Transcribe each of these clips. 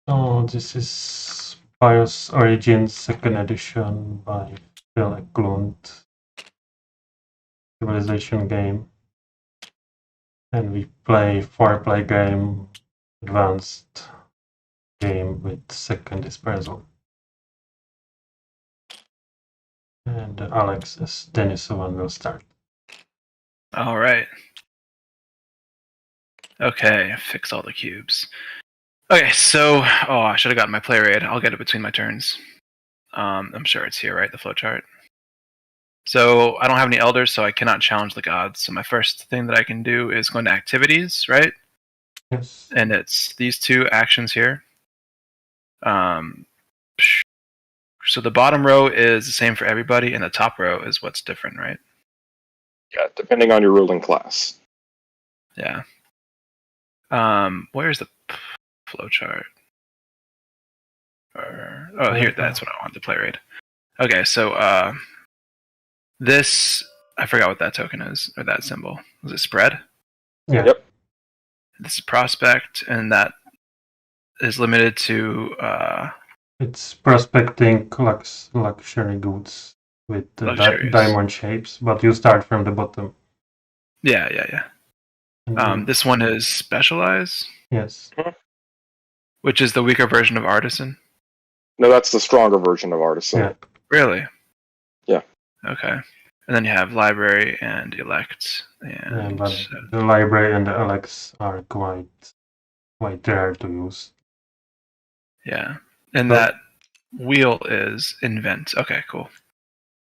Oh, this is BIOS Origins 2nd edition by Phil Eklund. Civilization game. And we play 4-player game, advanced game with 2nd dispersal. And Alex as Denisovan will start. All right. Okay, fix all the cubes. Okay, so I should have gotten my player aid. I'll get it between my turns. I'm sure it's here, right? The flowchart. So I don't have any elders, so I cannot challenge the gods. So my first thing that I can do is go into activities, right? Yes. And it's these two actions here. So the bottom row is the same for everybody, and the top row is what's different, right? Yeah, depending on your ruling class. Yeah. Where's the flowchart? Here, that's what I want, the player aid. Okay, so this, I forgot what that token is, or that symbol. Was it spread? Yeah. Yep. This is prospect, and that is limited to... It's prospecting luxury goods with diamond shapes, but you start from the bottom. Yeah. This one is specialize? Yes. Which is the weaker version of artisan? No, that's the stronger version of artisan. Yeah. Really? Yeah. Okay. And then you have library and elect. Yeah, but the library and the elects are quite rare to use. Yeah. And that wheel is invent. Okay, cool.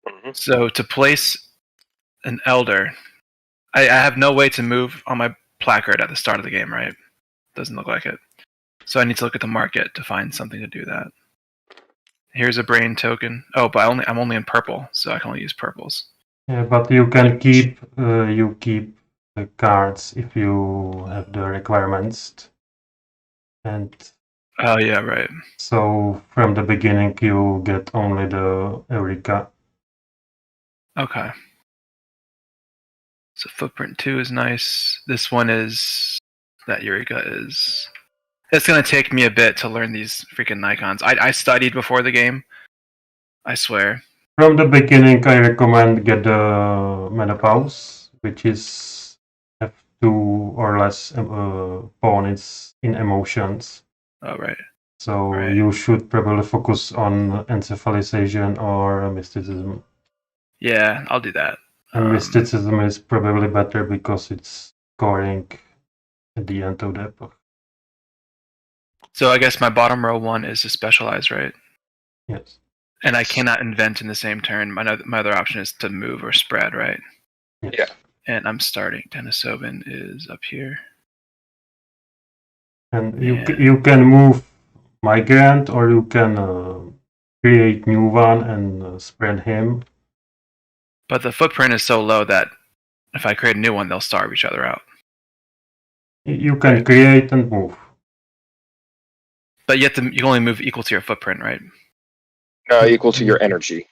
Mm-hmm. So to place an elder, I have no way to move on my placard at the start of the game, right? Doesn't look like it. So I need to look at the market to find something to do that. Here's a brain token. Oh, but I'm only in purple, so I can only use purples. Yeah, but you can keep the cards if you have the requirements. And oh yeah, right. So from the beginning you get only the Eureka. Okay. So footprint 2 is nice. This one is that Eureka is. It's gonna take me a bit to learn these freaking icons. I studied before the game. I swear. From the beginning, I recommend get the menopause, which is have 2 or less opponents in emotions. Oh right. So you should probably focus on encephalization or mysticism. Yeah, I'll do that. And mysticism is probably better because it's scoring at the end of the epoch. So I guess my bottom row one is to specialize, right? Yes. And I cannot invent in the same turn. My other option is to move or spread, right? Yes. Yeah. And I'm starting. Denisovan is up here. And you can move migrant, or you can create new one and spread him. But the footprint is so low that if I create a new one, they'll starve each other out. You can create and move. But you can only move equal to your footprint, right? Equal to your energy.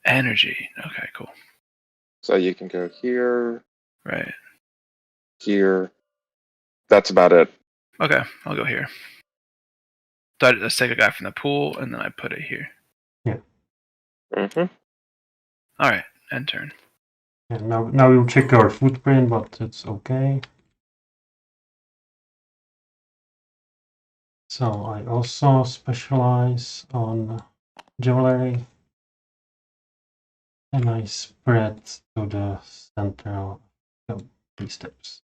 Energy. Okay, cool. So you can go here. Right. Here. That's about it. Okay, I'll go here. So I just take a guy from the pool, and then I put it here. Yeah. Mm-hmm. All right, end turn. Yeah, now you check our footprint, but it's okay. So I also specialize on jewelry, and I spread to the center of these steps.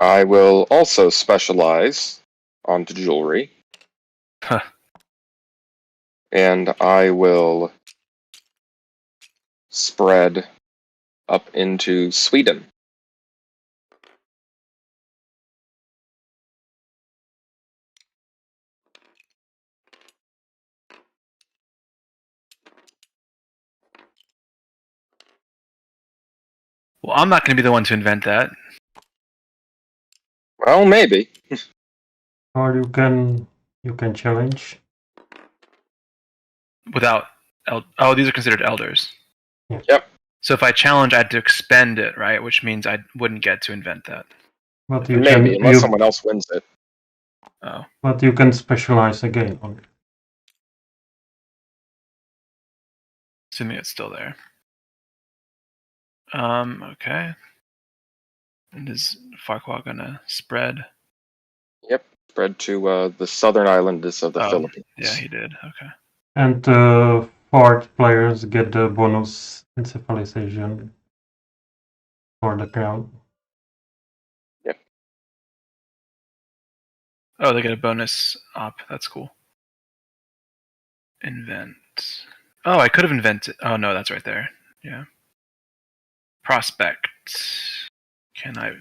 I will also specialize on jewelry. Huh. And I will spread up into Sweden. Well, I'm not going to be the one to invent that. Well, maybe. Or you can challenge. Without these are considered elders. Yeah. Yep. So if I challenge, I had to expend it, right? Which means I wouldn't get to invent that. But unless someone else wins it. Oh, But you can specialize again on it. assuming it's still there. Okay. And is Farquaad gonna spread? Yep. Spread to the southern islands of the Philippines. Yeah, he did. Okay. And fourth players get the bonus in civilization for the crown. Yep. Oh, they get a bonus op. That's cool. Invent. Oh, I could have invented. Oh no, that's right there. Yeah. Prospect. Can I?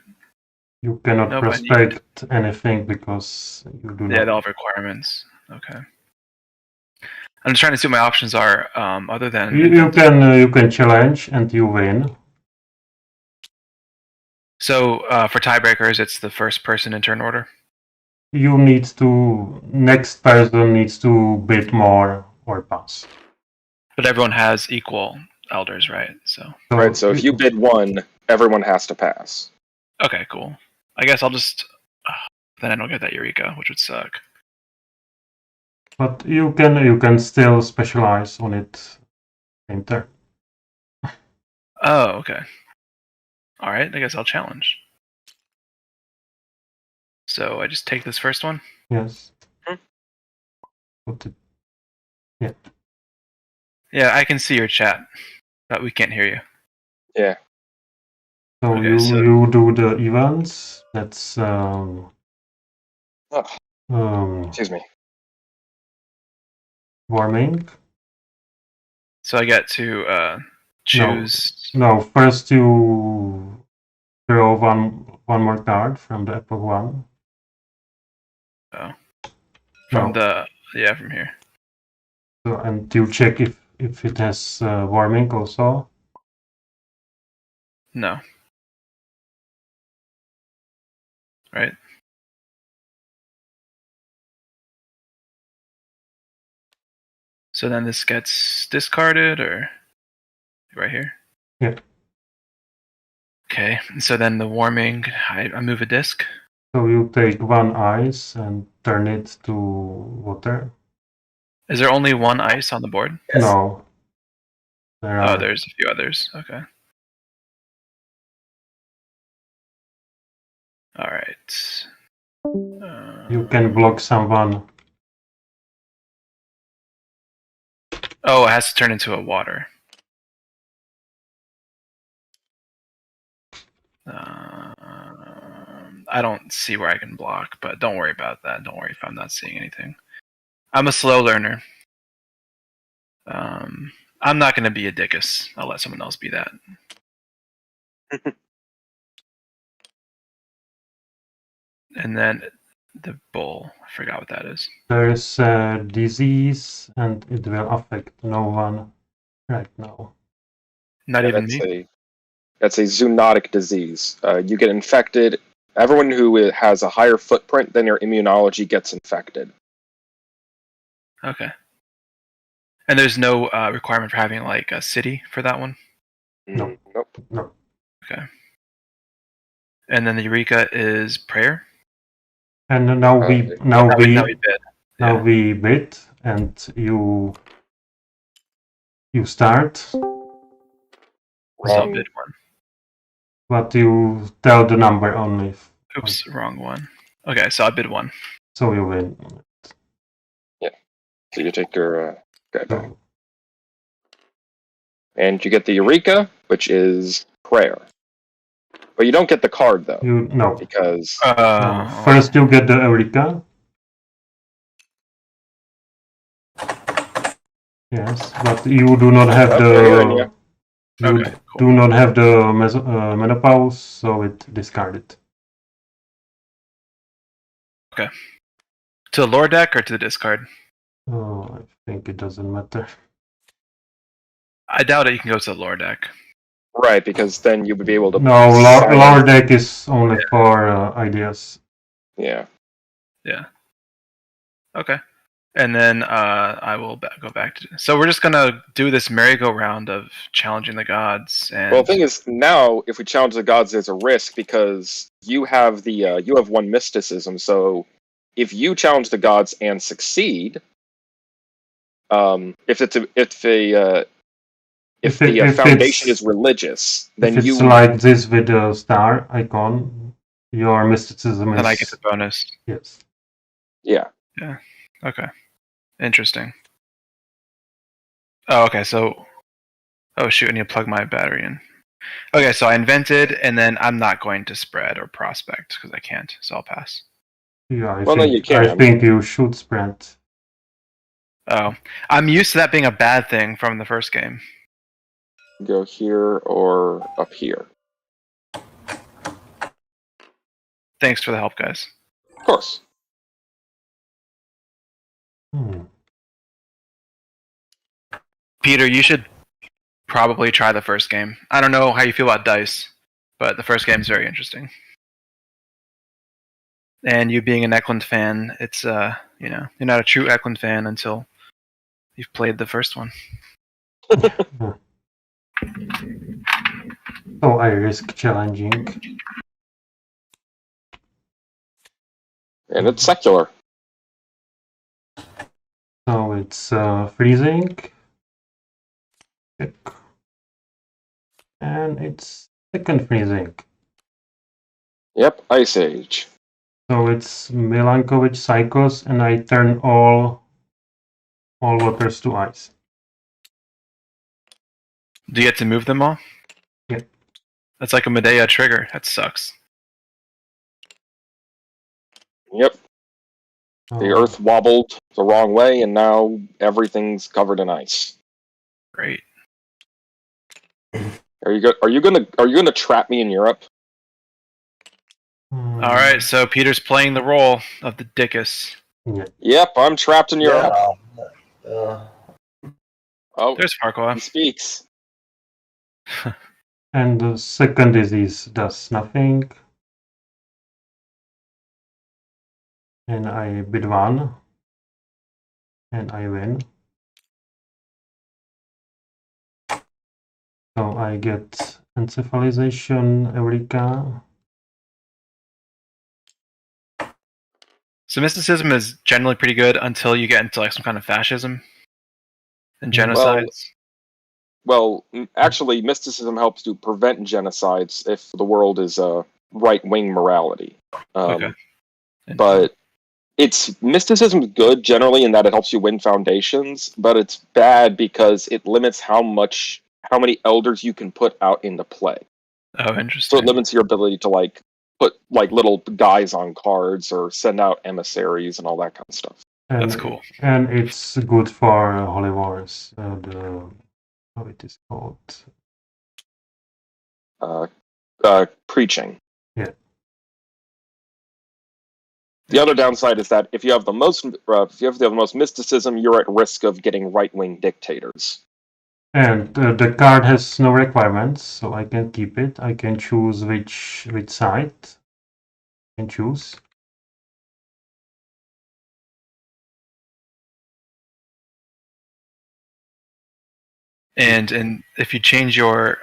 You cannot Nope, prospect anything because you do Yeah, not. they all have requirements. Okay. I'm just trying to see what my options are. Other than You can challenge and you win. So for tiebreakers, it's the first person in turn order. You need to next person needs to bid more or pass. But everyone has equal elders, right? So Right. So if you bid one, everyone has to pass. okay, cool. I guess I'll just then I don't get that Eureka, which would suck. But you can still specialize on it in turn. Oh, okay. All right. I guess I'll challenge. So I just take this first one. Yes. Put it. Yeah. Yeah, I can see your chat, but we can't hear you. Yeah. So Okay, you do the events. That's Excuse me. warming. So I get to choose. No, first you draw one more card from the Epoch I. Oh. From No. from here. So, and you check if it has warming also. No. Right? So then this gets discarded, or right here? Yeah. Okay, so then the warming, I move a disc. So you take one ice and turn it to water. Is there only one ice on the board? Yes. No. There are. Oh, there's a few others. Okay. All right. You can block someone. Oh, it has to turn into a water. I don't see where I can block, but don't worry about that. Don't worry if I'm not seeing anything. I'm a slow learner. I'm not going to be a dickus. I'll let someone else be that. And then the bull. I forgot what that is. There is a disease and it will affect no one right now. Not even me? That's a zoonotic disease. You get infected. Everyone who has a higher footprint than your immunology gets infected. Okay. And there's no requirement for having like a city for that one? No. Nope. No. Okay. And then the Eureka is prayer? And now we bid. Now we bid, and you start. So I'll bid one. But you tell the number only. Oops, wrong one. Okay, so I bid one. So you win. Yeah. So you take your guy back. So, and you get the Eureka, which is prayer. But you don't get the card though. no. Because first you get the Eureka. Yes, but you do not have the. You do not have the menopause, so it discarded. Okay. To the lower deck or to the discard? Oh, I think it doesn't matter. I doubt it. You can go to the lower deck. Right, because then you would be able to. No, lower deck is only for ideas. Yeah. Yeah. Okay. And then I will go back to. So we're just gonna do this merry-go-round of challenging the gods. And well, the thing is, now if we challenge the gods, there's a risk because you have the you have one mysticism, so if you challenge the gods and succeed, if the foundation is religious, then if it's you like this with the star icon, your mysticism is. Then I get the bonus. Yes. yeah. Yeah. Okay. Interesting. Oh, okay. So, oh shoot, I need to plug my battery in. Okay, so I invented, and then I'm not going to spread or prospect because I can't, so I'll pass. Yeah, Well, no, you can. I think you should spread. Oh, I'm used to that being a bad thing from the first game. Go here or up here. Thanks for the help, guys. Of course. Peter, you should probably try the first game. I don't know how you feel about dice, but the first game is very interesting. And you being an Eklund fan, it's you're not a true Eklund fan until you've played the first one. So I risk challenging. And it's secular. So it's freezing. And it's second freezing. Yep, Ice Age. So it's Milankovic Psychos, and I turn all waters to ice. Do you get to move them all? Yeah. That's like a Medea trigger. That sucks. Yep. The Earth wobbled the wrong way, and now everything's covered in ice. Great. Are you gonna trap me in Europe? All right, so Peter's playing the role of the Dickus. Yeah. Yep, I'm trapped in Europe. Oh, there's Farquaad. He speaks. And the second disease does nothing. And I bid one. And I win. So I get encephalization, Eureka. So mysticism is generally pretty good until you get into like some kind of fascism and genocides. Well, actually, mysticism helps to prevent genocides if the world is a right-wing morality. Okay. But mysticism is good generally in that it helps you win foundations, but it's bad because it limits how many elders you can put out into play. Oh, interesting. So it limits your ability to put little guys on cards or send out emissaries and all that kind of stuff. That's cool. And it's good for Holy Wars. How it is called? Preaching. Yeah. The other downside is that if you have the most mysticism, you're at risk of getting right-wing dictators. And the card has no requirements, so I can keep it. I can choose which side I can choose. And if you change your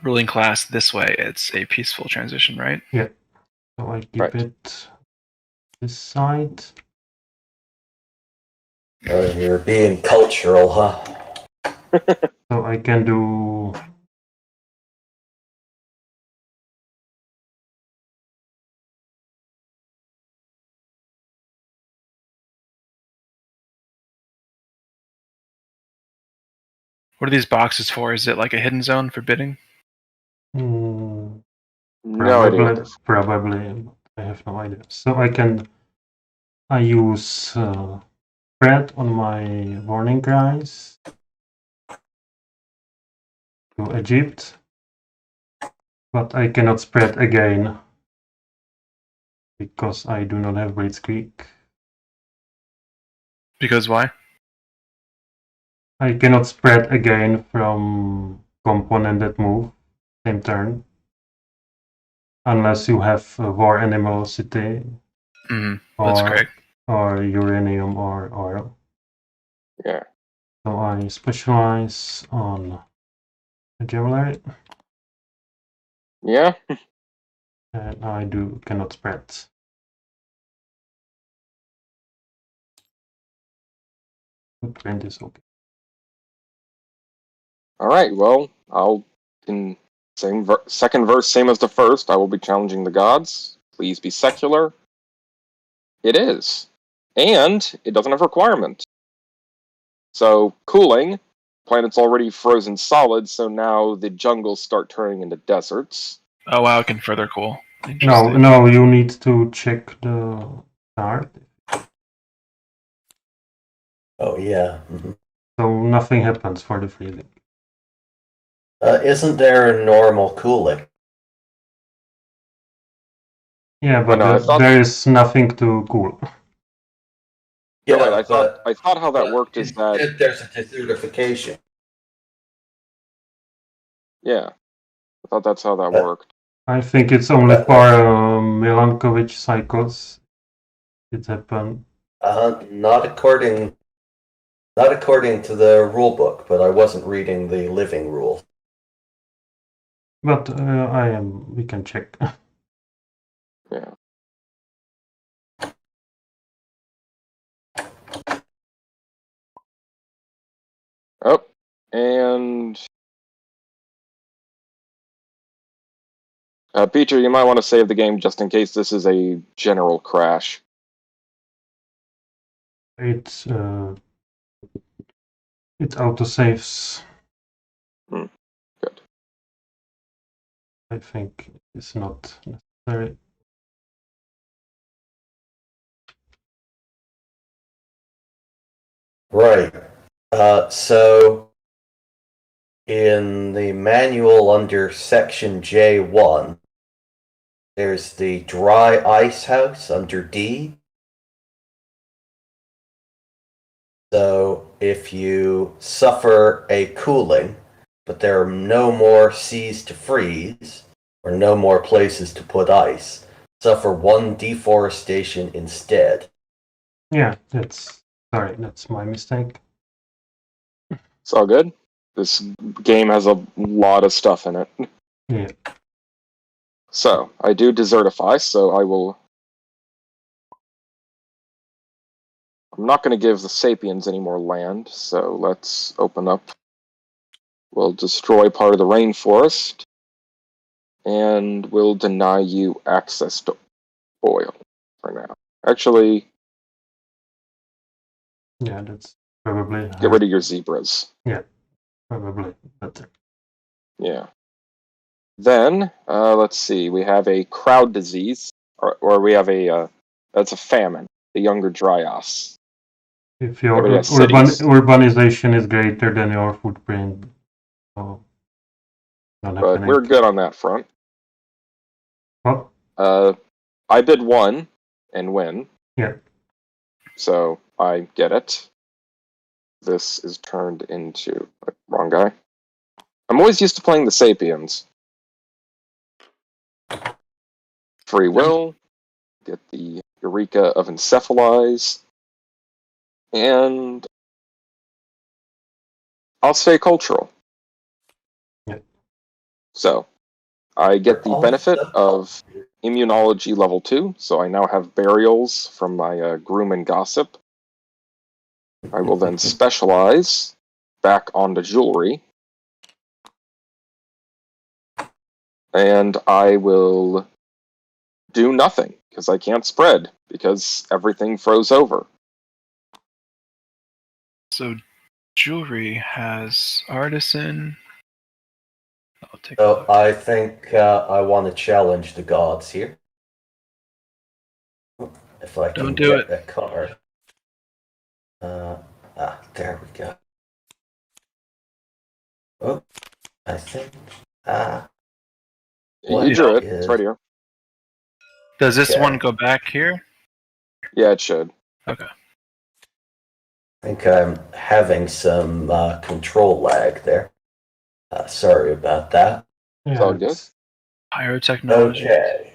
ruling class this way, it's a peaceful transition, right? Yeah. So I keep it this side. Oh, you're being cultural, huh? So I can do. What are these boxes for? Is it like a hidden zone for bidding? No idea. Probably. I have no idea. So I use spread on my warning cries to Egypt, but I cannot spread again because I do not have Blitzkrieg. Because why? I cannot spread again from component that move same turn. Unless you have War Animal City. That's great. Or uranium or oil. Yeah. So I specialize on Javelry. Yeah. And I cannot spread. Footprint is okay. All right. Well, I'll in second verse, same as the first. I will be challenging the gods. Please be secular. It is, and it doesn't have requirement. So cooling. Planet's already frozen solid, so now the jungles start turning into deserts. Oh wow, it can further cool. No, you need to check the card. Oh, yeah. Mm-hmm. So nothing happens for the freezing. Isn't there a normal cooling? Yeah, but no, I thought- there is nothing to cool. No, Yeah, wait, I thought how that worked is that there's a desertification. yeah, I thought that's how that worked. I think it's only for Milankovitch cycles. It happened. Not according to the rule book, but I wasn't reading the living rule. But we can check. Yeah. Oh, and Peter, you might want to save the game just in case this is a general crash. It autosaves. Good. I think it's not necessary. Right. So in the manual under section J1, there's the dry ice house under D. So if you suffer a cooling, but there are no more seas to freeze, or no more places to put ice, suffer 1 deforestation instead. Yeah, that's my mistake. It's all good. This game has a lot of stuff in it. Yeah. So, I do desertify, so I will... I'm not going to give the Sapiens any more land, so let's open up. We'll destroy part of the rainforest, and we'll deny you access to oil for now. Actually... Yeah, that's probably... Get rid of your zebras. Yeah, probably better. Yeah. Then, let's see, we have a crowd disease, or we have a, that's a famine, the younger dryas. If your Everybody has cities. urbanization is greater than your footprint, so not But happening. we're good on that front. What? I bid 1 and win. Yeah. So I get it. This is turned into... Wrong guy. I'm always used to playing the Sapiens. Free will. Get the Eureka of Encephalize. And I'll say cultural. Yeah. So I get the benefit of immunology level 2, so I now have burials from my groom and gossip. I will then specialize back onto jewelry. And I will do nothing, because I can't spread, because everything froze over. So jewelry has artisan. I'll take a So look. I think I want to challenge the gods here. If I can Don't do get it. a card. There we go. Oh, I think. What You drew it. is- It's right here. Does this Okay. one go back here? Yeah, it should. Okay. I think I'm having some control lag there. Sorry about that. Yeah, all good. it's- Biotechnology. Okay.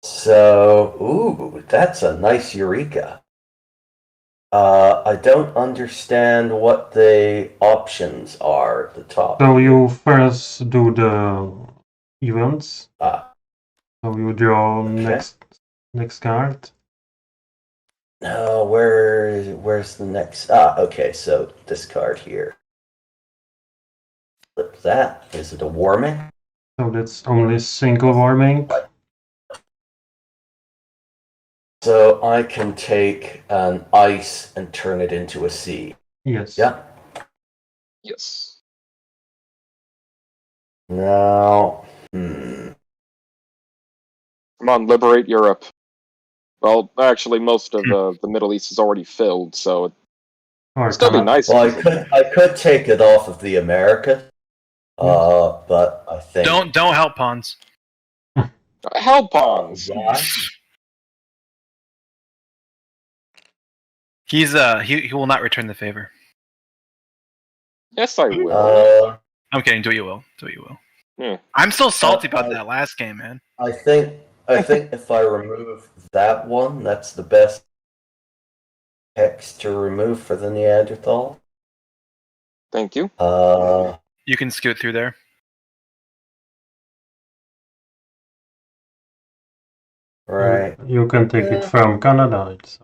So, ooh, that's a nice Eureka. I don't understand what the options are at the top. So you first do the events. Ah, So you draw Okay. next card. No, where's the next? Ah, okay. So this card here. Flip that. Is it a warming? So that's only single warming. So I can take an ice and turn it into a sea. Yes. Yeah. Yes. Now, Come on, liberate Europe. Well, actually, most of the Middle East is already filled, so Or it'd still be Canada. nice. well, if it- I could take it off of the Americas, but I think Don't help pawns. Hell pawns. why? He's he will not return the favor. Yes, I will. I'm kidding. Do what you will. Do what you will. Yeah. I'm still salty about that last game, man. I think if I remove that one, that's the best hex to remove for the Neanderthal. Thank you. You can scoot through there. Right. You can take it from Canada. It's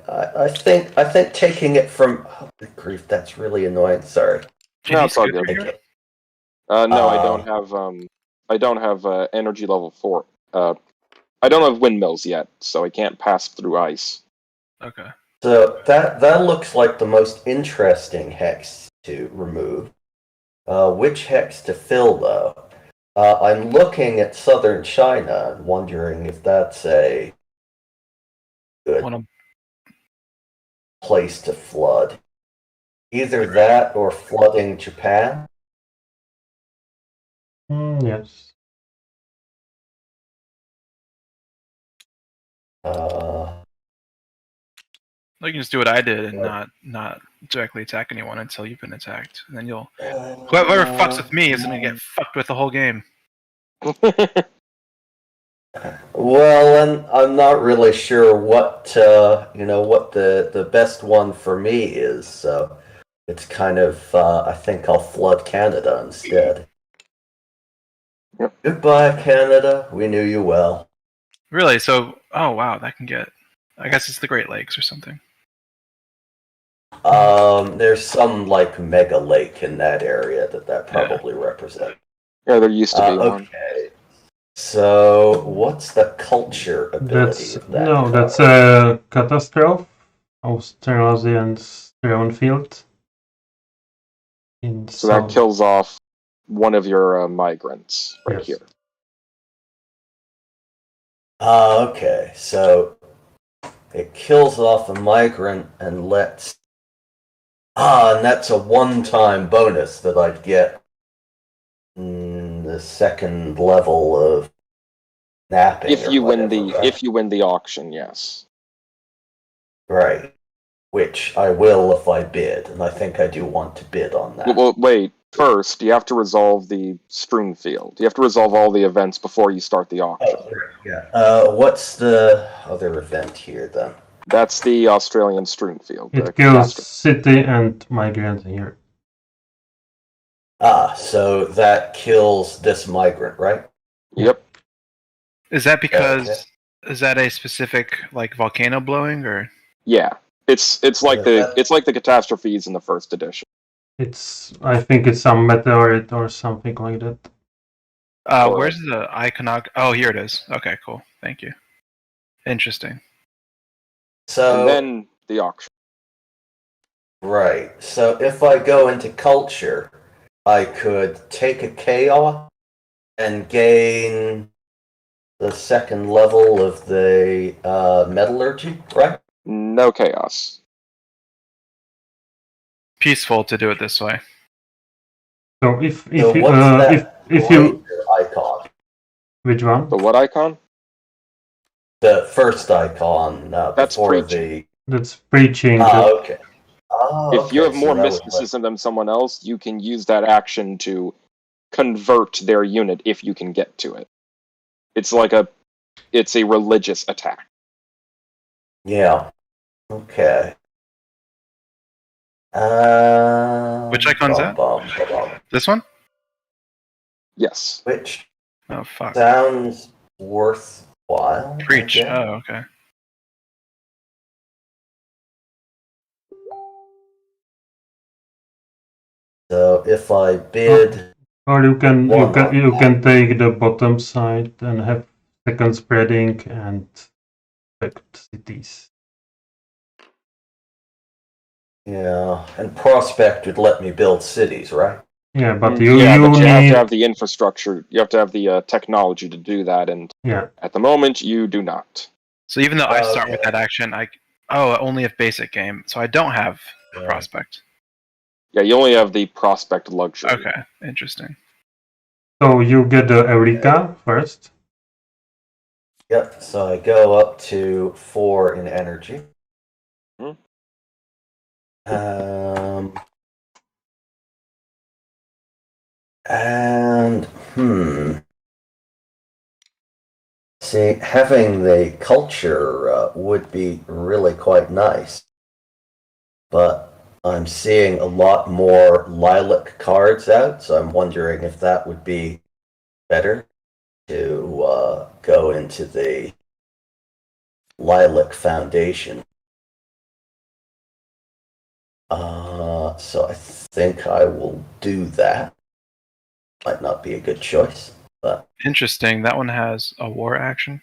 I think taking it from holy grief, that's really annoying. Sorry. Can No, you it's all scoot good. through here? No, I don't have. I don't have energy level 4. I don't have windmills yet, so I can't pass through ice. Okay. So that looks like the most interesting hex to remove. Which hex to fill though? I'm looking at southern China and wondering if that's a good Wanna- place to flood. Either that or flooding Japan. yes. You can just do what I did and not directly attack anyone until you've been attacked, and then you'll whoever fucks with me is gonna get fucked with the whole game. Well, and I'm not really sure what what the best one for me is. So it's kind of I think I'll flood Canada instead. Yep. Goodbye, Canada. We knew you well. Really? So, oh wow, that can get. I guess it's the Great Lakes or something. There's some like mega lake in that area that probably represents. Yeah, there used to be one. Okay. So what's the culture ability of that? No, card? that's a catastrophe. Australian's throne field. So that kills off one of your migrants right Yes. here. Okay. So it kills off a migrant and lets. And that's a one-time bonus that I'd get the second level of napping. If you win the auction, yes. Right. Which I will if I bid, and I think I do want to bid on that. Well, wait. First, you have to resolve the strewn field. You have to resolve all the events before you start the auction. Oh, yeah. What's the other event here then? That's the Australian strewn field. It kills city and migrant here. So that kills this migrant, right? Yep. Is that because is that a specific like volcano blowing or? Yeah. It's like the catastrophes in the first edition. I think it's some meteorite or something like that. Where's the iconog? Oh, here it is. Okay, cool. Thank you. Interesting. So and then the auction. Right. So if I go into culture, I could take a chaos and gain the second level of the metallurgy, right? No chaos. Peaceful to do it this way. So if So you what's that if you icon? which one? The what icon? The first icon That's before preaching. That's preaching. okay. If you have more mysticism than someone else, you can use that action to convert their unit if you can get to it. It's a religious attack. Yeah. Okay. Which icon's that? This one? Yes. Which Oh fuck. sounds worthwhile. Preach. I guess. Oh, okay. So if I bid, Or you can One on you that. can take the bottom side and have second spreading and affect cities. yeah, and Prospect would let me build cities, right? Yeah, but but you you have need to have the infrastructure. You have to have the technology to do that, and yeah. at the moment, you do not. So even though I start with Okay. that action, only if basic game, so I don't have Yeah. prospect. Yeah, you only have the prospect luxury. Okay, interesting. So you get the Eureka first. Yep. So I go up to 4 in energy. Mhm. And see, having the culture would be really quite nice, but I'm seeing a lot more lilac cards out, so I'm wondering if that would be better to go into the Lilac Foundation. So I think I will do that. Might not be a good choice, but Interesting. That one has a war action.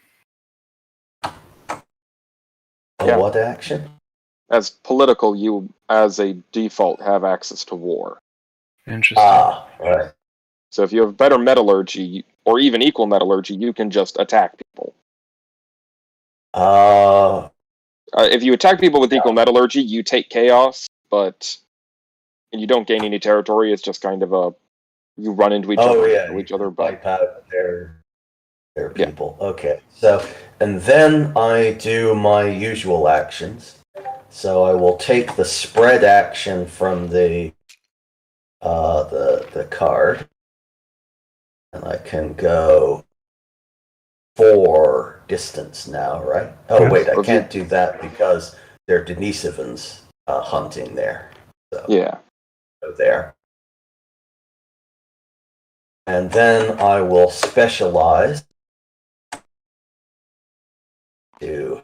Yeah. what action? As political, you as a default have access to war. Interesting. Right. So if you have better metallurgy or even equal metallurgy, you can just attack people. If you attack people with equal metallurgy, you take chaos, but you don't gain any territory. It's just kind of you run into each other, kill each other. But Wipe out their people. Okay. So, and then I do my usual actions. So I will take the spread action from the card, and I can go 4 distance now, right? Oh Yes. wait, I Or if you- can't do that because they're Denisovans hunting there. So yeah, go there. And then I will specialize to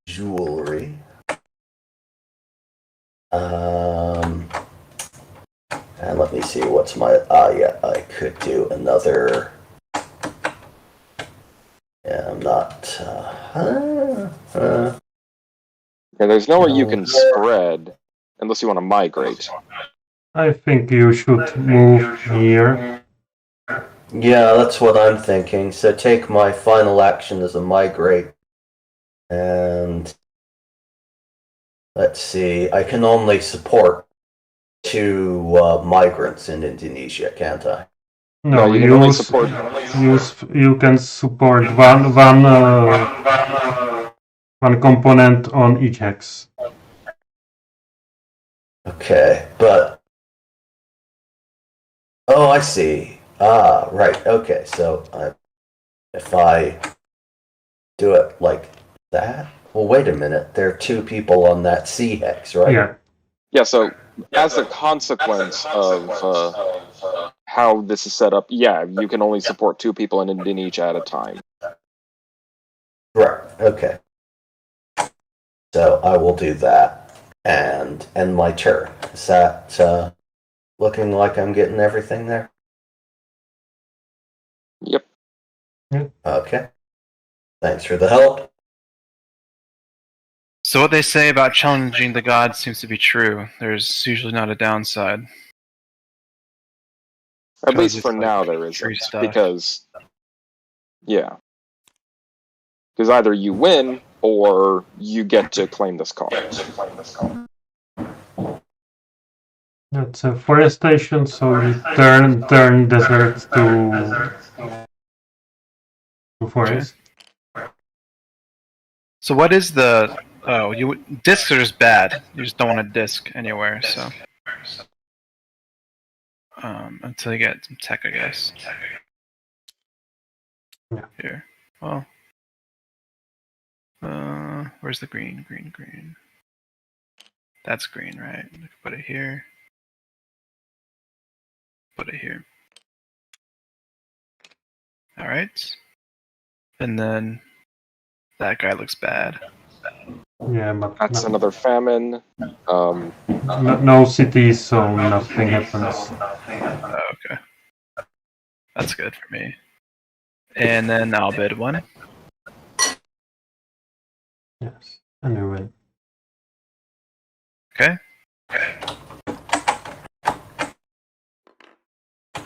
jewelry. And let me see what's my yeah, I could do another. Yeah, I'm not yeah. There's nowhere you can spread unless you want to migrate. I think you should move here. yeah, that's what I'm thinking. So take my final action as a migrate. And let's see, I can only support 2 migrants in Indonesia, can't I? No, No, you can only support. you can support one component on each hex. Okay, but oh, I see. Right. Okay, so if I do it like that, well, wait a minute. There are 2 people on that C hex, right? Yeah. Yeah, so as a consequence of how this is set up, yeah, you can only support 2 people in Indonesia at a time. Right. Okay. So I will do that and end my turn. Is that looking like I'm getting everything there? Yep. Okay. Thanks for the help. So what they say about challenging the gods seems to be true. There's usually not a downside. At least it's for like now there free isn't. stuff. Because either you win or you get to claim this card. That's a forestation, so you turn desert to forest. So what is the discs are just bad. You just don't want a disc anywhere, so until you get some tech, I guess. Yeah. Here. Well, where's the green? Green. That's green, right? I can put it here. Put it here. Alright. And then that guy looks bad. Yeah, but That's another famine. no cities, so nothing happens. Oh, okay. That's good for me. And then I'll bid one. Yes. Anyway. Okay.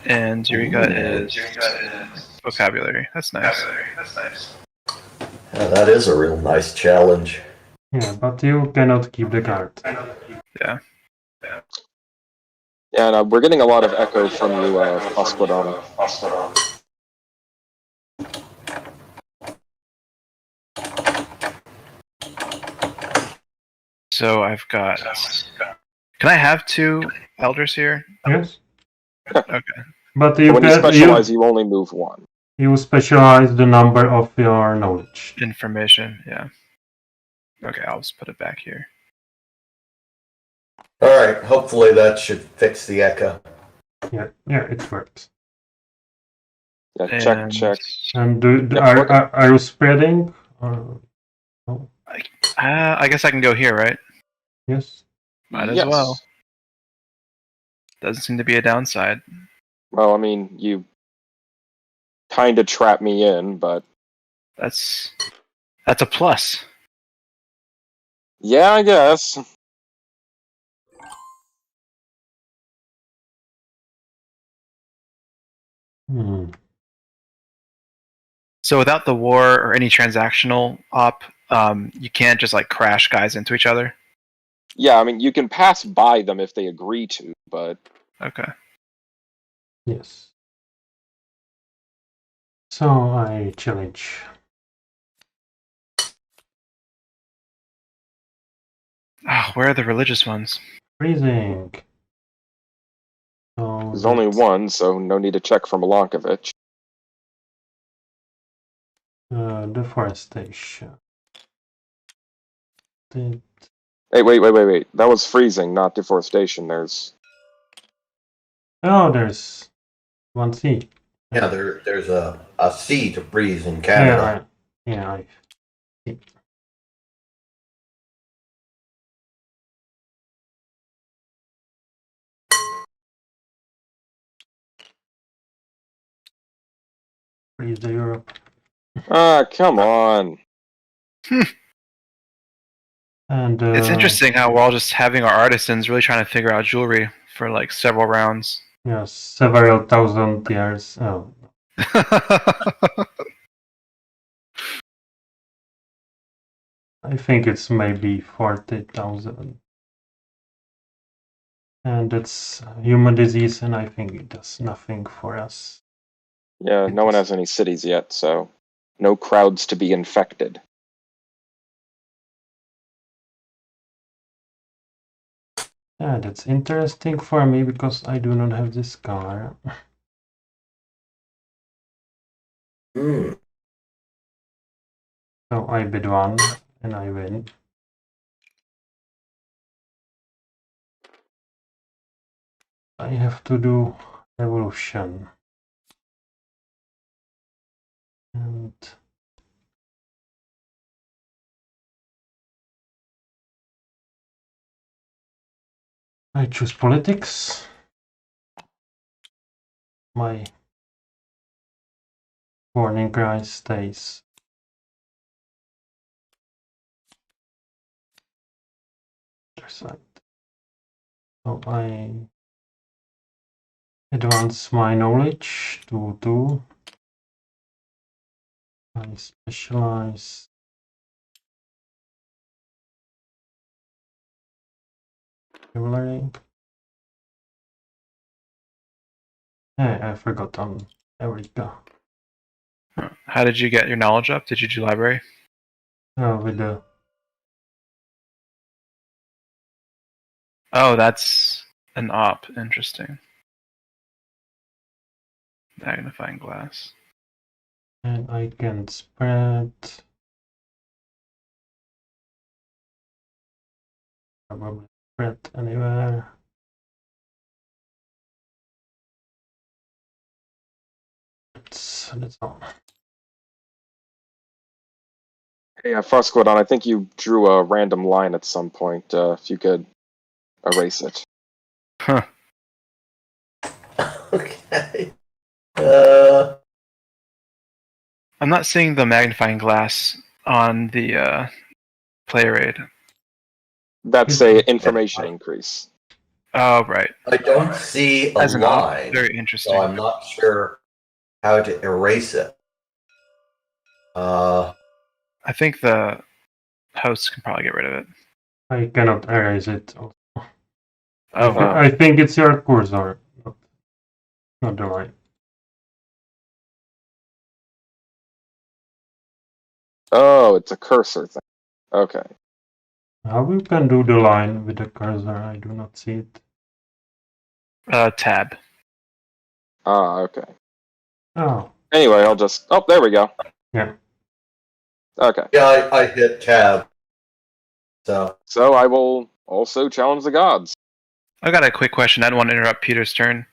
And Eureka is vocabulary. That's nice. Yeah, that is a real nice challenge. Yeah, but you cannot keep the guard. Yeah. Yeah, and we're getting a lot of echo from you, Phosphidon. So I've got. Can I have 2 elders here? Yes. Okay. But When you specialize, you only move one. you specialize the number of your knowledge. Information, yeah. Okay, I'll just put it back here. Alright, hopefully that should fix the echo. Yeah, it works. Yeah, check. And Yep, are you spreading? Or no? I guess I can go here, right? Yes. Might as Yes. well. Doesn't seem to be a downside. Well, I mean, you kind of trap me in, but That's a plus. yeah, I guess. So without the war or any transactional op, you can't just like crash guys into each other. Yeah, I mean, you can pass by them if they agree to, but Okay. Yes. So I challenge. Oh, where are the religious ones? Freezing. So there's only one, so no need to check for Milankovitch. Deforestation. Hey, wait. That was freezing, not deforestation. There's there's one C. Yeah, there's a C to freeze in Canada. Yeah, I see. Freeze the Europe. come on. And It's interesting how we're all just having our artisans really trying to figure out jewelry for like several rounds. yes, several thousand years. Oh, I think it's maybe 40,000. And it's human disease, and I think it does nothing for us. Yeah, no one has any cities yet, so no crowds to be infected. Yeah, that's interesting for me because I do not have this car. Hmm. So I bid one and I win. I have to do revolution. And I choose politics. My warning cry stays. Side. So I advance my knowledge to 2. I specialize. Learning. Hey, I forgot on Eureka. How did you get your knowledge up? Did you do library? With the Oh, that's an op. Interesting. Magnifying glass. and I can spread. Probably spread anywhere. That's all. Hey, Frosquadon, I think you drew a random line at some point. If you could erase it. Huh. Okay. I'm not seeing the magnifying glass on the player aid. That's a information increase. Oh, right. I don't see a As an line, very interesting. so I'm not sure how to erase it. I think the hosts can probably get rid of it. I cannot erase it. Oh, I think it's your cursor, not the line. Oh, it's a cursor thing. Okay. How you can do the line with the cursor? I do not see it. tab. Okay. Oh, Anyway, I'll just... Oh, there we go. yeah. Okay. Yeah, I hit tab. So I will also challenge the gods. I got a quick question. I don't want to interrupt Peter's turn.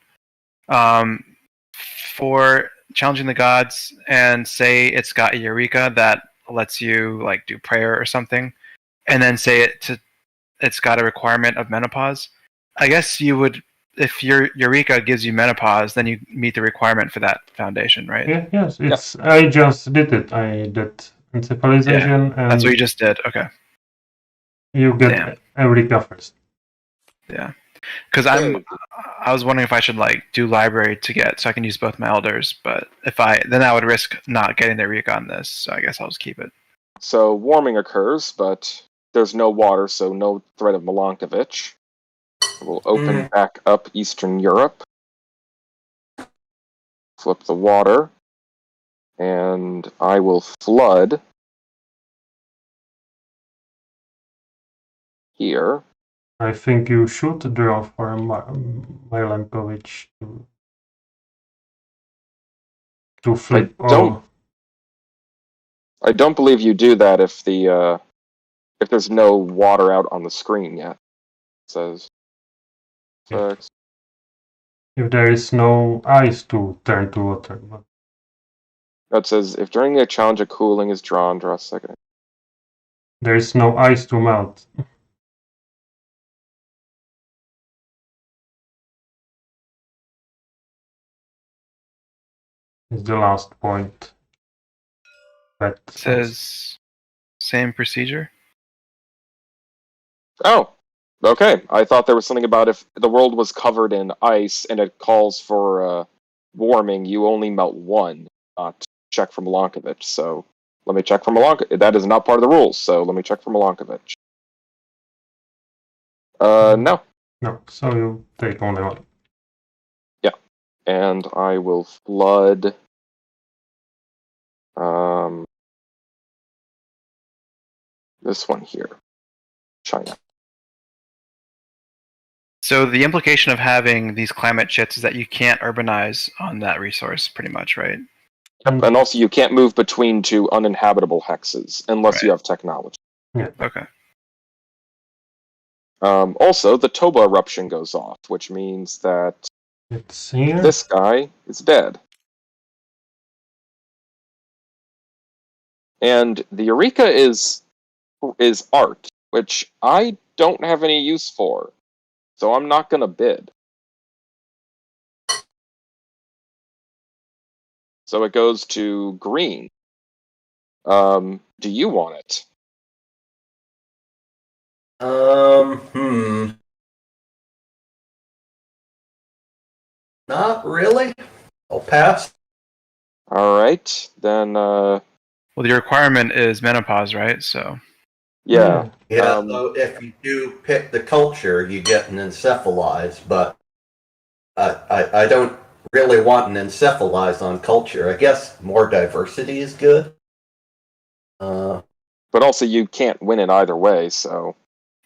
For challenging the gods, and say it's got a Eureka that lets you like do prayer or something, and then say it's got a requirement of menopause. I guess you would, if your Eureka gives you menopause, then you meet the requirement for that foundation, right? Yeah, yes, it's. Yeah. I just did it. I did in civilization, and that's what you just did. Okay. You get Eureka first. Yeah, because I was wondering if I should like do library to get so I can use both my elders, but then I would risk not getting the Eureka on this. So I guess I'll just keep it. So warming occurs, but there's no water, so no threat of Milankovitch. We'll open back up Eastern Europe. Flip the water. And I will flood here. I think you should draw for Milankovitch to flip. I don't believe you do that if there's no water out on the screen yet. It says. Yeah. If there is no ice to turn to water. But... That says if during a challenge a cooling is drawn, draw a second. There is no ice to melt. Is the last point. That says same procedure. Oh, okay. I thought there was something about if the world was covered in ice and it calls for warming, you only melt one, not check for Milankovitch. So let me check for Milankovitch. That is not part of the rules, so let me check for Milankovitch. No. No, so you take only one. Yeah. And I will flood this one here. China. So the implication of having these climate chits is that you can't urbanize on that resource, pretty much, right? Yep, and also you can't move between two uninhabitable hexes unless you have technology. Yeah. Okay. Also, the Toba eruption goes off, which means that this guy is dead. And the Eureka is art, which I don't have any use for, so I'm not going to bid. So it goes to green. Do you want it? Not really. I'll pass. All right, then. Well, the requirement is menopause, right? So. Yeah. Yeah. So if you do pick the culture, you get an encephalize, but I don't really want an encephalize on culture. I guess more diversity is good. But also, you can't win it either way, so.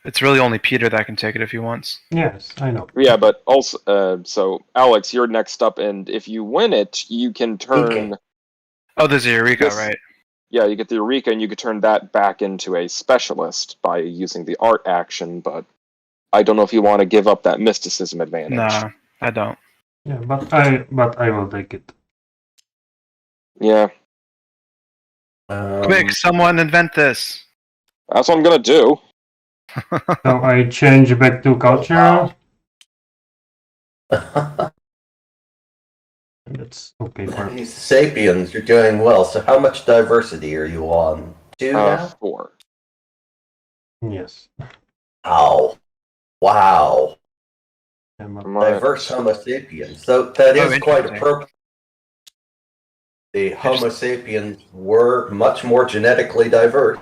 It's really only Peter that can take it if he wants. Yes, I know. Yeah, but also, so Alex, you're next up, and if you win it, you can turn. Oh, there's a Eureka, right? Yeah, you get the Eureka, and you could turn that back into a specialist by using the art action, but I don't know if you want to give up that mysticism advantage. No, I don't. Yeah, but I will take it. Yeah. Quick, someone invent this. That's what I'm gonna do. So I change back to culture. That's okay for me. Sapiens, you're doing well. So how much diversity are you on? 2 now? 4. Yes. Ow. Wow. I'm I'm Diverse at- Homo sapiens. So that Oh, is quite interesting. appropriate. The Homo sapiens were much more genetically diverse.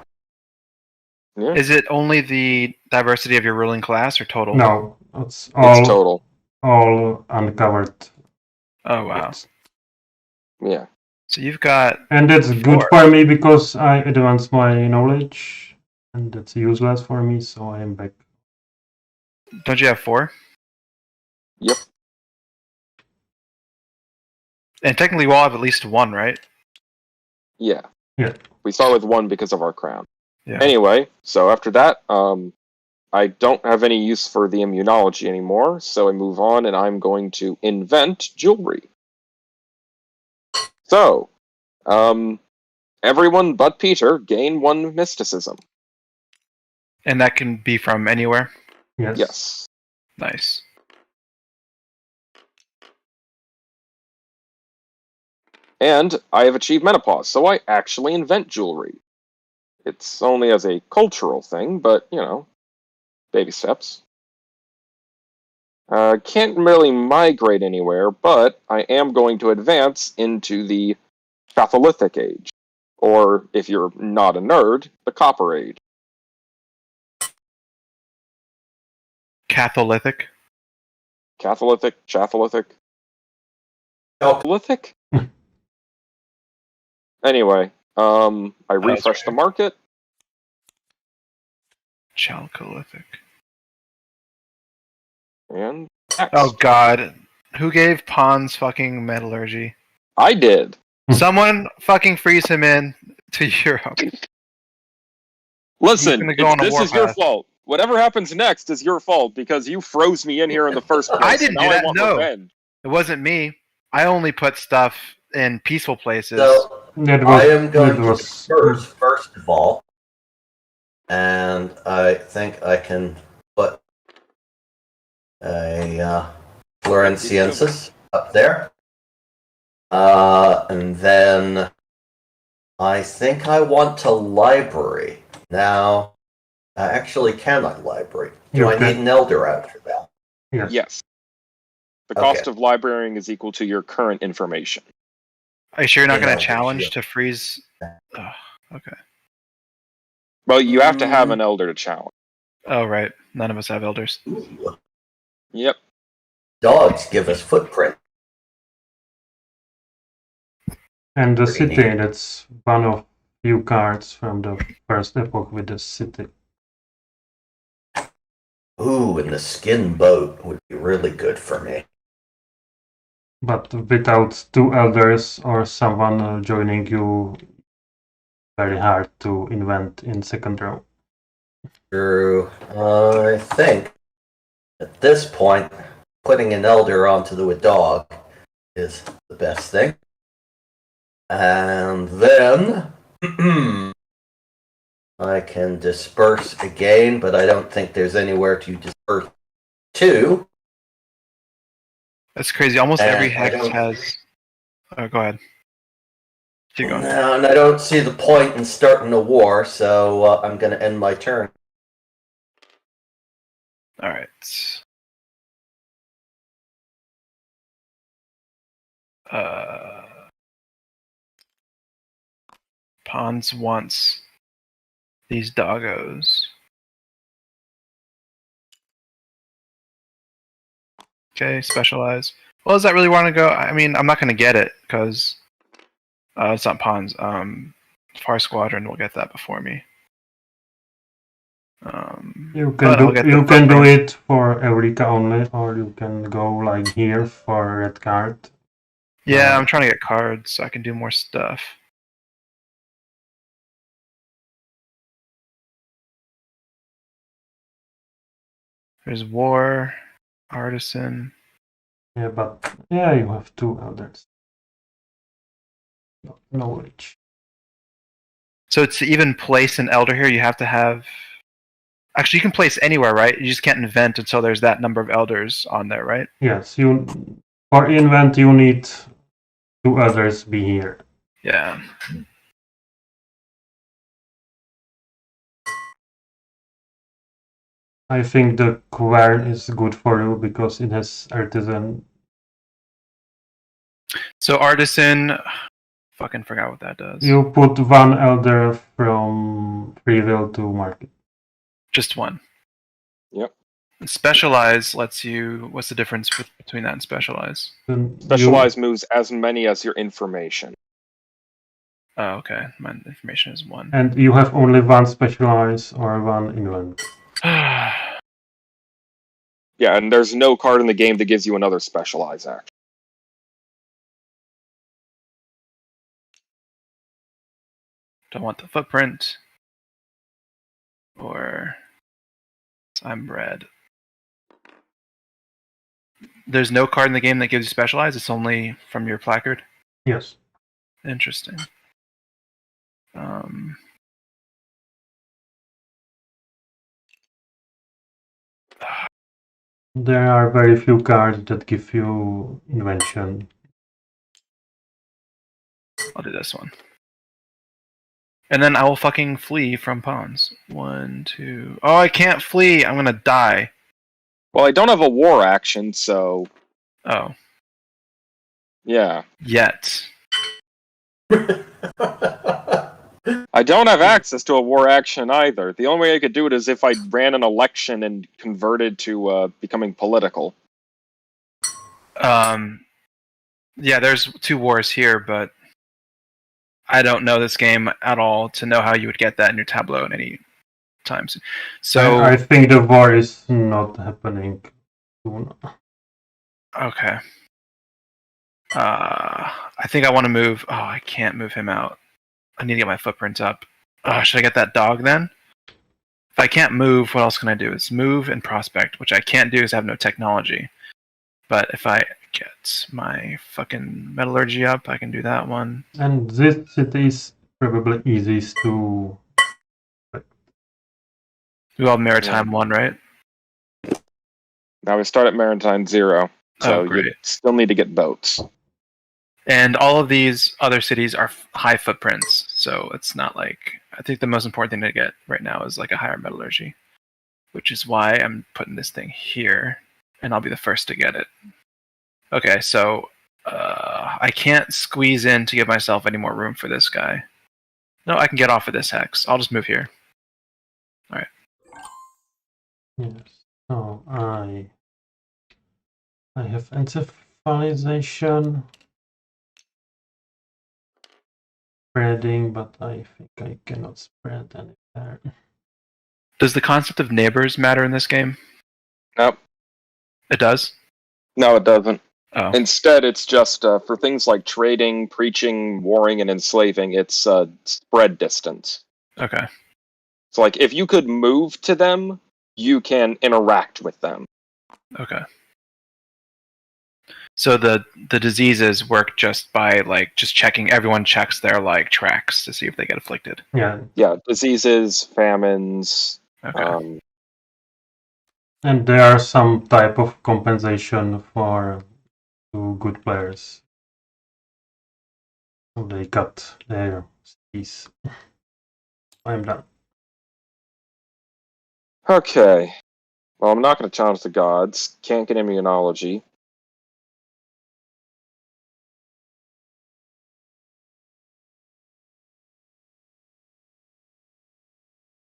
Yeah, Is it only the diversity of your ruling class or total? No, it's it's total. all uncovered. Oh wow. Yeah. So you've got And that's good for me because I advance my knowledge, and that's useless for me, so I am back. Don't you have 4? Yep. And technically we all have at least 1, right? Yeah. Yeah. We start with 1 because of our crown. Yeah. Anyway, so after that, I don't have any use for the immunology anymore, so I move on and I'm going to invent jewelry. So, everyone but Peter gain 1 mysticism. And that can be from anywhere? Yes. Yes. Nice. And I have achieved menopause, so I actually invent jewelry. It's only as a cultural thing, but, you know, baby steps. Can't really migrate anywhere, but I am going to advance into the Chatholithic Age. Or, if you're not a nerd, the Copper Age. Catholithic? Chatholithic? Chatholithic? Oh. Lithic? Anyway, I refresh the market. Chalcolithic. And next. Oh god. Who gave Pons fucking metallurgy? I did. Someone fucking freeze him in to Europe. Listen, gonna go on a this is your warpath. fault. Whatever happens next is your fault because you froze me in here in the first place. I didn't now do that, I want no. revenge. It wasn't me. I only put stuff in peaceful places. So That I was, am going that to was disperse first of all. And I think I can put a Florentiensis up there. And then I think I want to library. Now, actually, can I library? Do You I can. need an elder after that? Yes. Yes. The Okay. cost of librarying is equal to your current information. Are you sure you're not You going know, to challenge yeah. to freeze? Oh, okay. Well, you have to have an elder to challenge. Oh, right. None of us have elders. Ooh. Yep. Dogs give us footprint. And the Pretty city, neat. that's one of few cards from the first epoch with the city. Ooh, and the skin boat would be really good for me. But without 2 elders or someone joining you, very hard to invent in second row. True. I think at this point, putting an elder onto a dog is the best thing. And then I can disperse again, but I don't think there's anywhere to disperse to. That's crazy. Almost And every I hex don't- has... Oh, go ahead. Keep going. No, and I don't see the point in starting a war, so I'm going to end my turn. Alright. Pons wants these doggos. Okay, specialize. Well, does that really want to go? I mean, I'm not going to get it because it's not Pons. Far Squadron will get that before me. You but I'll can get do the you can do footprint. it for Eureka only, or you can go like here for a red card. Yeah, I'm trying to get cards so I can do more stuff. There's War, Artisan. Yeah, but yeah, you have 2 elders. Knowledge. So to even place an elder here, you have to have. Actually, you can place anywhere, right? You just can't invent until there's that number of elders on there, right? Yes, for invent you need 2 others be here. Yeah. I think the quern is good for you because it has artisan. So artisan, fucking forgot what that does. You put 1 elder from free will to market. Just one. Yep. And specialize lets you. What's the difference between that and specialize? Then Specialize moves as many as your information. Oh, okay. My information is 1. And you have only 1 specialize or 1 invent. Yeah, and there's no card in the game that gives you another specialize action. Don't want the footprint. Or I'm red. There's no card in the game that gives you specialize. It's only from your placard. Yes. Interesting. There are very few cards that give you invention. I'll do this one. And then I will fucking flee from pawns. 1, 2. Oh, I can't flee. I'm gonna die. Well, I don't have a war action, so Oh. yeah. Yet. I don't have access to a war action either. The only way I could do it is if I ran an election and converted to becoming political. Yeah, there's 2 wars here, but I don't know this game at all to know how you would get that in your tableau at any time. So I think the war is not happening soon. Okay. I think I want to move. Oh, I can't move him out. I need to get my footprint up. Should I get that dog then? If I can't move, what else can I do? It's move and prospect, which I can't do because I have no technology. But if I get my fucking metallurgy up, I can do that one. And this city is probably easiest to. We all have Maritime 1, right? Now we start at Maritime 0, so great. you still need to get boats. And all of these other cities are high footprints, so it's not like... I think the most important thing to get right now is like a higher metallurgy, which is why I'm putting this thing here, and I'll be the first to get it. Okay, so I can't squeeze in to give myself any more room for this guy. No, I can get off of this hex. I'll just move here. All right. Yes. So I have encephalization. Spreading, but I think I cannot spread any there. Does the concept of neighbors matter in this game? Nope. It does? No, it doesn't. Oh. Instead, it's just for things like trading, preaching, warring, and enslaving, it's spread distance. Okay. So, like, if you could move to them, you can interact with them. Okay. So the diseases work just by like just checking. Everyone checks their like tracks to see if they get afflicted. Yeah. Yeah, diseases, famines. Okay. And there are some type of compensation for good players. So they cut their cities. I'm done. Okay. Well, I'm not going to challenge the gods. Can't get immunology.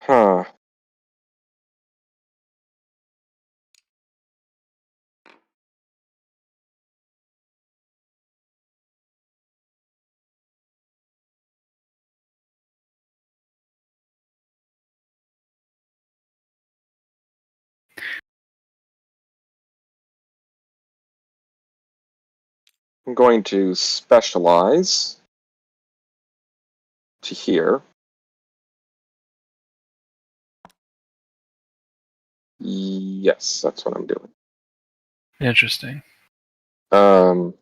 Huh. I'm going to specialize to here. Yes, that's what I'm doing. Interesting. Then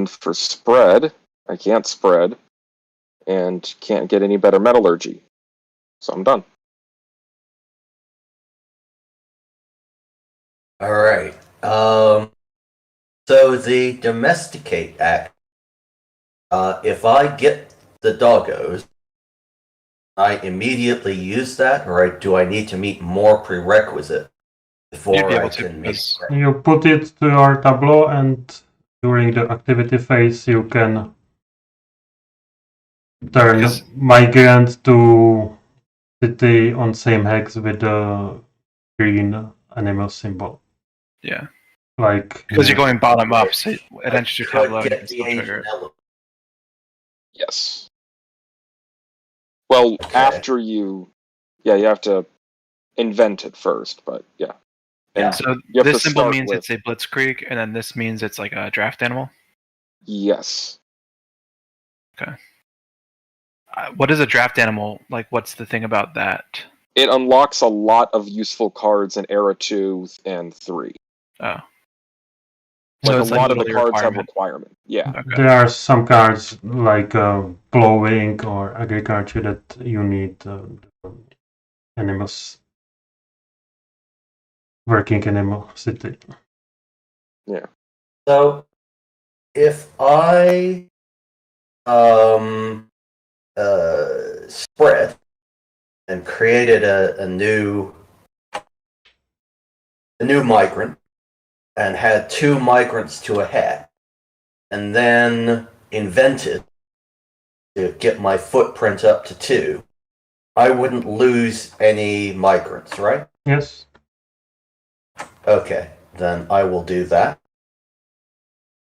for spread, I can't spread. and can't get any better metallurgy. So I'm done. All right. So the domesticate act. If I get the doggos, I immediately use that, or do I need to meet more prerequisite before You'd be able I to, can make? because You put it to your tableau, and during the activity phase, you can turn Because- migrant to city on same hex with the green animal symbol. yeah, Like because you're going bottom up, so it enters your Could tableau and you get can the still trigger Asian it. element. Yes. Well, Okay. after you have to invent it first, but yeah. And Yeah. So you have this to symbol start means with, it's a blitzkrieg, and then this means it's like a draft animal. yes. What is a draft animal? Like, what's the thing about that? It unlocks a lot of useful cards in Era 2 and 3. Oh, Like so a it's lot of the literally cards have requirement. requirement. Yeah. Okay. there are some cards like plowing or agriculture that you need animals, working animal city. So if I spread and created a new migrant and had 2 migrants to a head, and then invented to get my footprint up to 2, I wouldn't lose any migrants, right? Yes. Okay, then I will do that.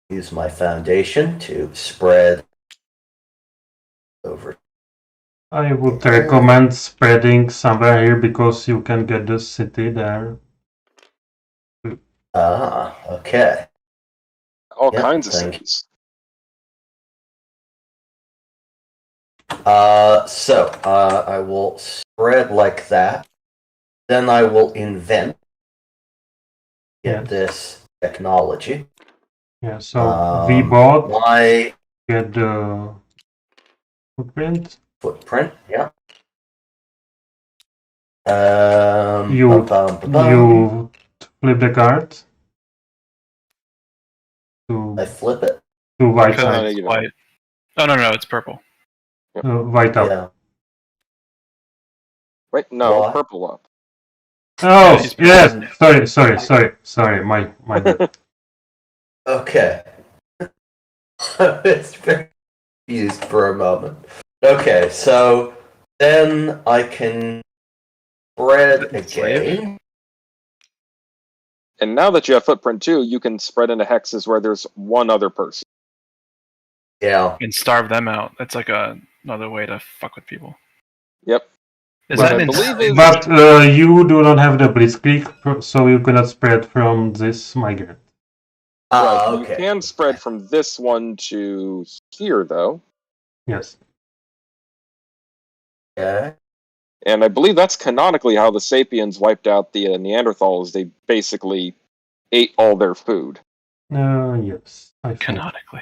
Use my foundation to spread over. I would recommend spreading somewhere here because you can get the city there. Okay. All Yep, kinds of thank you. cities. So I will spread like that. Then I will invent Yes. this technology. Yeah, so we bought, my get the footprint. footprint. Yeah. You flip the card to I flip it. white Because side, it's white. Oh no, it's purple. white up. Yeah. Wait, no, Why? purple up. Oh, he's yes. Sorry. My bad. Okay. It's very confused for a moment. Okay, so then I can spread Slave? again. And now that you have footprint 2, you can spread into hexes where there's one other person. Yeah. And starve them out. That's like another way to fuck with people. Yep. Is But that I an believe insane? it's- But you do not have the blitzkrieg, so you cannot spread from this migrant. Right. Okay. You can spread from this one to here, though. Yes. Okay. And I believe that's canonically how the Sapiens wiped out the Neanderthals. They basically ate all their food. Yes. I think. Canonically.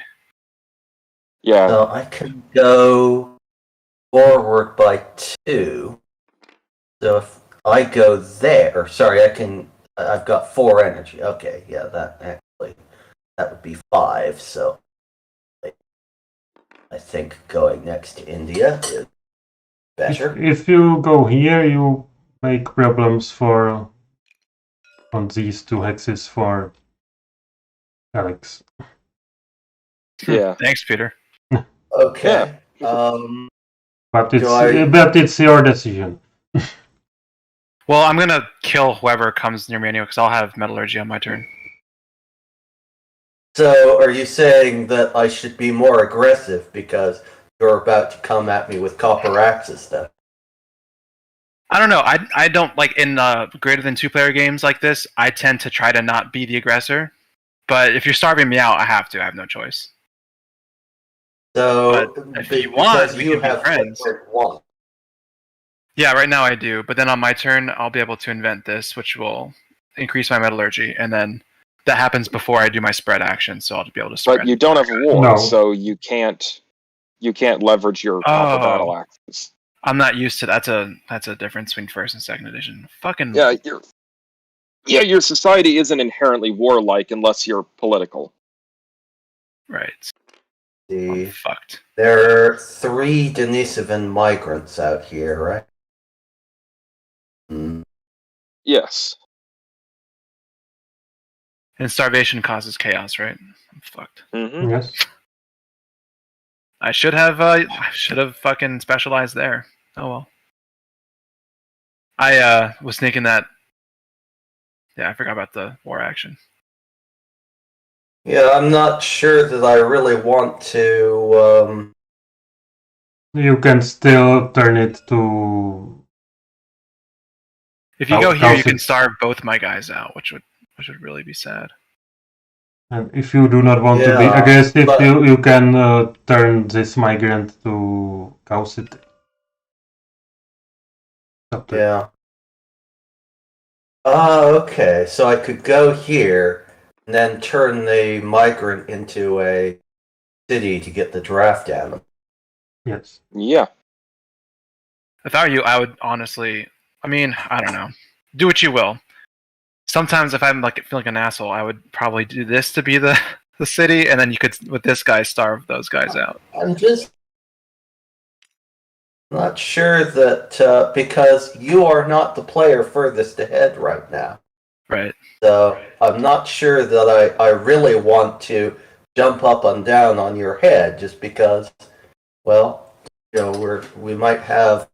Yeah. So I can go forward by 2. So if I go there, sorry, I've got 4 energy. Okay, yeah, that would be 5. So I think going next to India is better. If you go here, you make problems for on these 2 hexes for Alex. Yeah. Thanks, Peter. Okay. But I- it's your decision. Well, I'm gonna kill whoever comes near me anyway, because I'll have metallurgy on my turn. So are you saying that I should be more aggressive because you're about to come at me with copper axes then? I don't know. I don't like in greater than 2-player games like this. I tend to try to not be the aggressor, but if you're starving me out, I have to. I have no choice. So But if you want, because we you can be have friends. footprint 1. Yeah, right now I do. But then on my turn, I'll be able to invent this, which will increase my metallurgy, and then that happens before I do my spread action. So I'll be able to spread. But you don't have war, No. so you can't you can't leverage your copper battle axes. I'm not used to that's a difference between first and second edition. Fucking your society isn't inherently warlike unless you're political. right. See, I'm fucked. there are 3 Denisovan migrants out here, right? Yes. And starvation causes chaos, right? I'm fucked. Mm-hmm. Yes. I should have fucking specialized there. Oh well. I was thinking that. Yeah, I forgot about the war action. Yeah, I'm not sure that I really want to. You can still turn it to. If you go here, you can Caustic. starve both my guys out, which would really be sad. And if you do not want to be Yeah, aggressive, but- you can turn this migrant to Caucity. Yeah. Okay. So I could go here and then turn the migrant into a city to get the draft animal. Yes. Yeah. If I were you, I would honestly. I mean, I don't know. Do what you will. Sometimes, if I'm feel like an asshole, I would probably do this to be the city, and then you could, with this guy, starve those guys out. I'm just not sure that because you are not the player furthest ahead right now. Right. So I'm not sure that I really want to jump up and down on your head just because, well, we might have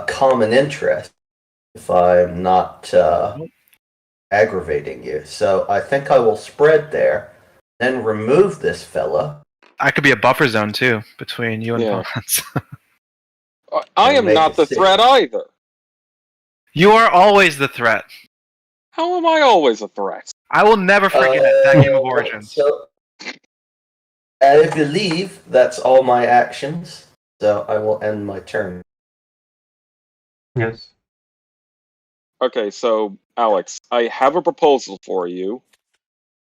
common interest if I'm not aggravating you. So I think I will spread there, then remove this fella. I could be a buffer zone too between you and Yeah. Pons. I And am make not a the city. threat either. You are always the threat. How am I always a threat? I will never forget that game of Origins. So I believe that's all my actions. So I will end my turn. Yes. Okay, so Alex, I have a proposal for you.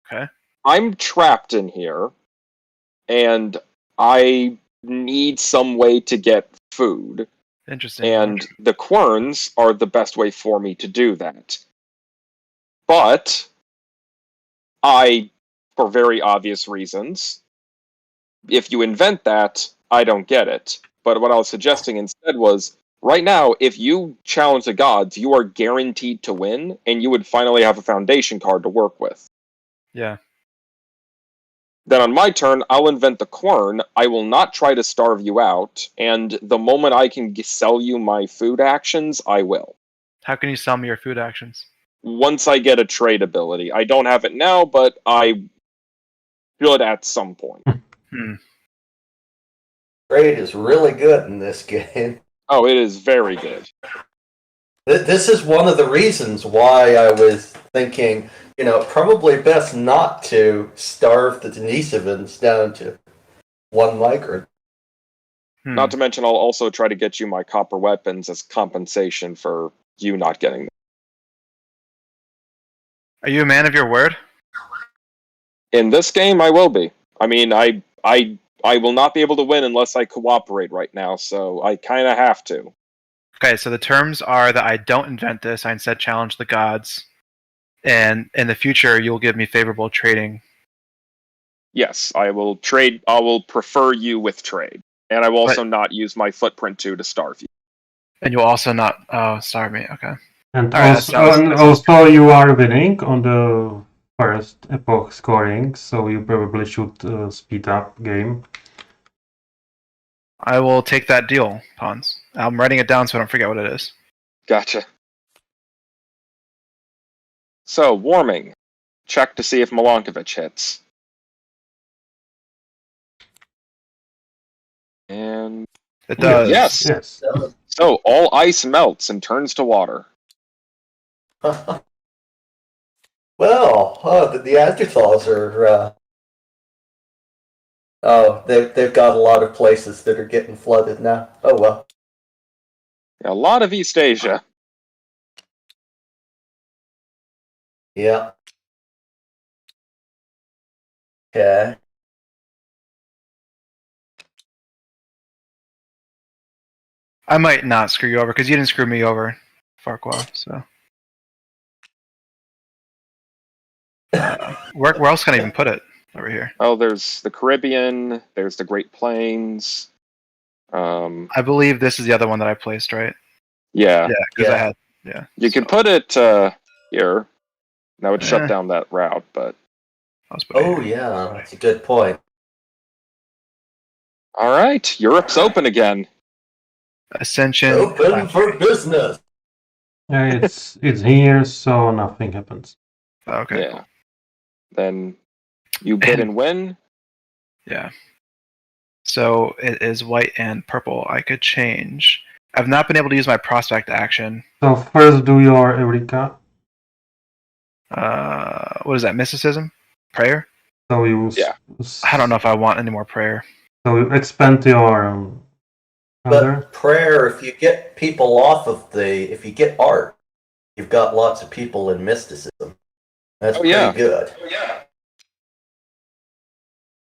Okay. I'm trapped in here, and I need some way to get food. Interesting. And the querns are the best way for me to do that. But for very obvious reasons, if you invent that, I don't get it. But what I was suggesting instead was, right now, if you challenge the gods, you are guaranteed to win, and you would finally have a foundation card to work with. Yeah. Then on my turn, I'll invent the quern. I will not try to starve you out, and the moment I can sell you my food actions, I will. How can you sell me your food actions? Once I get a trade ability. I don't have it now, but I should at some point. Trade is really good in this game. Oh, it is very good. This is one of the reasons why I was thinking, probably best not to starve the Denisovans down to 1 migrant. Not to mention, I'll also try to get you my copper weapons as compensation for you not getting them. Are you a man of your word? In this game, I will be. I mean, I will not be able to win unless I cooperate right now, so I kind of have to. Okay, so the terms are that I don't invent this. I instead challenge the gods, and in the future, you'll give me favorable trading. Yes, I will trade. I will prefer you with trade, and I will also not use my footprint to starve you. And you'll also not starve me. Okay. And All right, also you are winning on the first epoch scoring, so you probably should speed up game. I will take that deal, Pons. I'm writing it down so I don't forget what it is. Gotcha. So, warming. Check to see if Milankovitch hits. And It does. Yes. Yes. So, all ice melts and turns to water. Well, the Neanderthals are. They've got a lot of places that are getting flooded now. Oh well. A lot of East Asia. Yeah. Okay. I might not screw you over because you didn't screw me over, Farquaad. So where else can I even put it over here? Oh, there's the Caribbean. There's the Great Plains. I believe this is the other one that I placed, right? Yeah. Yeah, because I Yeah. had. Yeah. You could put it here. That would shut down that route, but. I'll just put it Oh, here. yeah, that's a good point. All right, Europe's open again. Ascension. Open for business. Yeah, it's here, so nothing happens. Okay. Yeah. Then you bid and win. Yeah. So it is white and purple. I could change. I've not been able to use my prospect action. So first do your Eureka. What is that? Mysticism? Prayer? So you I don't know if I want any more prayer. So you expand your elder. But prayer, if you get people off of if you get art, you've got lots of people in mysticism. That's pretty good. Oh, yeah.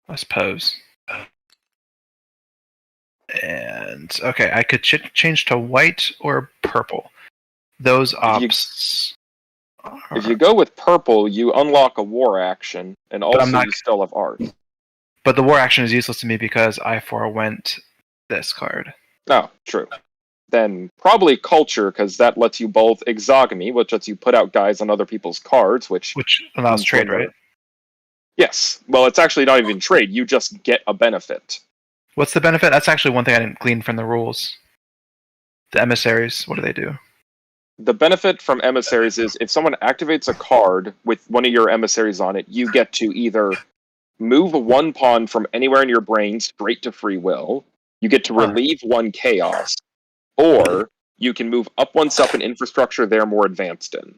I suppose. And okay, I could change to white or purple. Those ops. If you go with purple, you unlock a war action, and also you still have art. But the war action is useless to me because I forewent this card. No, true. Then probably culture, because that lets you both exogamy, which lets you put out guys on other people's cards, which allows trade, right? Yes. Well, it's actually not even trade. You just get a benefit. What's the benefit? That's actually one thing I didn't glean from the rules. The emissaries, what do they do? The benefit from emissaries is if someone activates a card with one of your emissaries on it, you get to either move one pawn from anywhere in your brain straight to free will, you get to relieve one chaos, or you can move up one step in infrastructure they're more advanced in.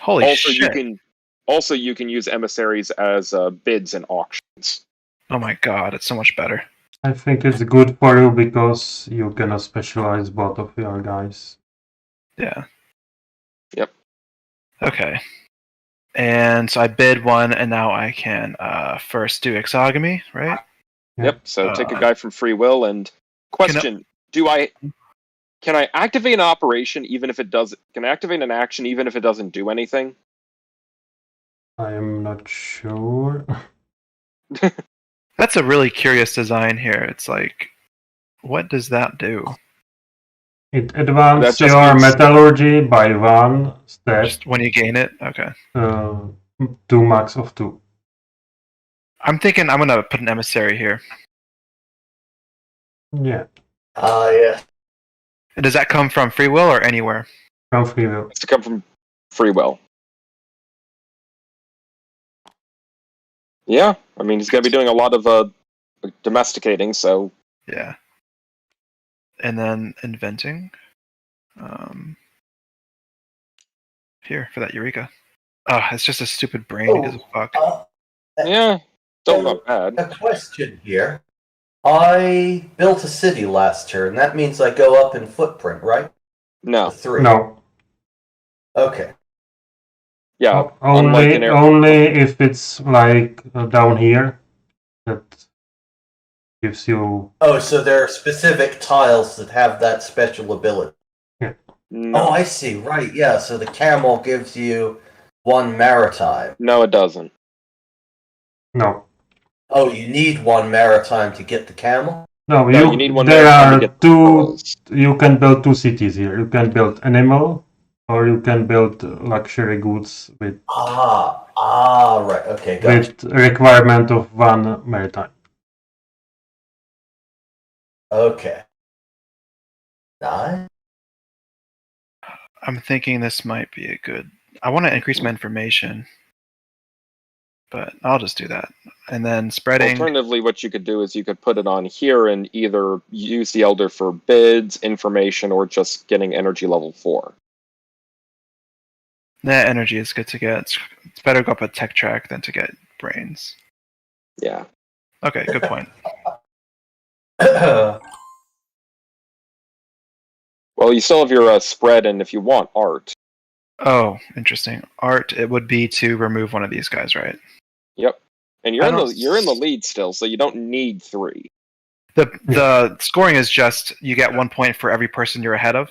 Holy shit. You can use emissaries as bids and auctions. Oh my god, it's so much better. I think it's good for you because you can specialize both of your guys. Yeah. Yep. Okay. And so I bid one, and now I can first do exogamy, right? Yep. So take a guy from free will and question: Can I activate an operation even if it does? Can I activate an action even if it doesn't do anything? I am not sure. That's a really curious design here. It's like, what does that do? It advances your metallurgy by 1 step. Just when you gain it? Okay. 2 max of 2. I'm thinking I'm going to put an emissary here. Yeah. Yeah. And does that come from free will or anywhere? From free will. It's to come from free will. Yeah, I mean, he's going to be doing a lot of domesticating, so... Yeah. And then inventing. Here, for that Eureka. Oh, it's just a stupid brain. Who gives a fuck? Yeah, still not bad. A question here. I built a city last turn. That means I go up in footprint, right? No. 3. No. Okay. Yeah. Only if it's like down here. That gives you. Oh, so there are specific tiles that have that special ability. Yeah. No. Oh, I see. Right. Yeah. So the camel gives you 1 maritime. No, it doesn't. No. Oh, you need 1 maritime to get the camel? No, you need 1 there maritime are to get 2. You can build 2 cities here. You can build animal, or you can build luxury goods with. Right. Okay, gotcha. With requirement of 1 maritime. Okay. 9? I'm thinking this might be a good... I want to increase my information. But I'll just do that. And then spreading... Alternatively, what you could do is you could put it on here and either use the Elder for bids, information, or just getting energy level 4. That energy is good to get. It's better to go up a tech track than to get brains. Yeah. Okay, good point. Well, you still have your spread, and if you want art. Oh, interesting. Art, it would be to remove one of these guys, right? Yep. And you're in the lead still, so you don't need 3. The scoring is just you get 1 point for every person you're ahead of.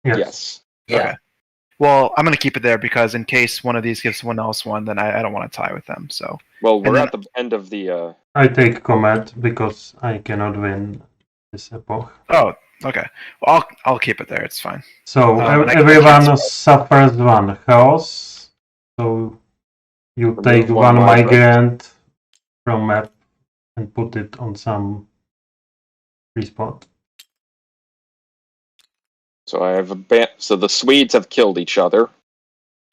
Yes. Yeah. Okay. Well, I'm going to keep it there because in case one of these gives someone else one, then I don't want to tie with them. So. Well, we're then, at the end of the. I take command because I cannot win this epoch. Oh, okay. Well, I'll keep it there. It's fine. So I everyone suffers one chaos. So you Remove take one one migrant. migrant from map and put it on some free spot. So I have so the Swedes have killed each other.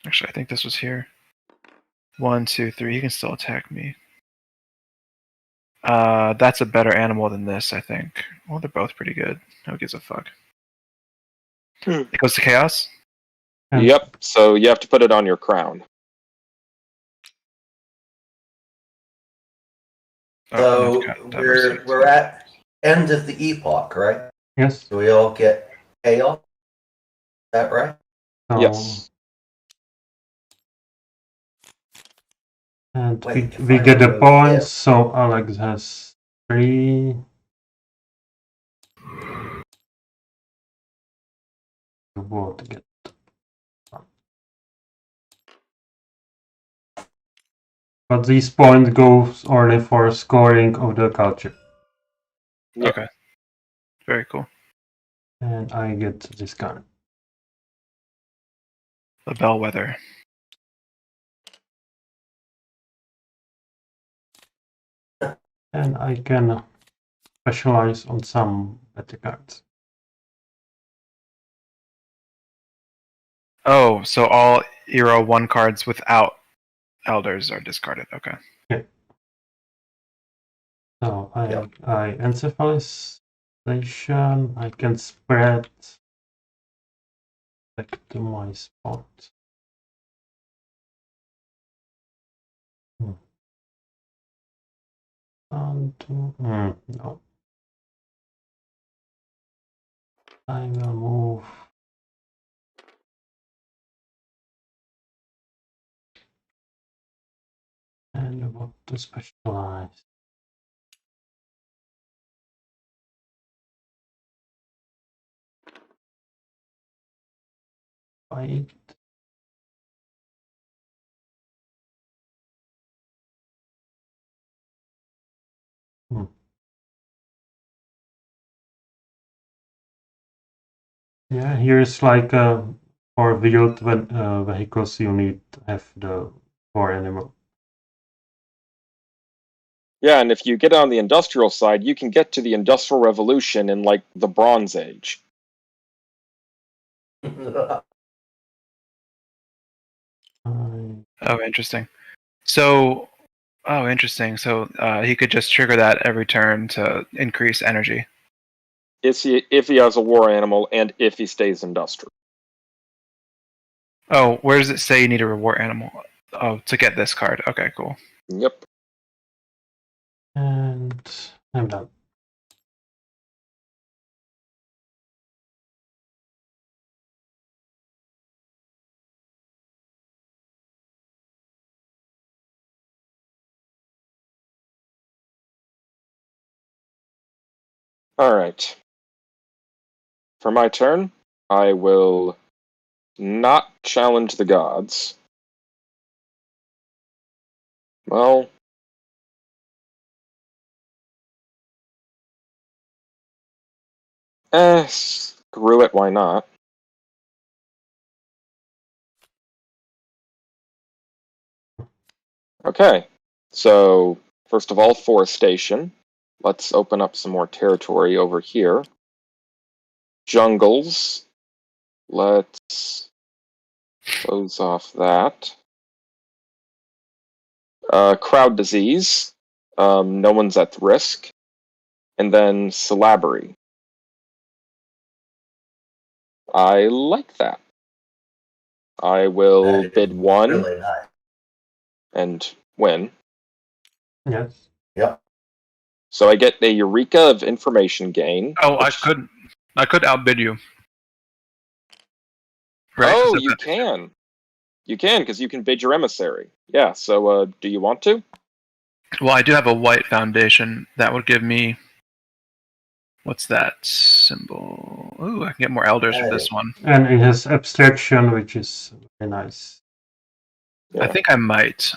Actually, I think this was here. 1, 2, 3. He can still attack me. That's a better animal than this, I think. Well, they're both pretty good. Who gives a fuck? It goes to chaos. And Yep. So you have to put it on your crown. Oh, So we're at end of the epoch, right? yes. So we all get chaos. Is that right? So, Yes. And Wait, we if I get the remove points. this- So Alex has 3. You both get. But these points goes only for scoring of the culture. Yep. Okay. Very cool. And I get this card. The bellwether. And I can specialize on some better cards. Oh, so all Era 1 cards without elders are discarded. Okay. So I encephalization. I can spread back to my spot. No. I will move. And what to specialize? Fight. Yeah, here's like for wheeled vehicles you need to have the 4 animal. Yeah, and if you get on the industrial side, you can get to the Industrial Revolution in like the Bronze Age. Oh, interesting. So, interesting. So he could just trigger that every turn to increase energy. If he has a war animal and if he stays industrial. Oh, where does it say you need a reward animal? Oh, to get this card. Okay, cool. Yep. And I'm done. All right. For my turn, I will not challenge the gods. Well, screw it, why not? Okay, so first of all, forestation. Let's open up some more territory over here. Jungles. Let's close off that. Crowd disease. No one's at risk. And then syllabary. I like that. I will That is bid 1 Really nice. and win. Yes. Yep. So I get a Eureka of information gain. Oh, I could outbid you. Right? Oh, you can. You can, because you can bid your emissary. Yeah, so do you want to? Well, I do have a white foundation that would give me What's that symbol? Ooh, I can get more elders with this one. And it has abstraction, which is very nice. Yeah. I think I might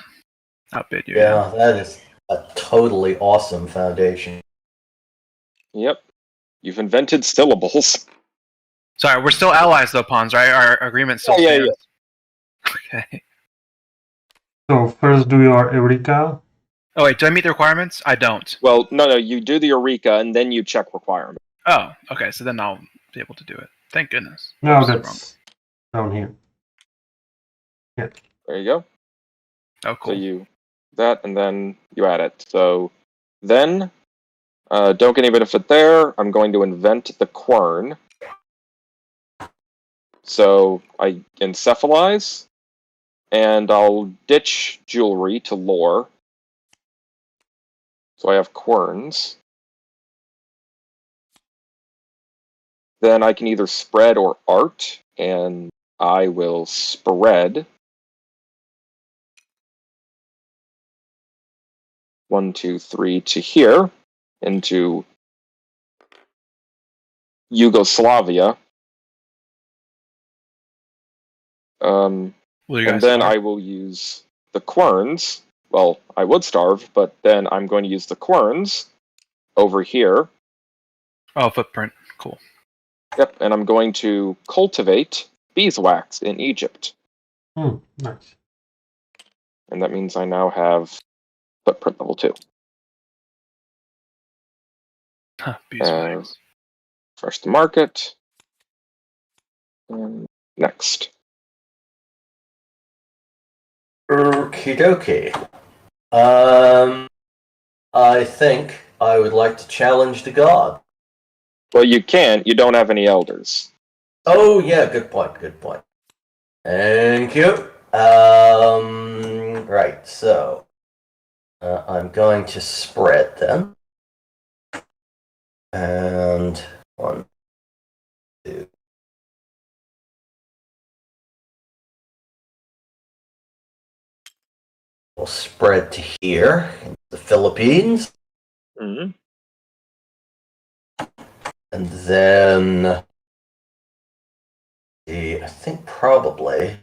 outbid you. Yeah, that is a totally awesome foundation. Yep. You've invented syllables. Sorry, we're still allies though, pawns, right? Our agreement still Yeah, stands. Okay. So first do your Eureka. Oh wait, do I meet the requirements? I don't. Well, no, you do the Eureka and then you check requirements. Oh, okay. So then I'll be able to do it. Thank goodness. No, Oops, that's down here. Yeah. There you go. Oh, cool. So you that and then you add it. So then don't get any benefit there. I'm going to invent the quern. So I encephalize, and I'll ditch jewelry to lore. So I have querns. Then I can either spread or art, and I will spread 1, 2, 3 to here into Yugoslavia. And then I will use the querns. Well, I would starve, but then I'm going to use the querns over here. Oh, footprint. Cool. Yep, and I'm going to cultivate beeswax in Egypt. Nice. And that means I now have footprint level 2. Beeswax. Fresh to market. And next. Okie dokie. I think I would like to challenge the god. Well, you can't. You don't have any elders. Oh, yeah, good point. Thank you. Right, so I'm going to spread then. And 1, 2. We'll spread to here, in the Philippines. Mm-hmm. And then I think probably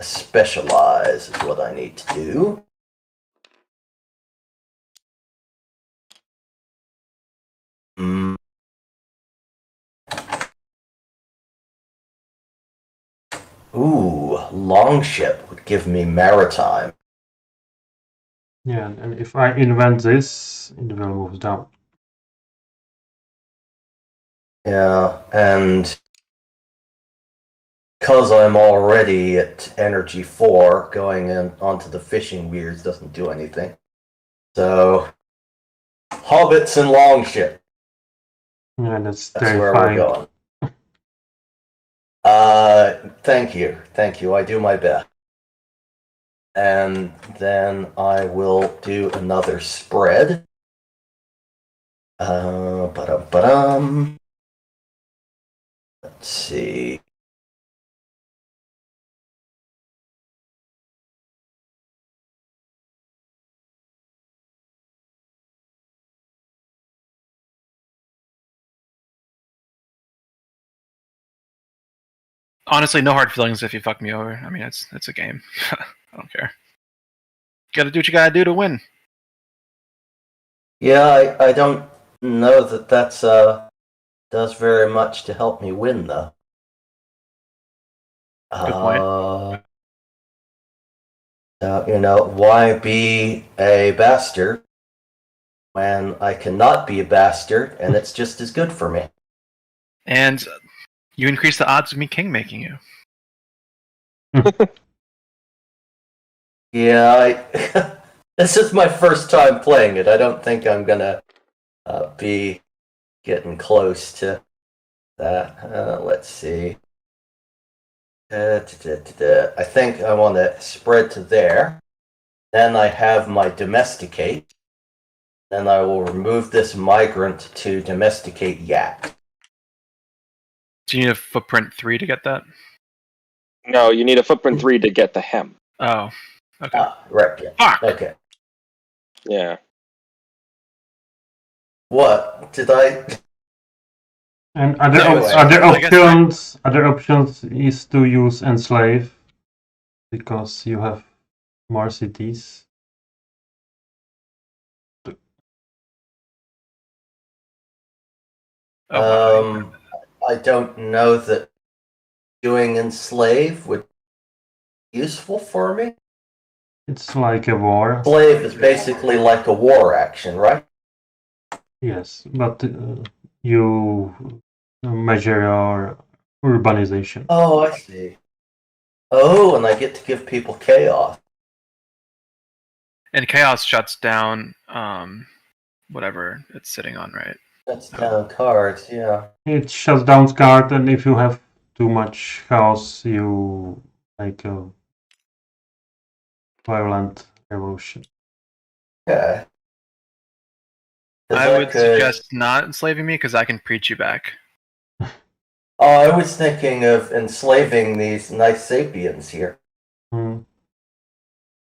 specialize is what I need to do. Ooh, longship would give me maritime. Yeah, and if I invent this, it will move down. Yeah, and because I'm already at energy 4, going in onto the fishing weirs doesn't do anything. So, hobbits and longship. Yeah, that's That's where we're terrifying. going. Thank you. I do my best. And then I will do another spread. Let's see. Honestly, no hard feelings if you fuck me over. I mean, it's a game. I don't care. You gotta do what you gotta do to win. Yeah, I don't know that's does very much to help me win though. Good point. Why be a bastard when I cannot be a bastard and it's just as good for me? And you increase the odds of me king making you. Yeah, this is my first time playing it. I don't think I'm gonna be getting close to that. Let's see. I think I want to spread to there. Then I have my domesticate. Then I will remove this migrant to domesticate yak. Do you need a footprint 3 to get that? No, you need a footprint 3 to get the hem. Oh, okay. Right. Yeah. Fuck! Okay. Yeah. What? Did I And Anyway, other options is to use enslave because you have more cities. I don't know that doing enslave would be useful for me. It's like a war. Slave is basically like a war action, right? Yes, but you measure your urbanization. Oh, I see. Oh, and I get to give people chaos. And chaos shuts down whatever it's sitting on, right? That's down cards, yeah. It shuts down card, and if you have too much chaos, you make a violent revolution. Okay. I would suggest not enslaving me because I can preach you back. Oh, I was thinking of enslaving these nice sapiens here.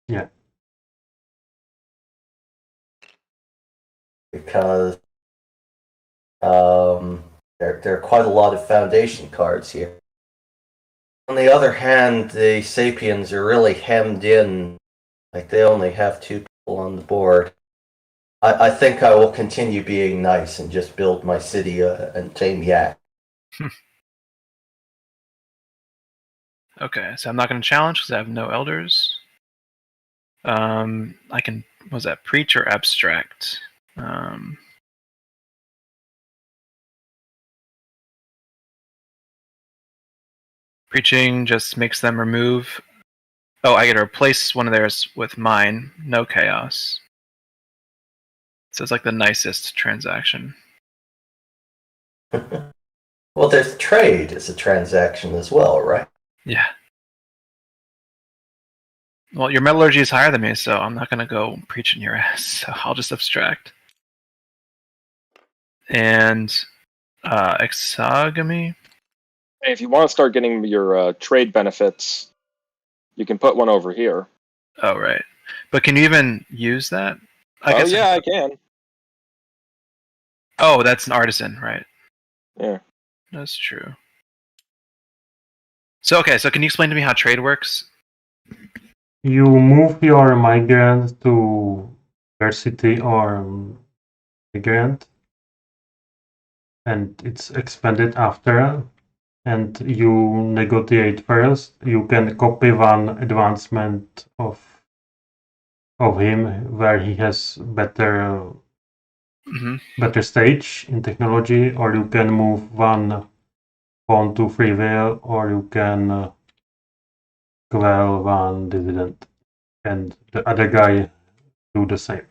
Yeah. Because there are quite a lot of foundation cards here. On the other hand, the sapiens are really hemmed in. Like, they only have 2 people on the board. I think I will continue being nice and just build my city and tame yak. Okay, so I'm not going to challenge because I have no elders. I can, was that preach or abstract? Preaching just makes them remove. Oh, I get to replace one of theirs with mine. No chaos. So it's like the nicest transaction. Well, there's trade as a transaction as well, right? Yeah. Well, your metallurgy is higher than me, so I'm not going to go preaching your ass. So I'll just abstract. And exogamy. Hey, if you want to start getting your trade benefits, you can put one over here. Oh, right. But can you even use that? I can. Oh, that's an artisan, right? Yeah. That's true. So, okay, so can you explain to me how trade works? You move your migrant to your city or migrant, and it's expanded after, and you negotiate first. You can copy one advancement of him where he has better stage in technology, or you can move one pawn to free will, or you can quell one dissident, and the other guy do the same.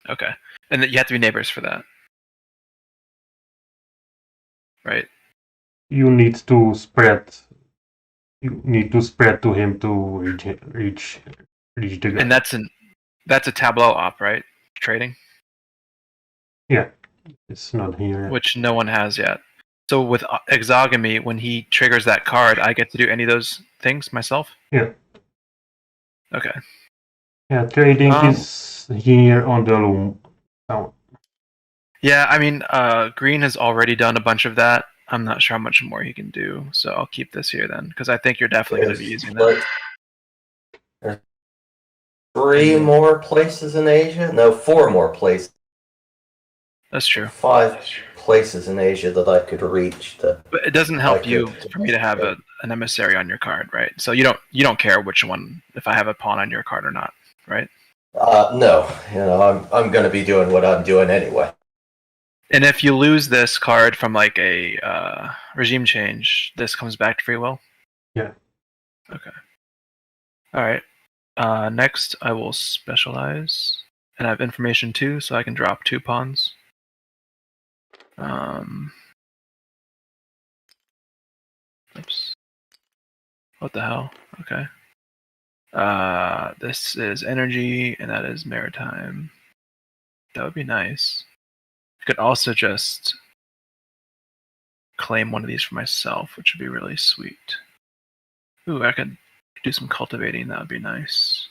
Okay, and you have to be neighbors for that, right? You need to spread. You need to spread to him to reach the guy. And that's a tableau op, right? Trading. Yeah, it's not here. Which no one has yet. So with exogamy, when he triggers that card, I get to do any of those things myself? Yeah. Okay. Yeah, trading is here on the loom. Yeah, I mean, Green has already done a bunch of that. I'm not sure how much more he can do, so I'll keep this here then, because I think you're definitely going to be using that. There's 3 more places in Asia? No, 4 more places. That's true. 5 places in Asia that I could reach. But it doesn't help you for me to have an emissary on your card, right? So you don't care which one, if I have a pawn on your card or not, right? No, I'm going to be doing what I'm doing anyway. And if you lose this card from like a regime change, this comes back to free will? Yeah. Okay. All right. Next, I will specialize. And I have information too, so I can drop 2 pawns. Oops. What the hell? Okay. This is energy, and that is maritime. That would be nice. I could also just claim one of these for myself, which would be really sweet. Ooh, I could do some cultivating. That would be nice.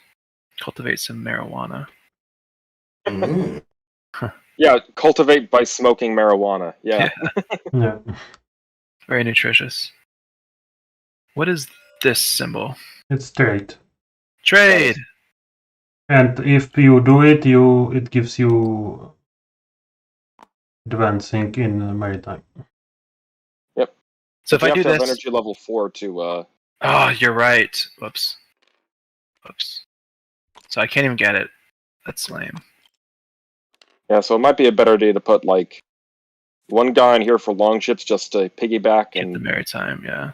Cultivate some marijuana. Yeah, cultivate by smoking marijuana. Yeah. Yeah. Very nutritious. What is this symbol? It's trade. Trade! And if you do it, it gives you advancing in maritime. So if you I have do to have this... energy level 4 to Oh, you're right. Whoops. So I can't even get it. That's lame. Yeah, so it might be a better idea to put like one guy in here for long ships just to piggyback Get the maritime, yeah.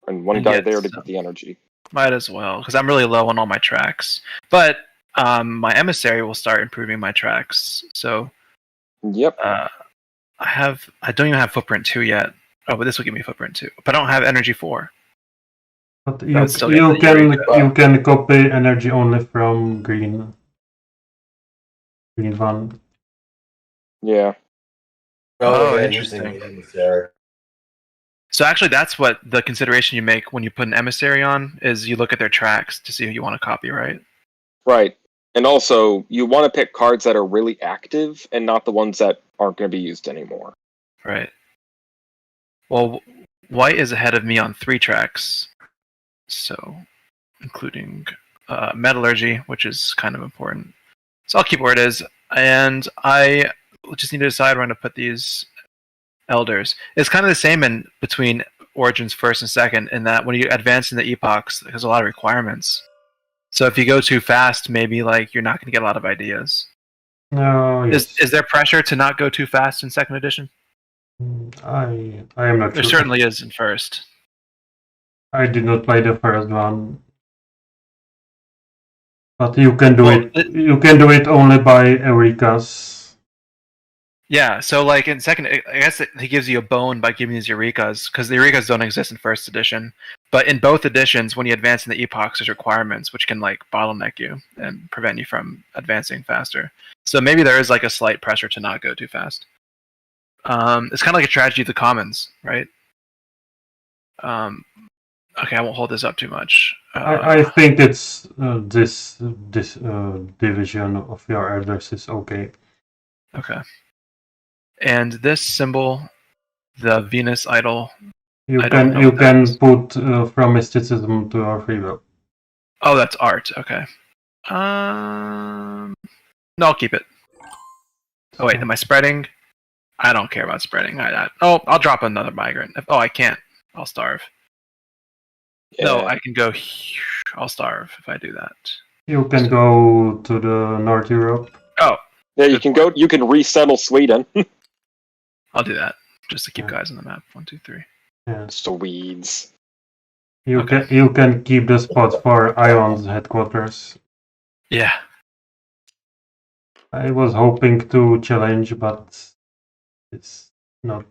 and one And guy get there to some. get the energy. Might as well, because I'm really low on all my tracks. But my emissary will start improving my tracks. So Yep. I don't even have footprint 2 yet. Oh, but this will give me footprint 2. But I don't have energy 4. But I would still get you the can you can copy energy only from green one. Yeah. Oh, yeah, interesting. using the emissary. So actually, that's what the consideration you make when you put an emissary on is you look at their tracks to see who you want to copy, right? Right. And also, you want to pick cards that are really active and not the ones that aren't going to be used anymore. Right. Well, white is ahead of me on 3 tracks, so including metallurgy, which is kind of important. So I'll keep where it is, and I just need to decide where I'm going to put these elders. It's kind of the same in between Origins first and second, in that when you advance in the epochs, there's a lot of requirements. So if you go too fast, maybe like you're not going to get a lot of ideas. No, yes. Is there pressure to not go too fast in second edition? I am not There sure. certainly is in first. I did not play the first one, but you can do You can do it only by Eureka's. Yeah, so like in second, I guess he gives you a bone by giving these Eurekas, because the Eurekas don't exist in first edition. But in both editions, when you advance in the epochs, there's requirements which can like bottleneck you and prevent you from advancing faster. So maybe there is like a slight pressure to not go too fast. It's kind of like a tragedy of the commons, right? Okay, I won't hold this up too much. I think it's this division of your elders is okay. Okay. And this symbol, the Venus idol. You can put from mysticism to your free will. Oh, that's art. Okay. No, I'll keep it. Oh wait, am I spreading? I don't care about spreading. I'll drop another migrant. Oh, I can't. I'll starve. Yeah. No, I can go. I'll starve if I do that. You can go to the North Europe. Oh. Yeah, you can go. You can resettle Sweden. I'll do that just to keep guys on the map. 1, 2, 3. Yeah. Swedes. You can keep the spots for Ion's headquarters. Yeah. I was hoping to challenge, but it's not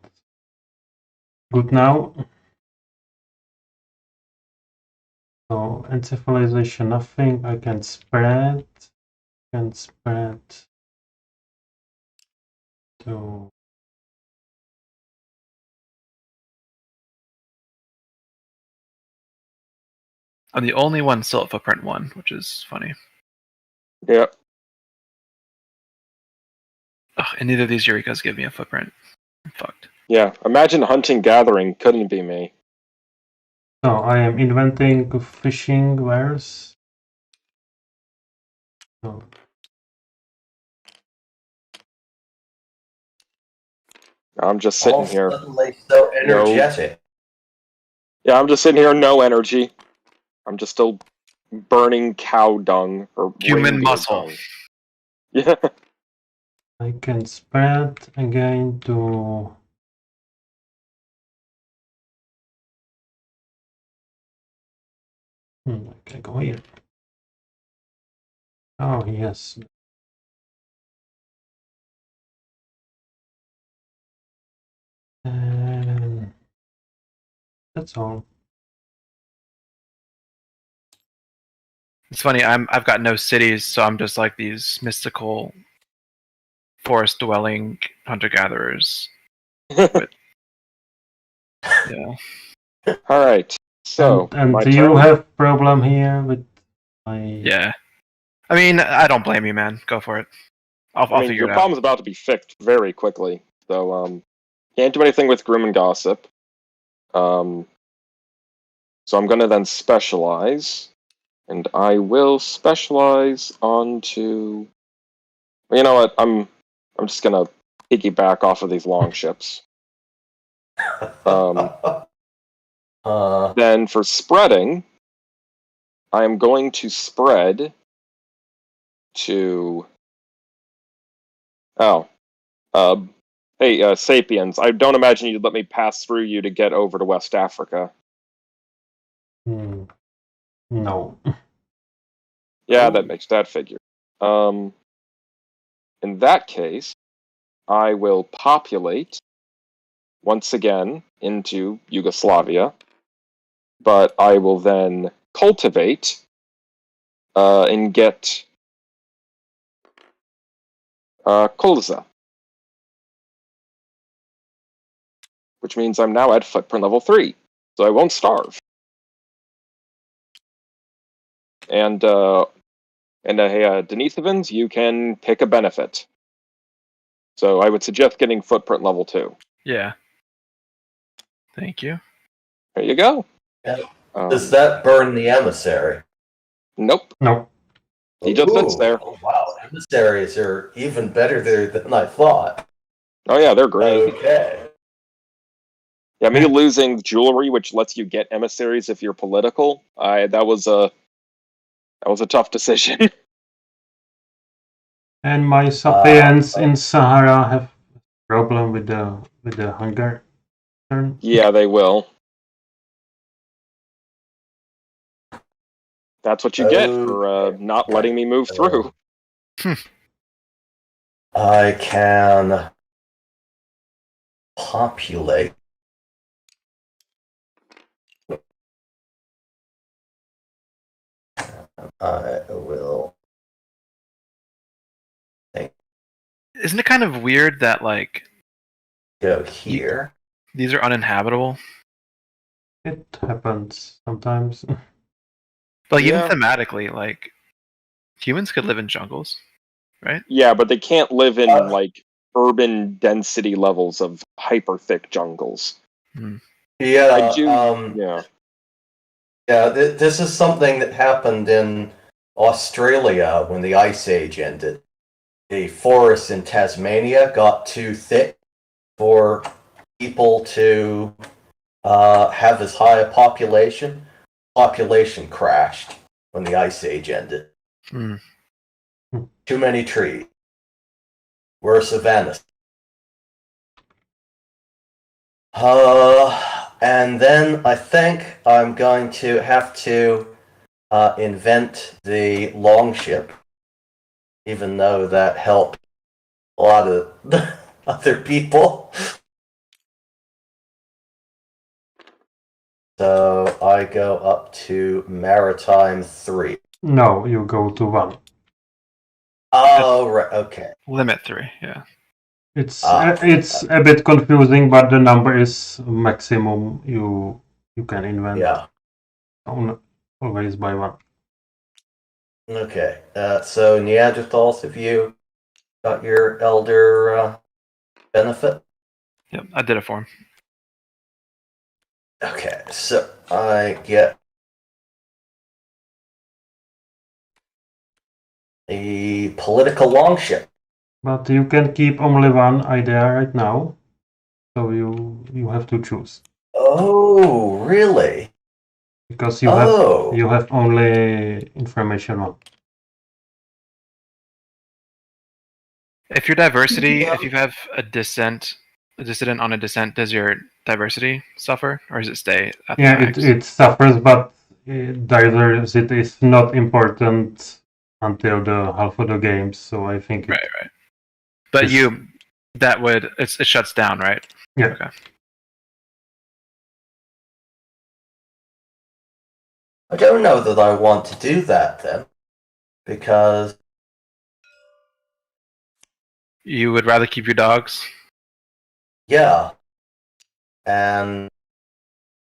good now. So encephalization, nothing. I can spread. To I'm the only one still at footprint 1, which is funny. Yeah. Ugh, and neither of these Eurekas give me a footprint. I'm fucked. Yeah. Imagine hunting gathering couldn't be me. So I am inventing fishing wares. So. I'm just sitting here. Suddenly so energetic. Yeah, I'm just sitting here, no energy. I'm just still burning cow dung or human muscle. Dung. Yeah. I can spread again to. I can go here. Oh yes. And that's all. It's funny. I've got no cities, so I'm just like these mystical forest-dwelling hunter-gatherers. Yeah. All right. So. And do you have problem here with my? Yeah. I mean, I don't blame you, man. Go for it. I'll figure your it out. problem's about to be fixed very quickly. So, can't do anything with Groom and Gossip. So I'm going to then specialize. And I will specialize onto... You know what? I'm just going to piggyback off of these long ships. Then for spreading, I am going to spread to... hey, Sapiens, I don't imagine you'd let me pass through you to get over to West Africa. No. Yeah, that makes that figure. In that case, I will populate once again into Yugoslavia, but I will then cultivate and get Kolza, which means I'm now at footprint level 3, so I won't starve. And hey, Denisovans, you can pick a benefit. So I would suggest getting footprint level 2. Yeah. Thank you. There you go. Does that burn the emissary? Nope. No. He just sits there. Oh, wow, emissaries are even better there than I thought. Oh yeah, they're great. Okay. Yeah, me losing jewelry, which lets you get emissaries if you're political, that was a tough decision. And my Sapiens in Sahara have problem with the hunger turn. Yeah, they will. That's what you get for not letting me move through. I can populate. I will. Isn't it kind of weird that like Go here. these are uninhabitable? It happens sometimes. Like Yeah. even thematically, like humans could live in jungles, right? Yeah, but they can't live in like urban density levels of hyper thick jungles. Yeah. I do. Yeah. Yeah. This is something that happened in Australia when the Ice Age ended. The forests in Tasmania got too thick for people to have as high a population. Population crashed when the Ice Age ended. Too many trees. We're a savanna. And then I think I'm going to have to invent the longship, even though that helped a lot of other people. So I go up to Maritime 3. No, you go to 1. Oh, right, okay. Limit 3, yeah. It's a bit confusing, but the number is maximum you can invent. Yeah. Always by 1. Okay. So Neanderthals, have you got your elder benefit? Yep, I did it for him. Okay, so I get a political longship. But you can keep only 1 idea right now, so you have to choose. Oh, really? Because you have only information 1. If your diversity, if you have a dissident on a descent, does your diversity suffer, or does it stay at the max? It suffers, but diversity is not important until the half of the games. So I think right. But it shuts down, right? Yeah. Okay. I don't know that I want to do that then, because you would rather keep your dogs. Yeah, and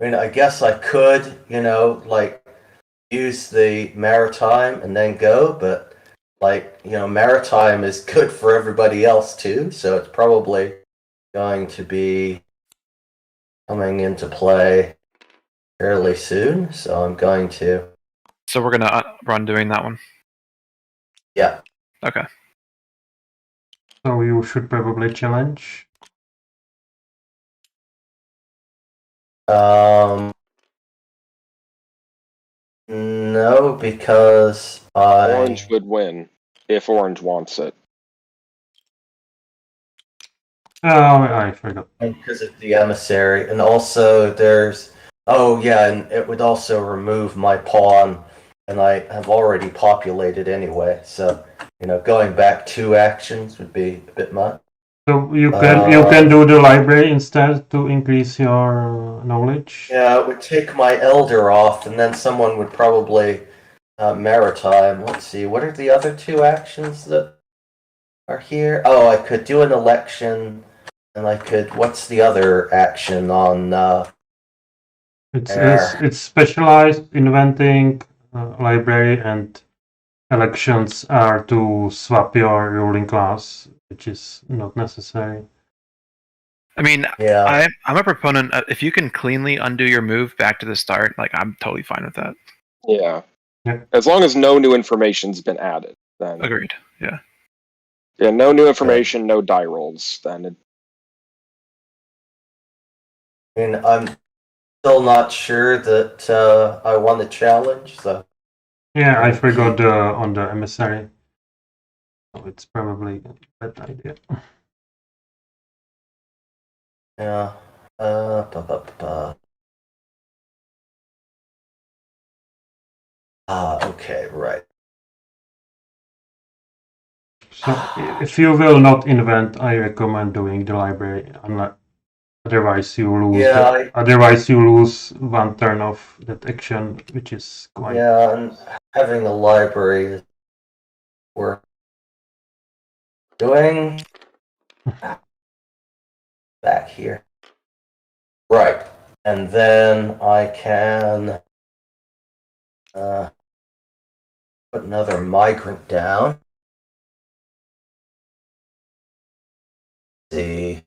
I mean, I guess I could, like use the maritime and then go, but like, maritime is good for everybody else too, so it's probably going to be coming into play fairly soon, so I'm going to... So we're gonna run doing that one? Yeah. Okay. So you should probably challenge. No, because Orange would win if Orange wants it. Oh, I forgot. Because of the emissary, and also there's... Oh, yeah, and it would also remove my pawn, and I have already populated anyway, so, going back 2 actions would be a bit much. So you can do the library instead to increase your knowledge. Yeah, it would take my elder off, and then someone would probably maritime. Let's see, what are the other 2 actions that are here? Oh, I could do an election, and I could... What's the other action on... It's specialized inventing library, and elections are to swap your ruling class, which is not necessary. I mean, Yeah. I'm a proponent of, if you can cleanly undo your move back to the start, like, I'm totally fine with that. Yeah. Yeah. As long as no new information's been added, then... Agreed, yeah. Yeah, no new information, no die rolls, then... I mean, I'm still not sure that I want to challenge, so... Yeah, I forgot on the emissary. So it's probably a bad idea. Yeah. Okay, right. So if you will not invent, I recommend doing the library, unless otherwise you lose. Yeah, otherwise you lose 1 turn of that action, which is quite. Yeah, and having a library is worth doing. Back here. Right. And then I can put another migrant down. See.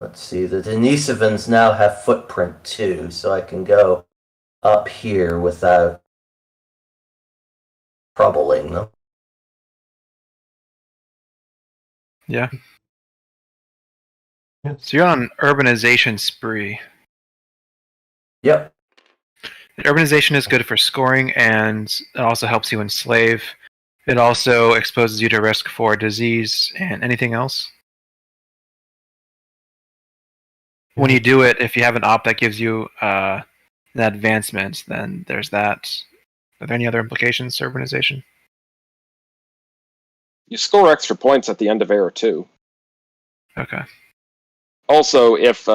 Let's see, the Denisovans now have footprint too, so I can go up here without troubling them. Yeah. Yes. So you're on an urbanization spree. Yep. Urbanization is good for scoring, and it also helps you enslave. It also exposes you to risk for disease and anything else. When you do it, if you have an op that gives you an advancement, then there's that. Are there any other implications to urbanization? You score extra points at the end of era 2. Okay. Also, if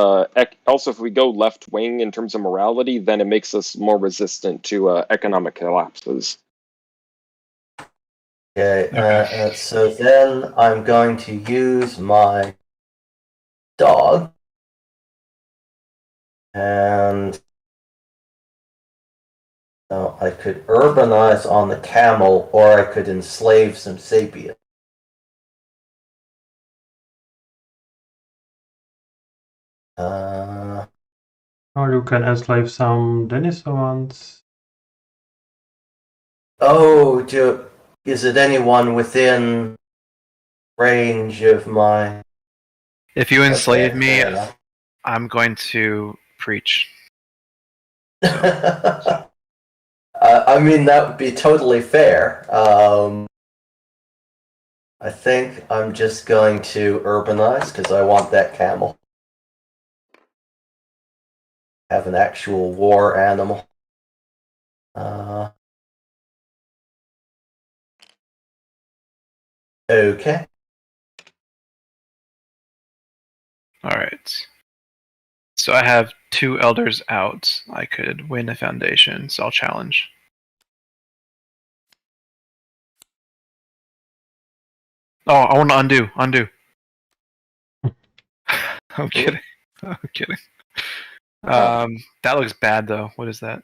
we go left wing in terms of morality, then it makes us more resistant to economic collapses. Okay, so then I'm going to use my dog. And I could urbanize on the camel, or I could enslave some sapien. Or you can enslave some Denisovans. Oh, is it anyone within range of my... If you enslave Okay, me, fair enough. I'm going to preach. I mean, that would be totally fair. I think I'm just going to urbanize because I want that camel. Have an actual war animal. Okay. Alright. So I have 2 elders out. I could win a foundation, so I'll challenge. Oh, I want to undo. I'm kidding. I'm kidding. Oh. That looks bad though. What is that?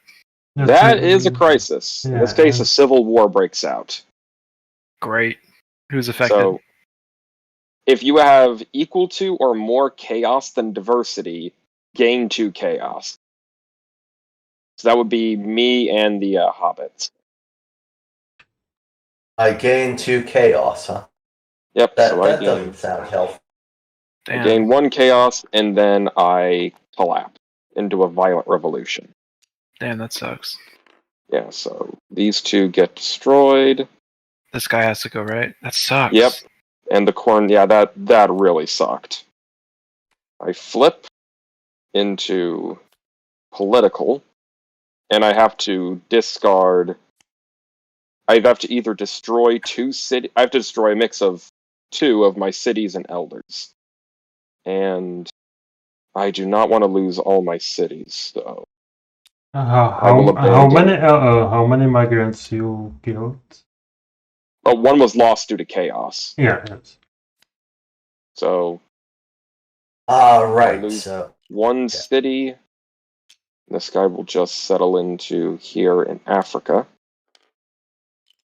That is a crisis. In this case, a and civil war breaks out. Great. Who's affected? So, if you have equal to or more chaos than diversity, gain 2 chaos. So that would be me and the hobbits. I gain 2 chaos, huh? Yep. That so I doesn't sound healthy. I gain 1 chaos, and then I collapse into a violent revolution. Damn, that sucks. Yeah. So these 2 get destroyed. This guy has to go, right? That sucks. Yep. And the corn. Yeah, that really sucked. I flip into political, and I have to discard. I have to either destroy 2 cities. I have to destroy a mix of 2 of my cities and elders, and I do not want to lose all my cities. So how many migrants you killed? oh, 1 was lost due to chaos. Yeah, yes. So Right. lose So 1 city. This guy will just settle into here in Africa.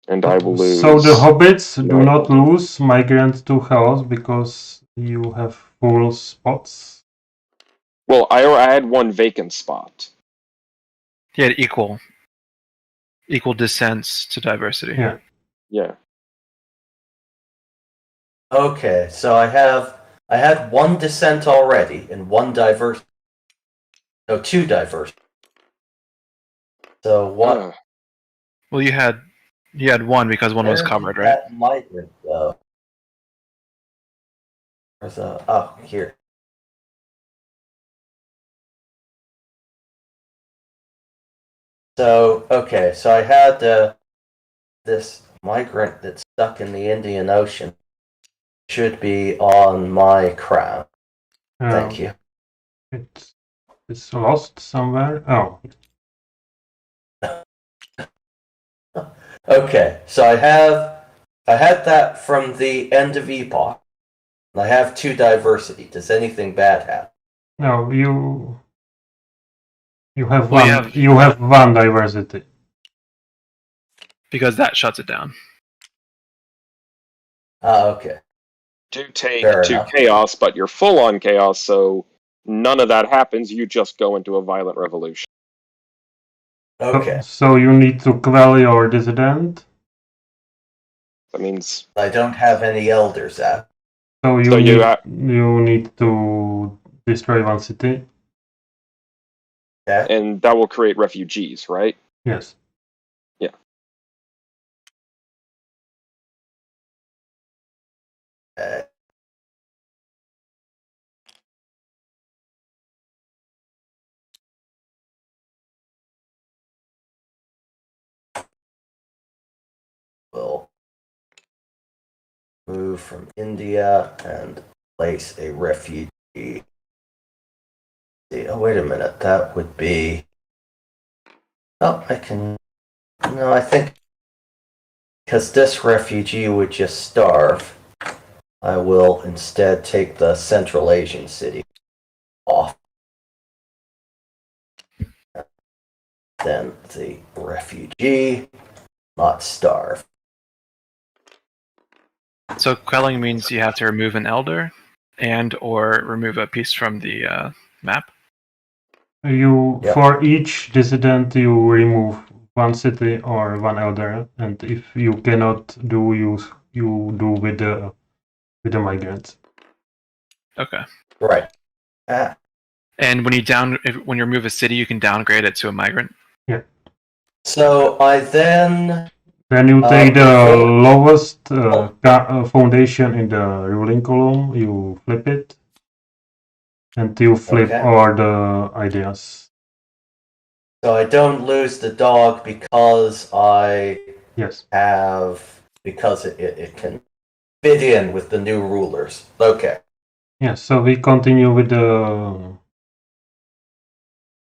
And I will lose. So the hobbits do not lose migrants to house because you have full spots. Well, I had 1 vacant spot. He had equal dissents to diversity. Yeah. Yeah. okay, so I had 1 dissent already and 1 diverse. No, 2 diverse. So what? Well, you had 1 because 1 was covered, right? That migrant though. Here. So okay, so I had this migrant that's stuck in the Indian Ocean. Should be on my crown. Thank you. It's lost somewhere. Oh. Okay, so I had that from the end of Epoch. I have 2 diversity. Does anything bad happen? No, you have Well, one. You have 1 diversity. Because that shuts it down. Okay. Do take Fair 2 enough. chaos, but you're full on chaos, so none of that happens. You just go into a violent revolution. Okay. So you need to quell your dissident. That means I don't have any elders at. So you So need to destroy 1 city. Okay. and that will create refugees, right? Yes. Yeah. We'll move from India and place a refugee. Oh, wait a minute. That would be. Oh, I can. No, I think because this refugee would just starve, I will instead take the Central Asian city off. Then the refugee not starve. So quelling means you have to remove an elder and or remove a piece from the map. For each dissident you remove 1 city or 1 elder, and if you cannot do you do with the migrants. Okay. Right. And when you remove a city, you can downgrade it to a migrant. Yeah. So I then. Then you take the lowest foundation in the ruling column. You flip it, and you flip all the ideas. So I don't lose the dog because I have because it can fit in with the new rulers. Okay. Yes. So we continue with the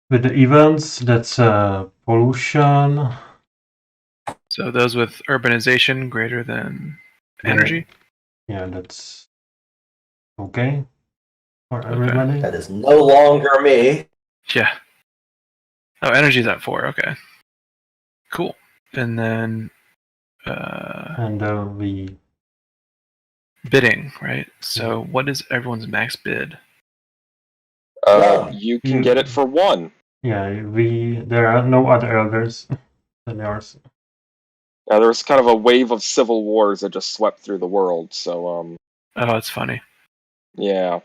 events. That's pollution. So those with urbanization greater than energy. Yeah, that's okay. for everybody. That is no longer me. Yeah. Oh, energy's at 4. Okay. Cool. And then And we bidding, right? So what is everyone's max bid? You can get it for 1. there are no other elders than yours. There was kind of a wave of civil wars that just swept through the world, so Oh, that's funny. yeah.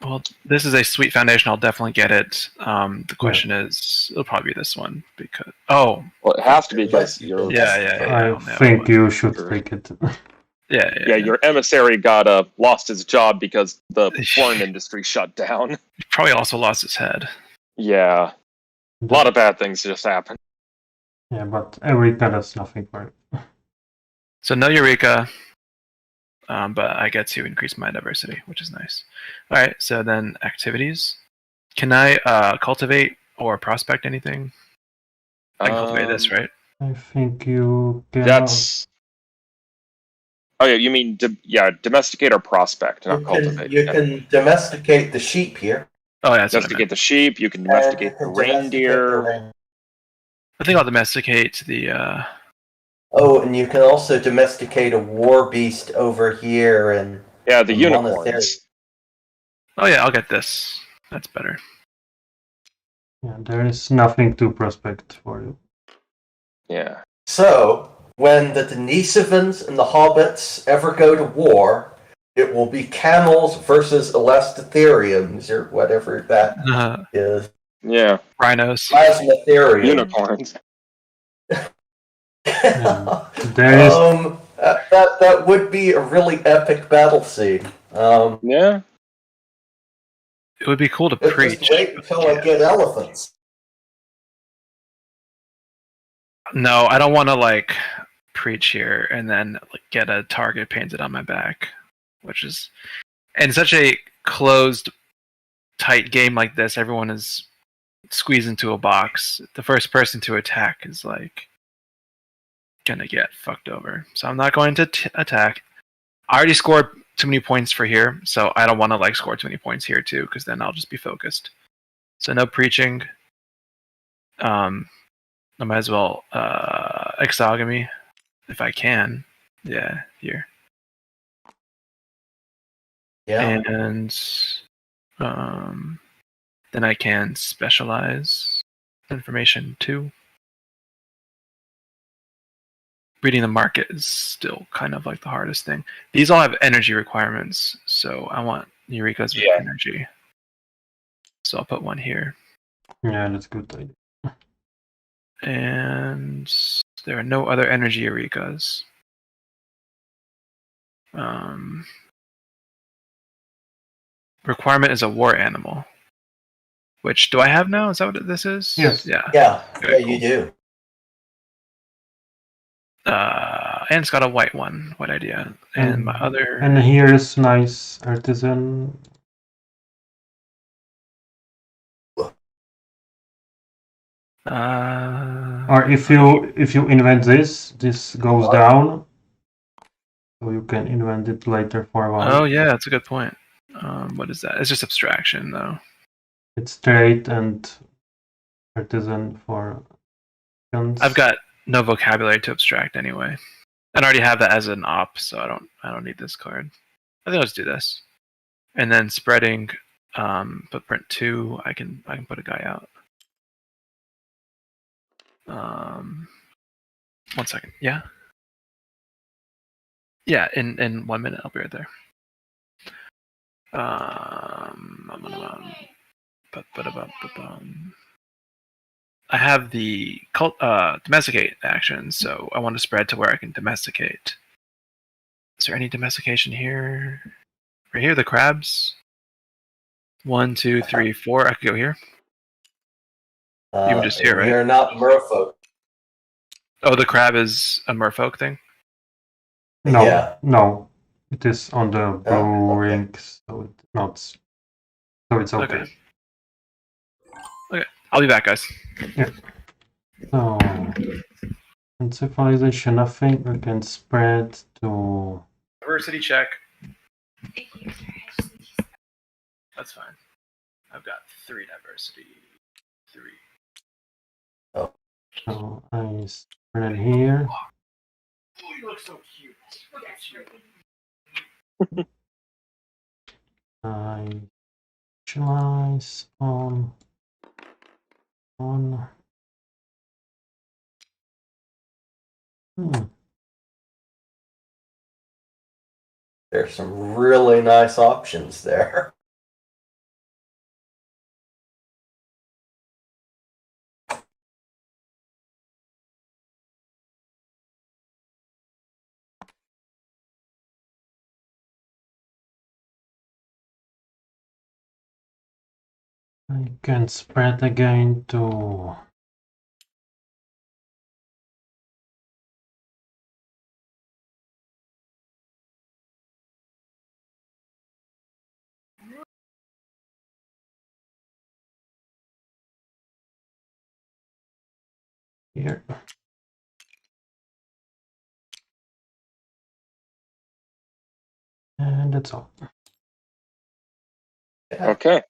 Well, this is a sweet foundation. I'll definitely get it. The question is, it'll probably be this one because well, it has to be because you're I think you should take it. Yeah, your emissary got lost his job because the foreign industry shut down. He probably also lost his head. Yeah. A lot of bad things just happened. Yeah, but Eureka does nothing for it. So no Eureka, but I get to increase my diversity, which is nice. All right, so then activities. Can I cultivate or prospect anything? I can cultivate this, right? I think you can. That's... Oh, yeah, you mean domesticate or prospect, not cultivate. You can domesticate the sheep here. Oh, yeah, domesticate the sheep, you can domesticate the reindeer. I think I'll domesticate the... Oh, and you can also domesticate a war beast over here and... Yeah, the unicorns. Oh yeah, I'll get this. That's better. Yeah, there is nothing to prospect for you. Yeah. So, when the Denisovans and the Hobbits ever go to war, it will be camels versus Elastitheriums, or whatever that is. Yeah. Rhinos. Plasmatherium. Unicorns. That would be a really epic battle scene. Yeah. It would be cool to preach. Just wait until I get elephants. No, I don't want to preach here and then get a target painted on my back, which is in such a closed, tight game like this. Everyone is squeezed into a box. The first person to attack is gonna get fucked over. So I'm not going to attack. I already scored too many points for here, so I don't want to score too many points here too, because then I'll just be focused. So no preaching. I might as well exogamy if I can. Yeah, here. Yeah. And then I can specialize information too. Reading the market is still kind of the hardest thing. These all have energy requirements, so I want Eureka's with energy. So I'll put one here. Yeah, that's a good idea. And there are no other energy Eurekas. Requirement is a war animal. Which, do I have now? Is that what this is? Yes. Yeah. Yeah, Okay, cool. you do. And it's got a white one. White idea. And my other... And here is nice artisan. Or if you invent this goes down. So you can invent it later for one. Oh yeah, that's a good point. What is that? It's just abstraction though. It's trade and artisan for guns. I've got no vocabulary to abstract anyway. I already have that as an op, so I don't need this card. I think I'll just do this. And then spreading footprint 2, I can put a guy out. 1 second. Yeah. Yeah, in 1 minute I'll be right there. I have the domesticate action, so I want to spread to where I can domesticate. Is there any domestication here? Right here, the crabs. 1, 2, 3, 4. I could go here. Even just here, right? You're not merfolk. Oh, the crab is a merfolk thing? No, Yeah. no. It is on the blue okay. ring, so it's not. So it's okay. Okay, I'll be back, guys. Yeah. So, in civilization, I think we can spread to. Diversity check. That's fine. I've got 3 diversity. 3. So I spread it here. Oh, you look so cute. I initialize on. There's some really nice options there. I can spread again to here. And that's all. Okay.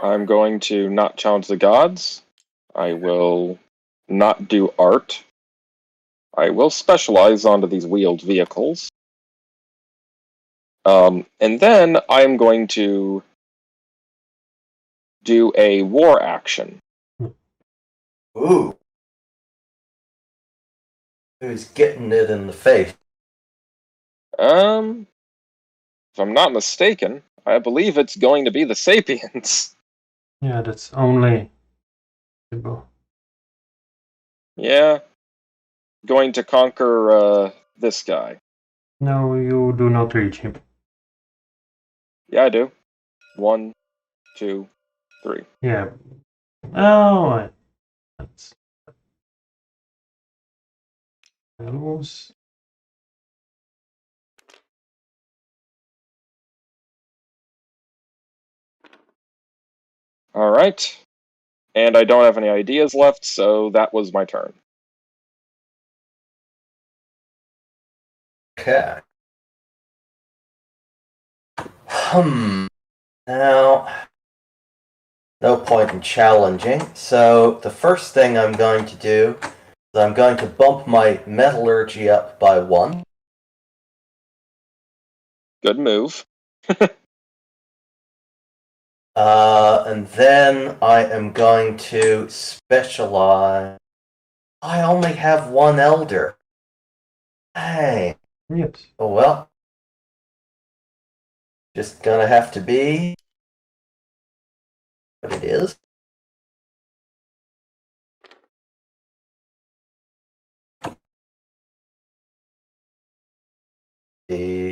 I'm going to not challenge the gods. I will not do art. I will specialize onto these wheeled vehicles. And then I'm going to do a war action. Ooh. Who's getting it in the face? If I'm not mistaken, I believe it's going to be the Sapiens. Yeah, that's only possible. Yeah. Going to conquer this guy. No, you do not reach him. Yeah, I do. 1, 2, 3. Yeah. Oh, that's lose. All right. And I don't have any ideas left, so that was my turn. Okay. Now, no point in challenging. So the first thing I'm going to do is I'm going to bump my metallurgy up by 1. Good move. And then I am going to specialize. I only have 1 elder. Hey. Yes. Oh well. Just gonna have to be what it is.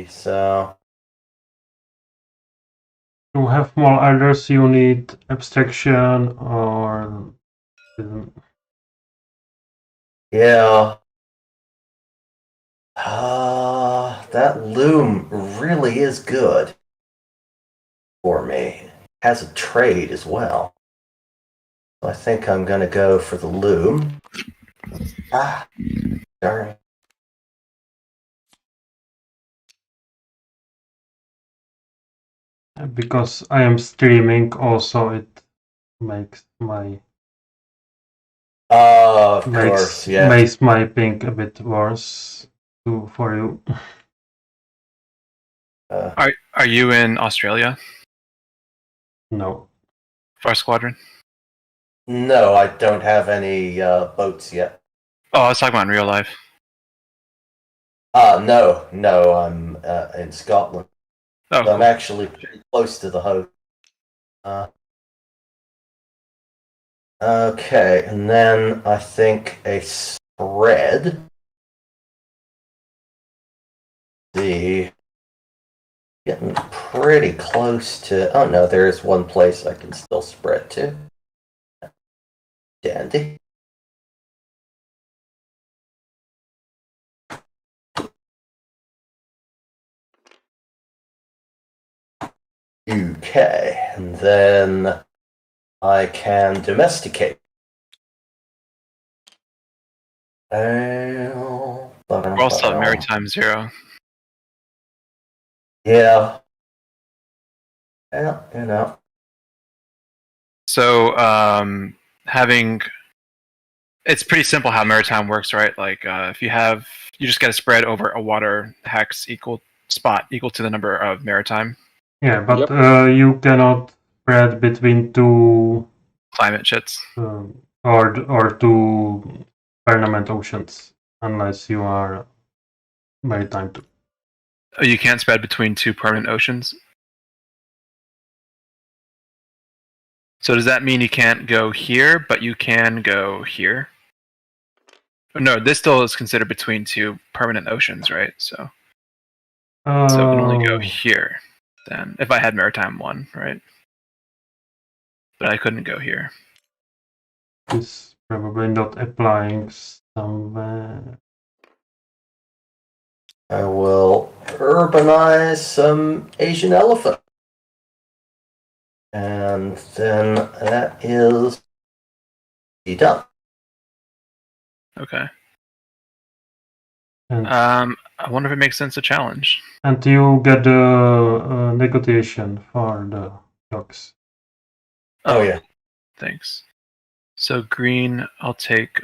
So To have more elders, you need abstraction or. yeah. That loom really is good for me. Has a trade as well. I think I'm gonna go for the loom. Ah, darn it. Because I am streaming, also it makes my Of course, yeah. makes my ping a bit worse for you. Are you in Australia? No. Far Squadron? No, I don't have any boats yet. Oh, I was talking about in real life. No, I'm in Scotland. Oh, So cool. I'm actually pretty close to the host. Okay, and then I think a spread. Getting pretty close to. Oh no, there is one place I can still spread to. Dandy. Okay, and then I can domesticate. We're also at Maritime 0. Yeah. Yeah, you know. So it's pretty simple how maritime works, right? Like if you just get a spread over a water hex equal to the number of maritime Yeah, but Yep. you cannot spread between two climate shits. or two permanent oceans unless you are maritime too. Oh, you can't spread between two permanent oceans. So does that mean you can't go here, but you can go here? No, this still is considered between two permanent oceans, right? So it can only go here then, if I had maritime 1, right? But I couldn't go here. Is probably not applying somewhere. I will urbanize some Asian elephant. And then that is done. Okay. And, I wonder if it makes sense to challenge. and you get the negotiation for the dogs. Oh yeah. Thanks. So green, I'll take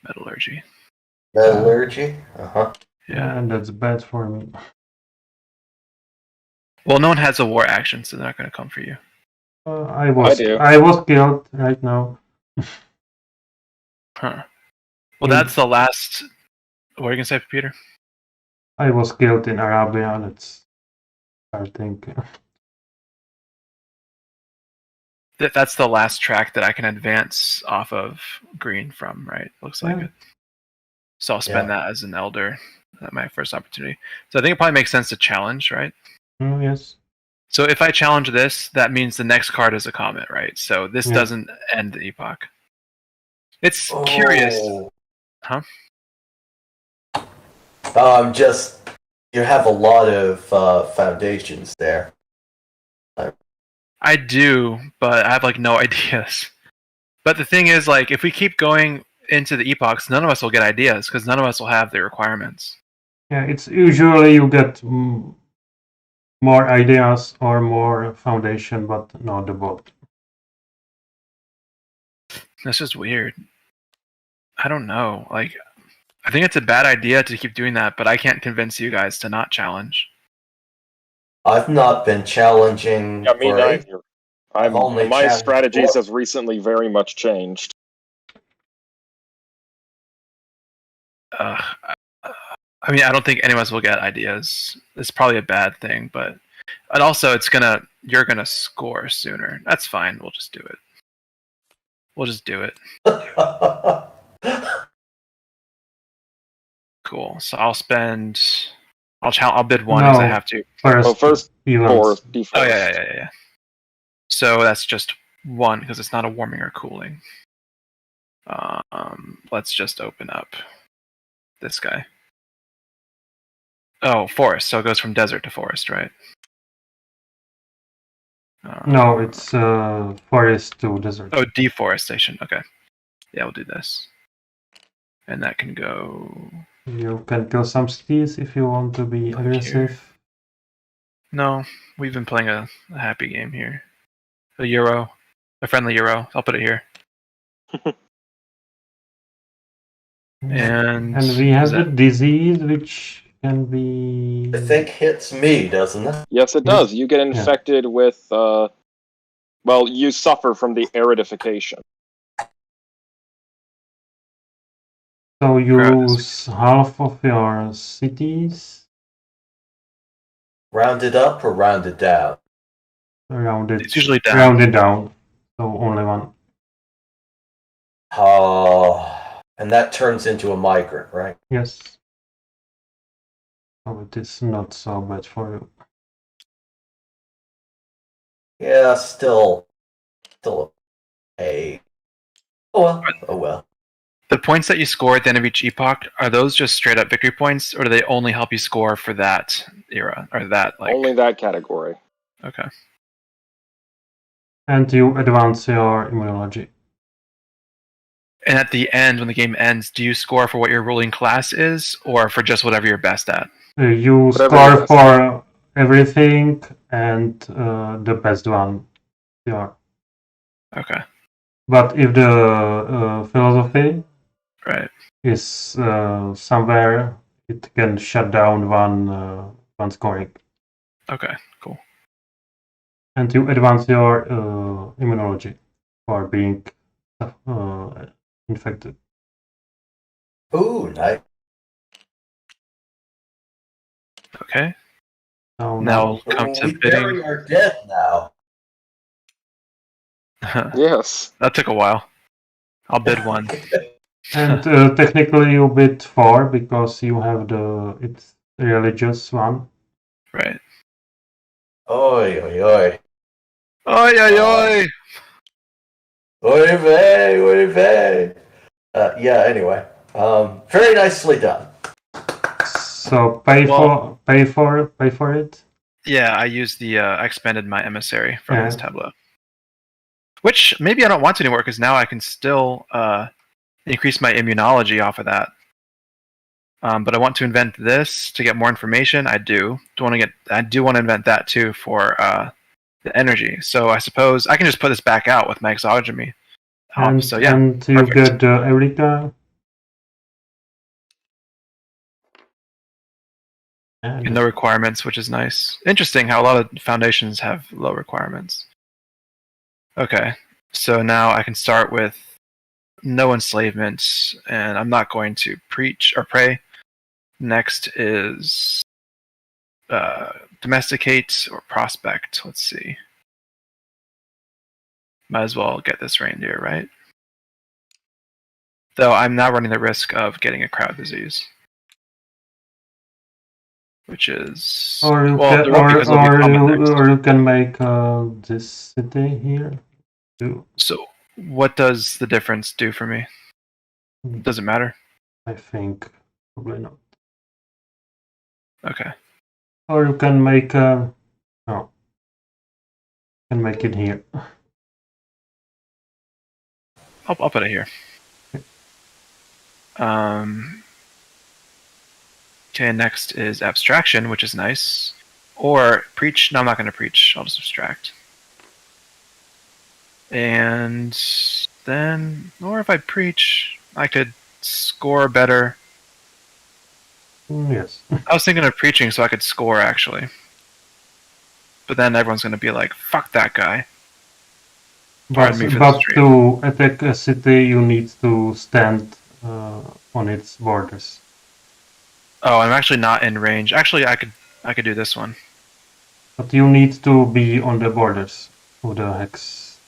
metallurgy. Metallurgy? Uh-huh. Yeah. And that's bad for me. Well, no one has a war action, so they're not going to come for you. I was do. killed right now. Huh. Well, that's the last. What are you going to say, Peter? I was killed in Arabia. That's, I think. That's the last track that I can advance off of green from, right? Looks like it. So I'll spend that as an elder at my first opportunity. So I think it probably makes sense to challenge, right? Yes. So if I challenge this, that means the next card is a comet, right? So this doesn't end the epoch. It's curious. Huh? You have a lot of foundations there. I do, but I have like no ideas. But the thing is, like, if we keep going into the epochs, none of us will get ideas because none of us will have the requirements. Yeah, it's usually you get more ideas or more foundation, but not the boat. That's just weird. I don't know. Like, I think it's a bad idea to keep doing that, but I can't convince you guys to not challenge. I've not been challenging. Yeah, me neither. My strategies has recently very much changed. I mean, I don't think any of us will get ideas. It's probably a bad thing, but and also you're gonna score sooner. That's fine. We'll just do it. We'll just do it. Cool. So I'll bid 1 as I have to. First or default. Oh yeah. So that's just 1 because it's not a warming or cooling. Let's just open up this guy. Oh, forest. So it goes from desert to forest, right? No, it's forest to desert. Oh, deforestation. Okay. Yeah, we'll do this. And that can go... You can kill some cities if you want to be aggressive. Here. No, we've been playing a happy game here. A friendly Euro. I'll put it here. And we have the disease, which can be... I think hits me, doesn't it? Yes, it does. You get infected with... well, you suffer from the aridification. So you lose half of your cities. Rounded up or rounded down? It's usually down. Rounded down. So only 1. And that turns into a migrant, right? Yes. So it is not so bad for you. Yeah, still a... Oh well. The points that you score at the end of each epoch, are those just straight up victory points, or do they only help you score for that era? Or that, like... Only that category. Okay. And you advance your immunology. And at the end, when the game ends, do you score for what your ruling class is, or for just whatever you're best at? You score for everything and the best one. Yeah. Okay. But if the philosophy Right. is somewhere, it can shut down one scoring. Okay. Cool. And you advance your immunology for being infected. Ooh, nice. Okay. So Now come to We bidding. bury our dead now. Yes. That took a while. I'll bid 1. And technically you bid 4 because you have it's religious one. Right. Oi, oi, oi. Oi, oi, oi! Oi vey, oi vey. Yeah, anyway. Very nicely done. So pay for it. Yeah, I used I expanded my emissary from Yeah. his tableau. Which maybe I don't want to anymore because now I can still increase my immunology off of that. But I want to invent this to get more information. I do want to invent that too for the energy. So I suppose I can just put this back out with my exogamy. So yeah, and you perfect. get the Eureka. And no requirements, which is nice. Interesting how a lot of foundations have low requirements. Okay, so now I can start with no enslavement, and I'm not going to preach or pray. Next is domesticate or prospect. Let's see. Might as well get this reindeer, right? Though I'm now running the risk of getting a crowd disease. Which is... Or you well, can, there won't because it'll be common next. or you can make this city here too. So what does the difference do for me? Does it matter? I think probably not. Okay. Or you can make no, you can make it here. I'll put it here. Okay, next is abstraction, which is nice. Or preach. No, I'm not going to preach. I'll just abstract. And then, or if I preach, I could score better. Yes. I was thinking of preaching so I could score, actually. But then everyone's going to be like, fuck that guy. But to attack a city, you need to stand on its borders. Oh, I'm actually not in range. Actually, I could do this one. But you need to be on the borders of the hex.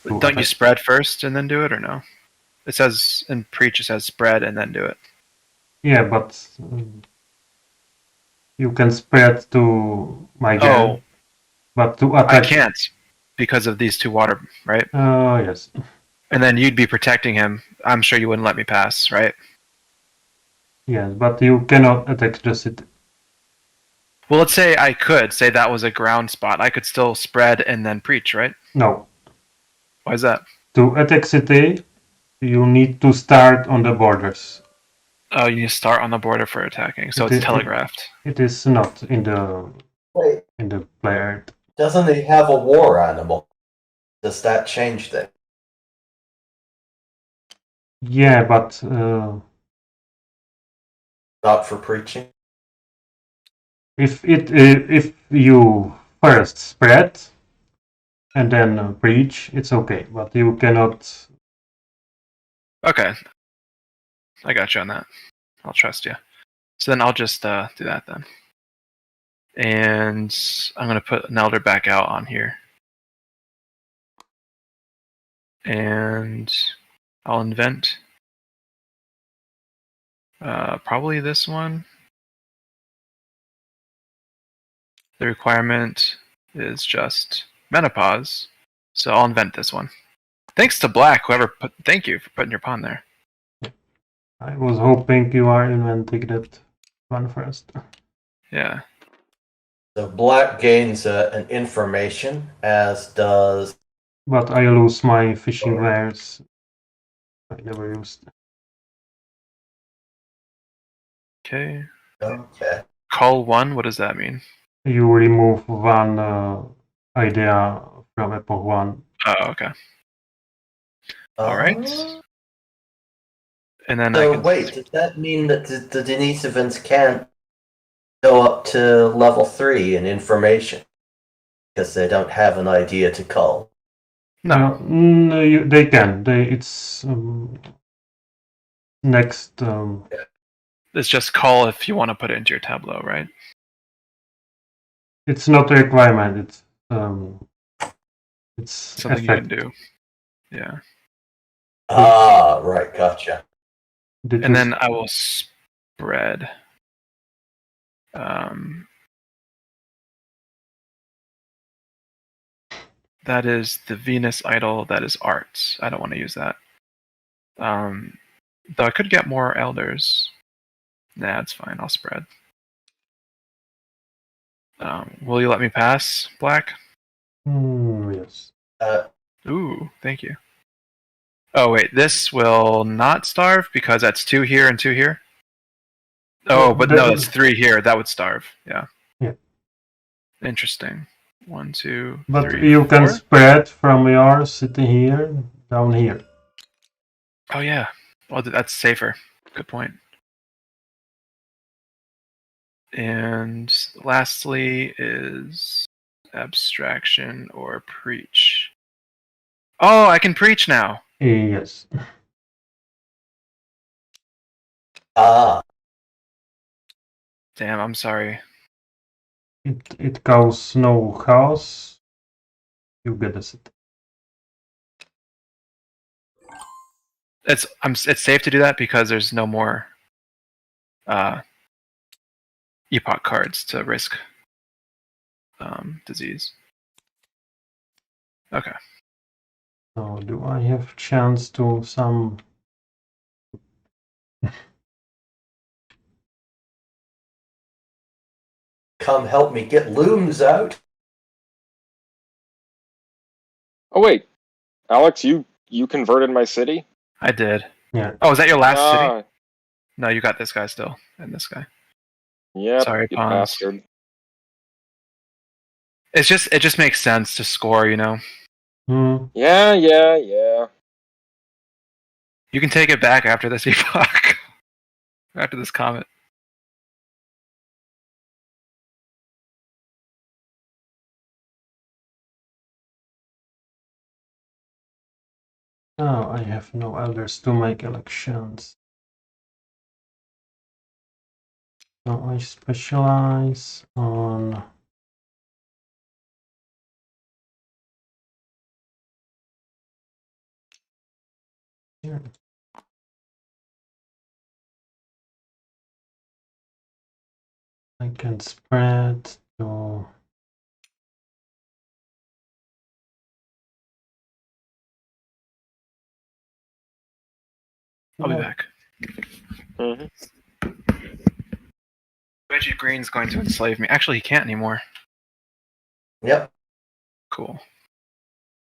Don't you spread first and then do it, or no? It says in preach, it says spread and then do it. Yeah, but you can spread to my game. Oh, but to attack... I can't because of these 2 water, right? Yes. And then you'd be protecting him. I'm sure you wouldn't let me pass, right? Yes, but you cannot attack the city. Well, let's say I could say that was a ground spot. I could still spread and then preach, right? No. Why is that? To attack city, you need to start on the borders. Oh, you need to start on the border for attacking, so it's telegraphed. It is not in the Wait, in the player. doesn't he have a war animal? Does that change things? Yeah, but Not for preaching. if you first spread and then preach, it's okay. But you cannot. Okay, I got you on that. I'll trust you. So then I'll just do that then. And I'm going to put an elder back out on here. And I'll invent probably this one. The requirement is just menopause, so I'll invent this one. Thanks to Black, thank you for putting your pawn there. I was hoping you are inventing that one first. Yeah. So Black gains an information, as does... But I lose my fishing wares. I never used. Okay. Okay. Call 1, what does that mean? you remove one idea from Epoch I. Oh, okay. All right. And then So wait, does that mean that the Denisovans can't go up to level 3 in information because they don't have an idea to cull? No. They can. It's next. It's just call if you want to put it into your tableau, right? It's not a requirement. It's Something effect. you can do. Yeah. Ah, right, gotcha. And then I will spread. That is the Venus idol. That is arts. I don't want to use that. Though I could get more elders. Nah, it's fine. I'll spread. Will you let me pass, Black? Yes. Ooh, thank you. Oh wait, this will not starve because that's 2 here and 2 here. Oh, but no, that's 3 here. That would starve. Yeah. Yeah. Interesting. 1, 2, but 3, you 4. can spread from yours sitting here down here. Oh yeah. Well, that's safer. Good point. And lastly is abstraction or preach. Oh, I can preach now. Yes. Ah. Damn, I'm sorry. It causes no chaos. You get a set. It's safe to do that because there's no more Epoch cards to risk disease. Okay. So do I have chance to some? Come help me get looms out. Oh wait, Alex, you converted my city? I did. Yeah. Oh, is that your last city? No, you got this guy still, and this guy. Yep, Sorry, you pawns. bastard. It just makes sense to score, you know. Yeah. You can take it back after this epoch, after this comet. Oh, I have no elders to make elections. So I specialize on here. I can spread to I'll be back. Reggie Green's going to enslave me. Actually, he can't anymore. Yep. Cool.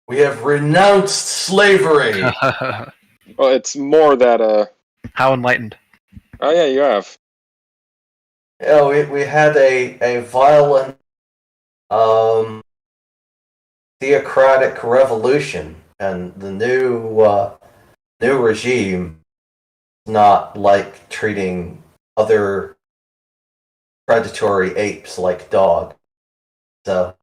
We have renounced slavery. Well, it's more that How enlightened. Oh yeah, you have. Yeah, we had a violent theocratic revolution, and the new regime is not like treating other predatory apes like dog. So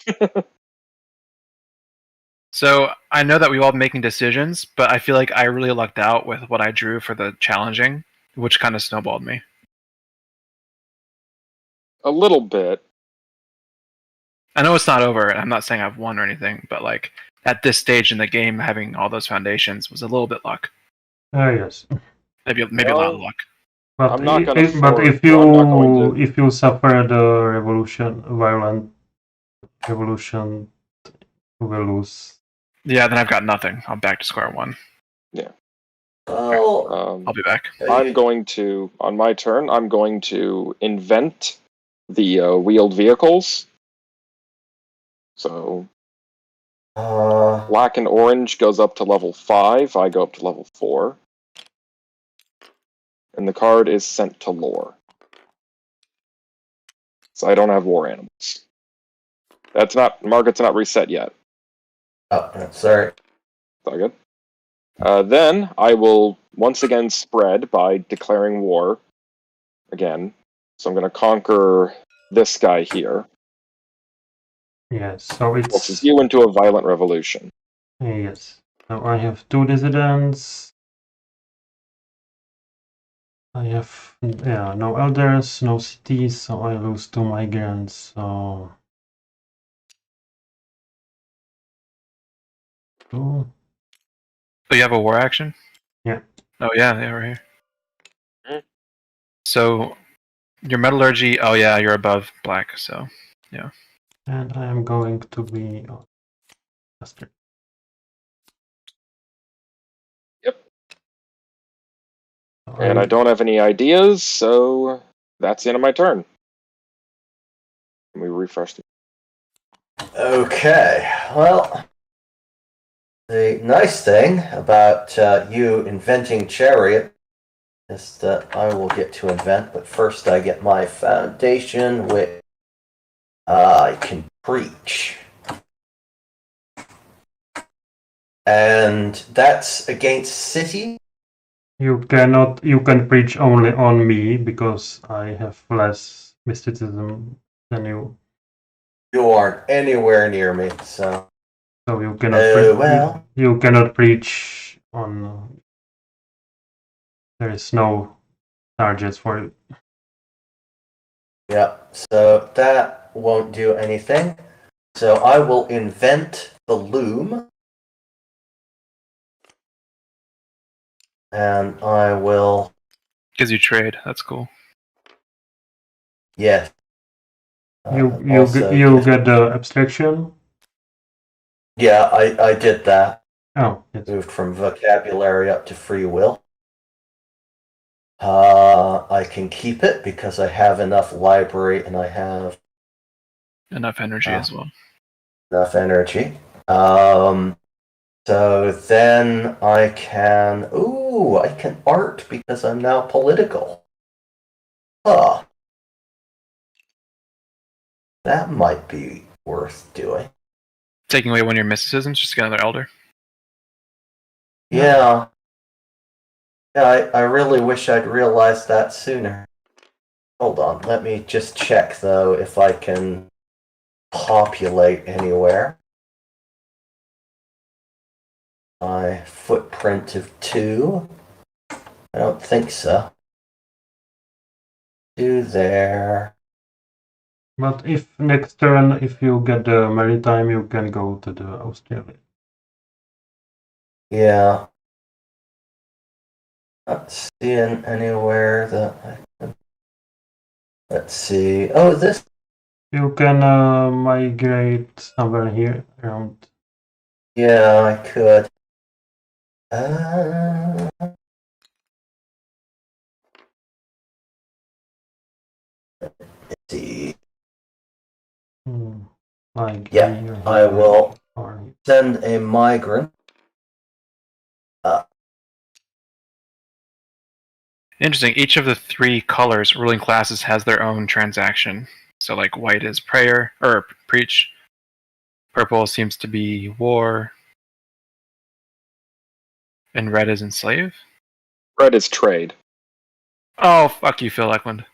So I know that we all been making decisions, but I feel like I really lucked out with what I drew for the challenging, which kind of snowballed me. A little bit. I know it's not over, and I'm not saying I've won or anything, but like at this stage in the game, having all those foundations was a little bit luck. yes. Maybe a lot of luck. But I'm not gonna if you suffer the revolution, violent revolution, you will lose. Yeah, then I've got nothing. I'm back to square one. Yeah. well, I'll be back. I'm going to, on my turn, I'm going to invent the wheeled vehicles. So black and orange goes up to level 5. I go up to level 4. And the card is sent to lore. So I don't have war animals. Market's not reset yet. Oh, sorry. All good. Then I will once again spread by declaring war again. So I'm going to conquer this guy here. Yes, so Forces it's... you into a violent revolution. Yes. So I have 2 dissidents. I have, no elders, no cities, so I lose 2 migrants, so... Oh, So you have a war action? Yeah. Oh yeah, they were here. Mhm. So your metallurgy, oh yeah, you're above black, so yeah. and I am going to be on faster. Yep. So And I don't have any ideas, so that's the end of my turn. Let me refresh the... Okay, well, the nice thing about you inventing chariot is that I will get to invent, but first I get my foundation, which I can preach. And that's against city? You can preach only on me, because I have less mysticism than you. You aren't anywhere near me, so... So you cannot well. you cannot preach on... there is no targets for it. Yeah, so that won't do anything. So I will invent the loom. And I will... Gives you trade, that's cool. Yes. You get the abstraction? Yeah, I did that. Oh, yes. Moved from vocabulary up to free will. I can keep it because I have enough library and I have Enough energy as well. enough energy. So then I can... Ooh, I can art because I'm now political. Huh. That might be worth doing. Taking away one of your mysticisms, just get another elder. Yeah. Yeah, I really wish I'd realized that sooner. Hold on, let me just check, though, if I can populate anywhere. My footprint of 2. I don't think so. 2 there. But if next turn, if you get the maritime, you can go to the Australia. Yeah. Not seeing anywhere that I can... Let's see. Oh, this... You can migrate somewhere here around. Yeah, I could. Let's see. Like Yeah, here, I will or... send a migrant. Interesting. Each of the 3 colors, ruling classes, has their own transaction. So, like, white is prayer, or preach. Purple seems to be war. And red is enslave? Red is trade. Oh, fuck you, Phil Eklund.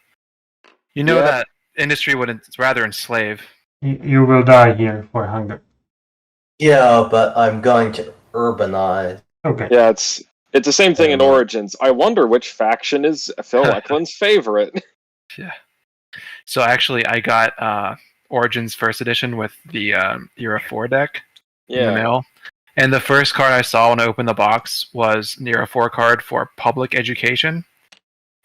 You know Yeah. that industry would rather enslave. You will die here for hunger. Yeah, but I'm going to urbanize. Okay. Yeah, it's the same thing in Origins. I wonder which faction is Phil Eklund's favorite. Yeah. So actually, I got Origins First Edition with the Era 4 deck in the mail. And the first card I saw when I opened the box was an Era 4 card for public education.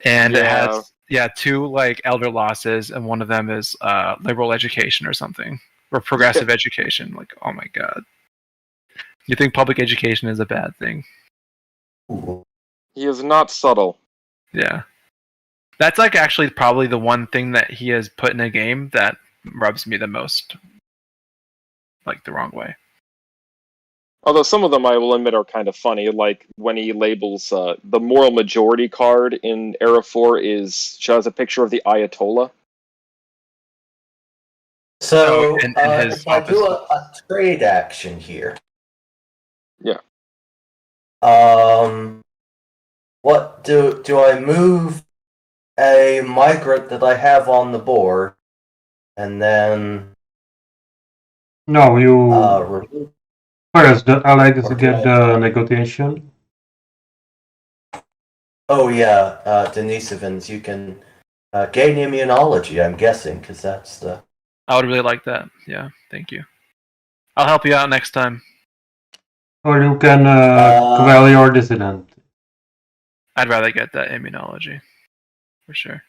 And it has 2 like elder losses, and one of them is liberal education or something. Or progressive education. Like, oh my god. You think public education is a bad thing? He is not subtle. Yeah. That's like actually probably the one thing that he has put in a game that rubs me the most, like, the wrong way. Although some of them, I will admit, are kind of funny. Like when he labels the moral majority card in Era 4 shows a picture of the Ayatollah. So in his if I do office. a trade action here, Yeah. what do I move a migrant that I have on the board, and then No, you remove? first the Alex Or do get I- the negotiation. Oh yeah, Denisovans, you can gain immunology. I'm guessing because that's the. I would really like that. Yeah, thank you. I'll help you out next time. Or you can quell your dissident. I'd rather get that immunology for sure.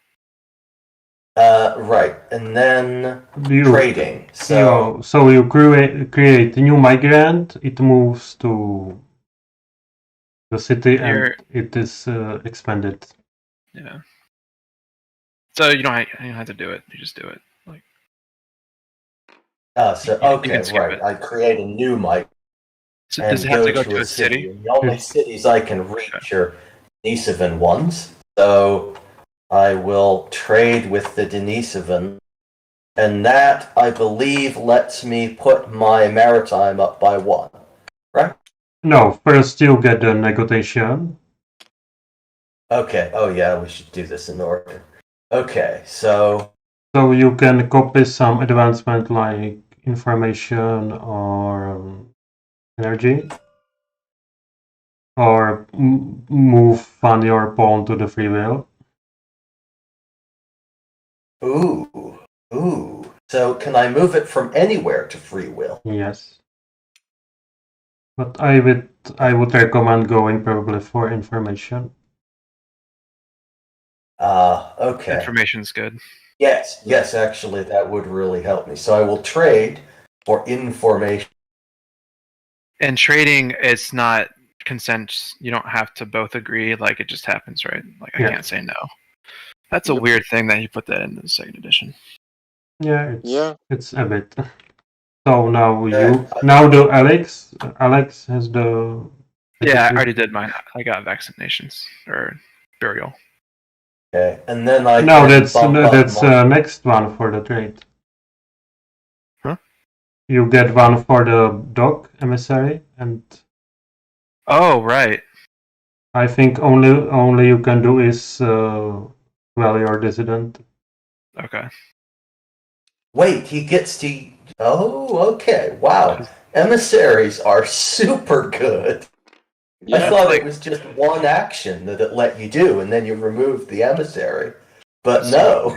Right, and then You, trading. So you create a new migrant. It moves to the city Here- and it is expanded. Yeah. So you don't have to do it. You just do it. Like so you can okay, skip right. it. I create a new migrant. So And does it have to go to a city. city? And the only Yes. cities I can reach are Denisovan ones. So I will trade with the Denisovan. And that, I believe, lets me put my maritime up by one. Right? No, first you get the negotiation. Okay. Oh, yeah, we should do this in order. Okay, so. So you can copy some advancement like information or energy. Or move on your pawn to the free will. Ooh. So can I move it from anywhere to free will? Yes. But I would recommend going probably for information. Okay. Information's good. Yes, actually, that would really help me. So I will trade for information. And trading, it's not consent. You don't have to both agree. Like it just happens, right? Like I Yeah. can't say no. That's a Yep. weird thing that you put that in the second edition. Yeah, Yeah. it's a bit. So now Yeah. the Alex has the. Yeah, I already did mine. I got vaccinations or burial. Okay, and then I No, can that's bump up my- next one for the trade. Huh? You get one for the dog emissary, and Oh, right. I think only you can do is well your dissident. Okay. Wait, he gets to. Oh, okay. Wow, emissaries are super good. I Yeah. thought like- it was just one action that it let you do, and then you removed the emissary. But So-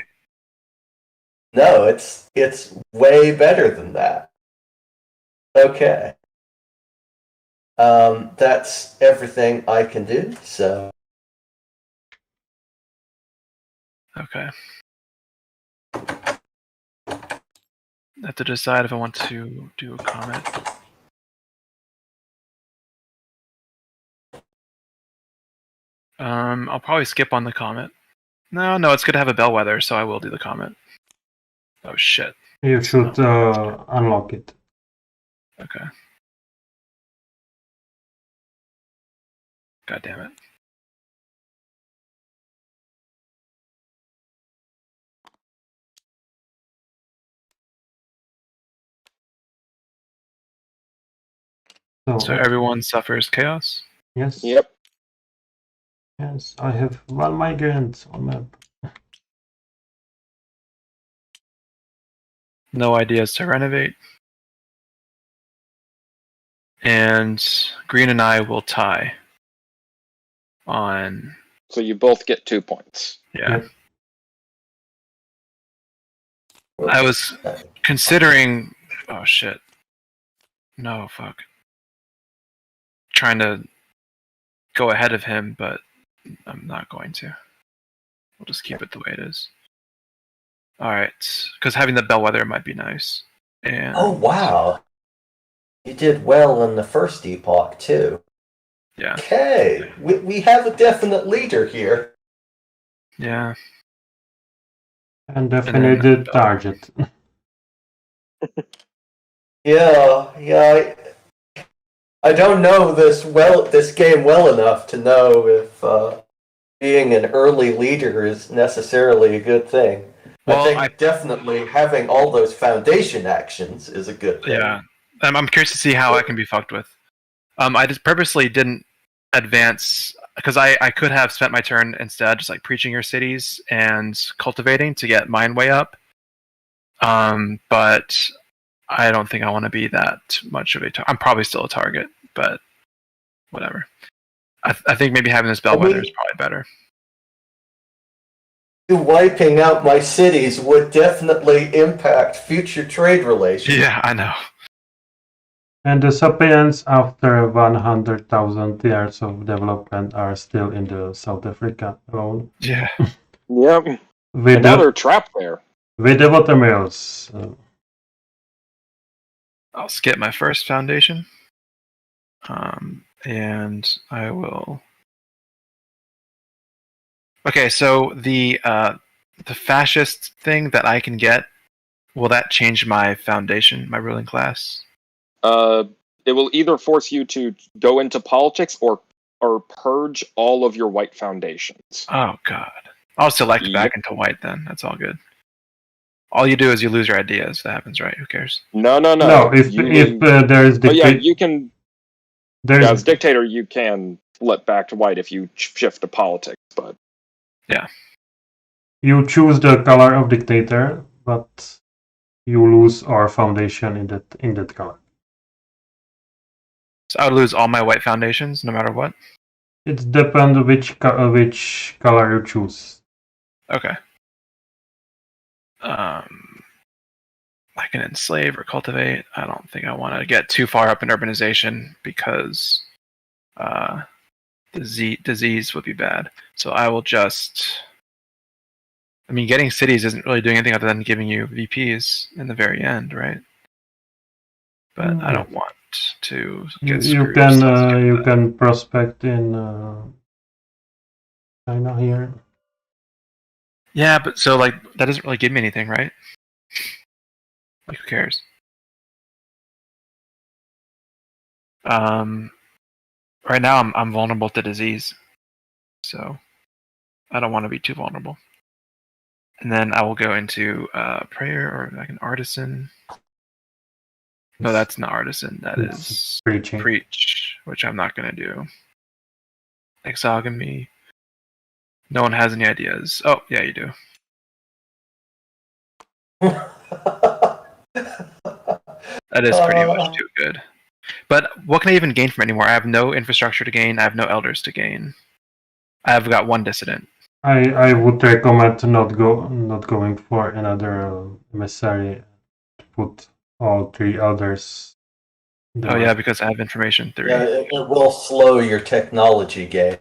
no, it's way better than that. Okay. That's everything I can do. So. Okay. I have to decide if I want to do a comment. I'll probably skip on the comment. No, it's good to have a bellwether, so I will do the comment. Oh shit. You should unlock it. Okay. God damn it. So everyone suffers chaos? Yes. Yep. Yes, I have one migrant on map. No ideas to renovate. And Green and I will tie on. So you both get 2 points. Yeah. Yep. I was considering. Oh shit. No, fuck. Trying to go ahead of him, but I'm not going to. We'll just keep it the way it is. Alright. Because having the bellwether might be nice. And Oh wow, you did well in the first epoch too. yeah. Okay, we have a definite leader here. Yeah. And definitely the target. Yeah. I don't know this game well enough to know if being an early leader is necessarily a good thing. Well, I think definitely having all those foundation actions is a good thing. Yeah, I'm curious to see how I can be fucked with. I just purposely didn't advance because I could have spent my turn instead just like preaching your cities and cultivating to get mine way up. But I don't think I want to be that much of a target. I'm probably still a target, but whatever. I think maybe having this bellwether is probably better. Wiping out my cities would definitely impact future trade relations. Yeah, I know. And the Sapiens, after 100,000 years of development, are still in the South Africa alone. Yeah. Yep. With And now they're trapped there. with the watermills. I'll skip my first foundation. And I will. Okay, so the fascist thing that I can get, will that change my foundation, my ruling class? It will either force you to go into politics or purge all of your white foundations. Oh god. I'll select back into white then. That's all good. All you do is you lose your ideas. That happens, right? Who cares? No. No, if there is you can. As dictator, you can flip back to white if you shift to politics, but yeah, you choose the color of dictator, but you lose our foundation in that color. So I would lose all my white foundations no matter what. It depends which color you choose. Okay. I can enslave or cultivate. I don't think I want to get too far up in urbanization because disease would be bad. So I will just. I mean, getting cities isn't really doing anything other than giving you VPs in the very end, right? But I don't want to get screwed. You can prospect in China here. Yeah, but so like that doesn't really give me anything, right? Like who cares? Right now I'm vulnerable to disease, so I don't want to be too vulnerable. And then I will go into prayer or like an artisan. No, that's not artisan. That is preaching. Preach, which I'm not going to do. Exogamy. No one has any ideas. Oh, yeah, you do. That is pretty much too good. But what can I even gain from it anymore? I have no infrastructure to gain. I have no elders to gain. I have got one dissident. I would recommend not going for another emissary. Put all 3 elders. Oh yeah, because I have information 3. Yeah, it will slow your technology game.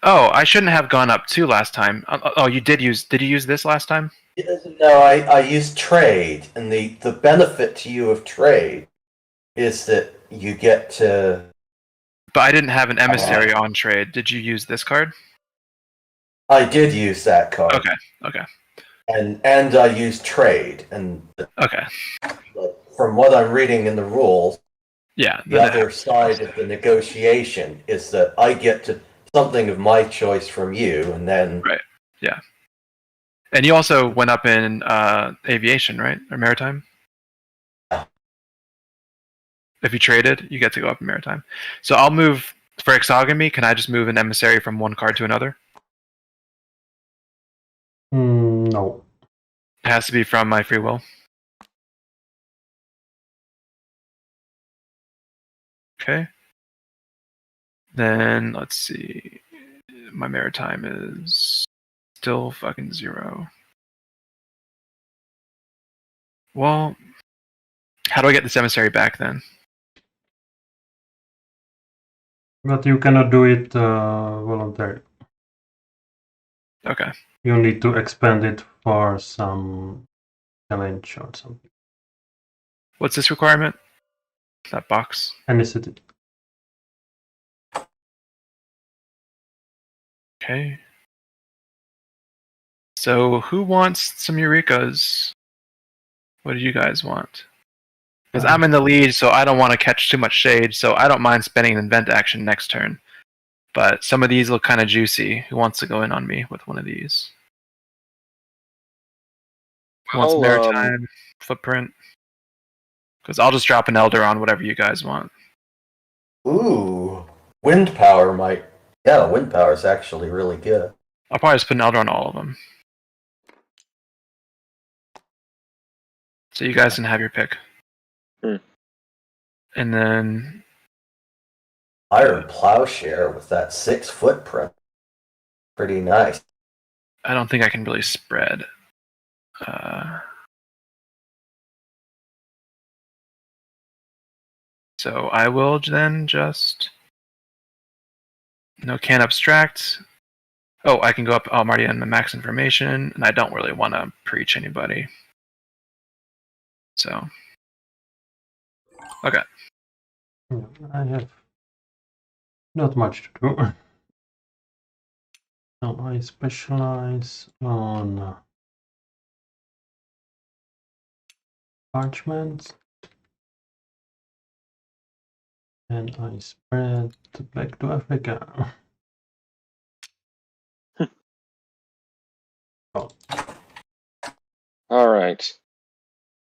Oh, I shouldn't have gone up 2 last time. Oh, you did use. Did you use this last time? No, I used trade, and the benefit to you of trade is that you get to. But I didn't have an emissary on trade. Did you use this card? I did use that card. Okay. And I used trade, and okay. From what I'm reading in the rules, yeah, the other side of the negotiation is that I get to something of my choice from you, and then right, yeah. And you also went up in aviation, right, or maritime? If you traded, you get to go up in maritime. So I'll move for exogamy. Can I just move an emissary from one card to another? No. It has to be from my free will. Okay. Then let's see. My maritime is still fucking 0. Well, how do I get this emissary back then? But you cannot do it voluntarily. Okay. You need to expand it for some challenge or something. What's this requirement? That box? Anicity. Okay. So who wants some Eurekas? What do you guys want? Because I'm in the lead, so I don't want to catch too much shade, so I don't mind spending an invent action next turn But some of these look kind of juicy. Who wants to go in on me with one of these? Who wants maritime footprint? Because I'll just drop an elder on whatever you guys want. Ooh, wind power might. Yeah, wind power is actually really good. I'll probably just put an elder on all of them. So you guys can have your pick. And then Iron plowshare with that 6 footprint. Pretty nice. I don't think I can really spread. So I will then just can't abstract. Oh, I can go up. I'm already on the max information, and I don't really want to preach anybody. So, okay. I have not much to do. So I specialize on parchments, and I spread back to Africa. Oh. All right.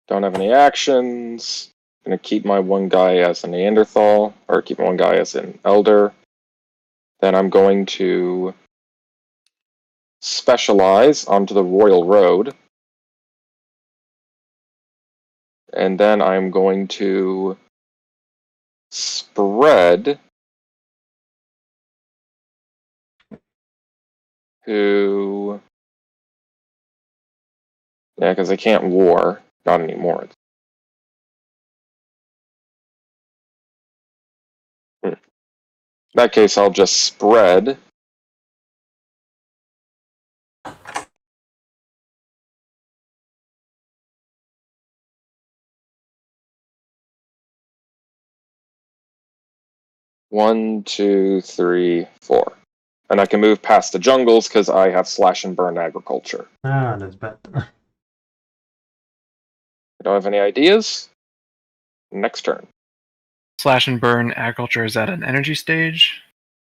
Don't have any actions. Gonna keep my one guy as a Neanderthal, or keep my one guy as an Elder. Then I'm going to specialize onto the Royal Road. And then I'm going to spread to... Yeah, because I can't war. Not anymore. In that case, I'll just spread. One, two, three, four. And I can move past the jungles because I have slash and burn agriculture. Ah, that's bad. I don't have any ideas. Next turn. Slash and burn agriculture is at an energy stage?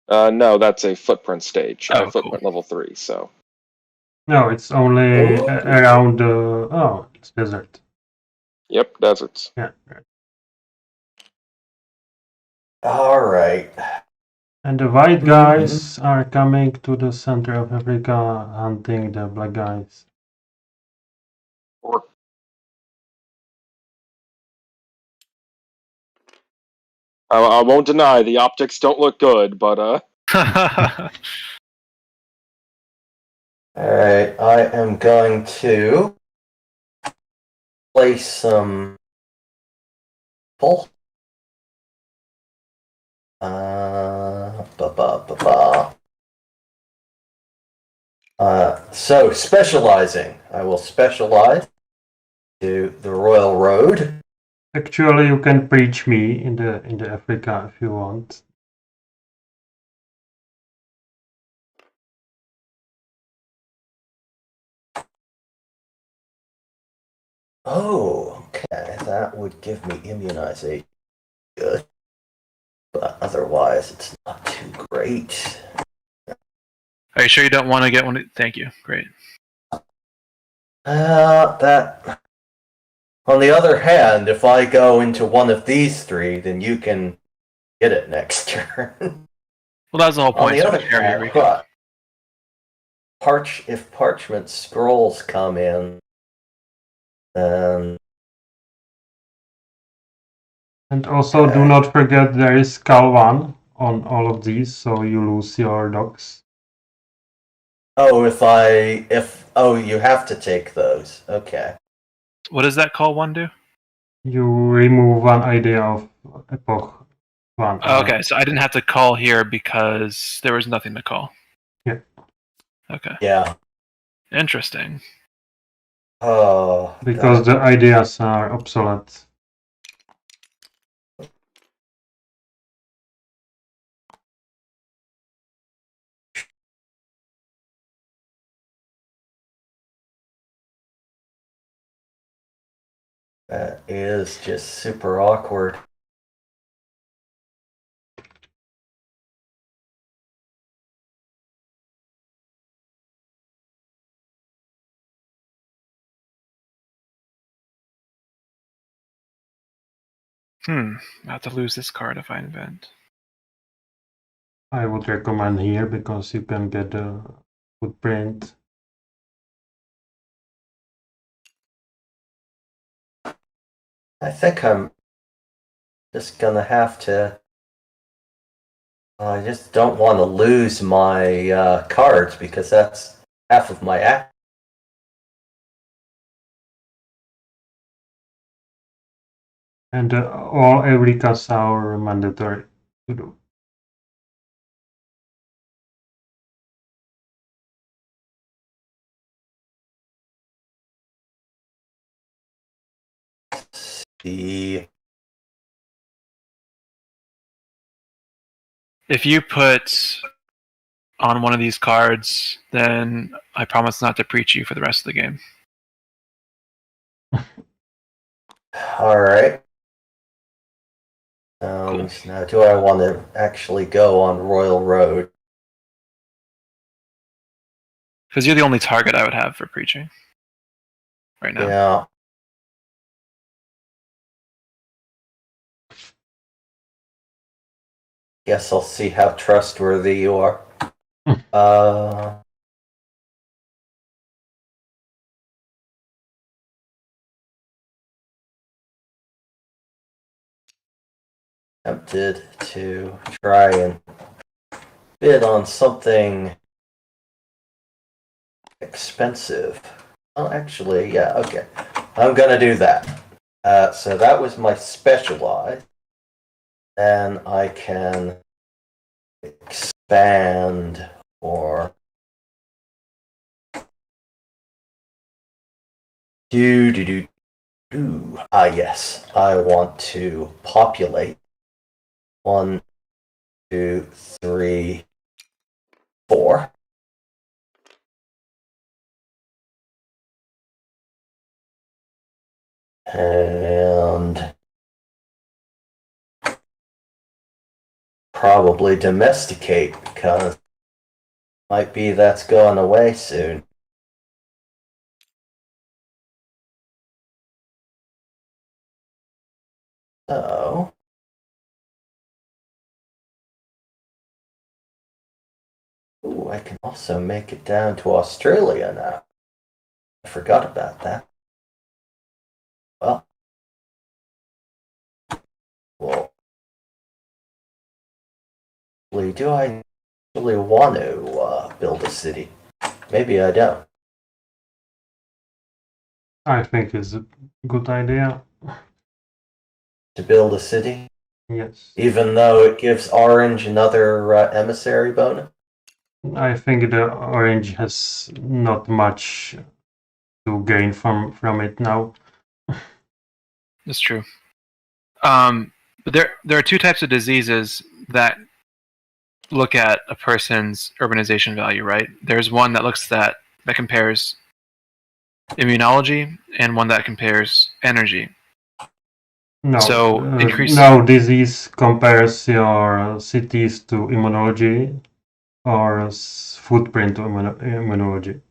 No, that's a footprint stage. I have cool. footprint level 3, so. No, it's only around. Oh, it's desert. Yep, deserts. Yeah. All right. And the white guys are coming to the center of Africa, hunting the black guys. I won't deny the optics don't look good, but Alright, I am going to place some pull. So specializing. I will specialize to the Royal Road. Actually, you can preach me in the Africa if you want. Oh, okay. That would give me immunization. Good. But otherwise, it's not too great. Are you sure you don't want to get one? Thank you. Great. That. On the other hand, if I go into one of these 3, then you can get it next turn. Well, that's the whole point. On the other hand, but if parchment scrolls come in, then... And also, do not forget there is Cal1 on all of these, so you lose your dogs. Oh, you have to take those. Okay. What does that call one do? You remove one idea of Epoch I. Okay, so I didn't have to call here because there was nothing to call. Yeah. Okay. Yeah. Interesting. Oh. Because the ideas are obsolete. That is just super awkward. I have to lose this card if I invent. I would recommend here because you can get a footprint. I think I'm just gonna have to. I just don't want to lose my cards because that's half of my act. And every casa are mandatory to do. The If you put on one of these cards, then I promise not to preach you for the rest of the game. all right. Cool. Now, do I want to actually go on Royal Road? Because you're the only target I would have for preaching right now. Yeah. Guess I'll see how trustworthy you are. Tempted to try and bid on something expensive. Oh, actually, yeah, okay. I'm gonna do that. So that was my specialize. And I can expand or do. Yes, I want to populate 1, 2, 3, 4. And probably domesticate because might be that's going away soon. So I can also make it down to Australia now. I forgot about that. Well, do I really want to build a city? Maybe I don't. I think it's a good idea. To build a city? Yes. Even though it gives Orange another emissary bonus? I think the orange has not much to gain from it now. That's true. But there are two types of diseases that look at a person's urbanization value, right? There's one that looks that compares immunology and one that compares energy. No, So no disease compares your cities to immunology or footprint to immunology.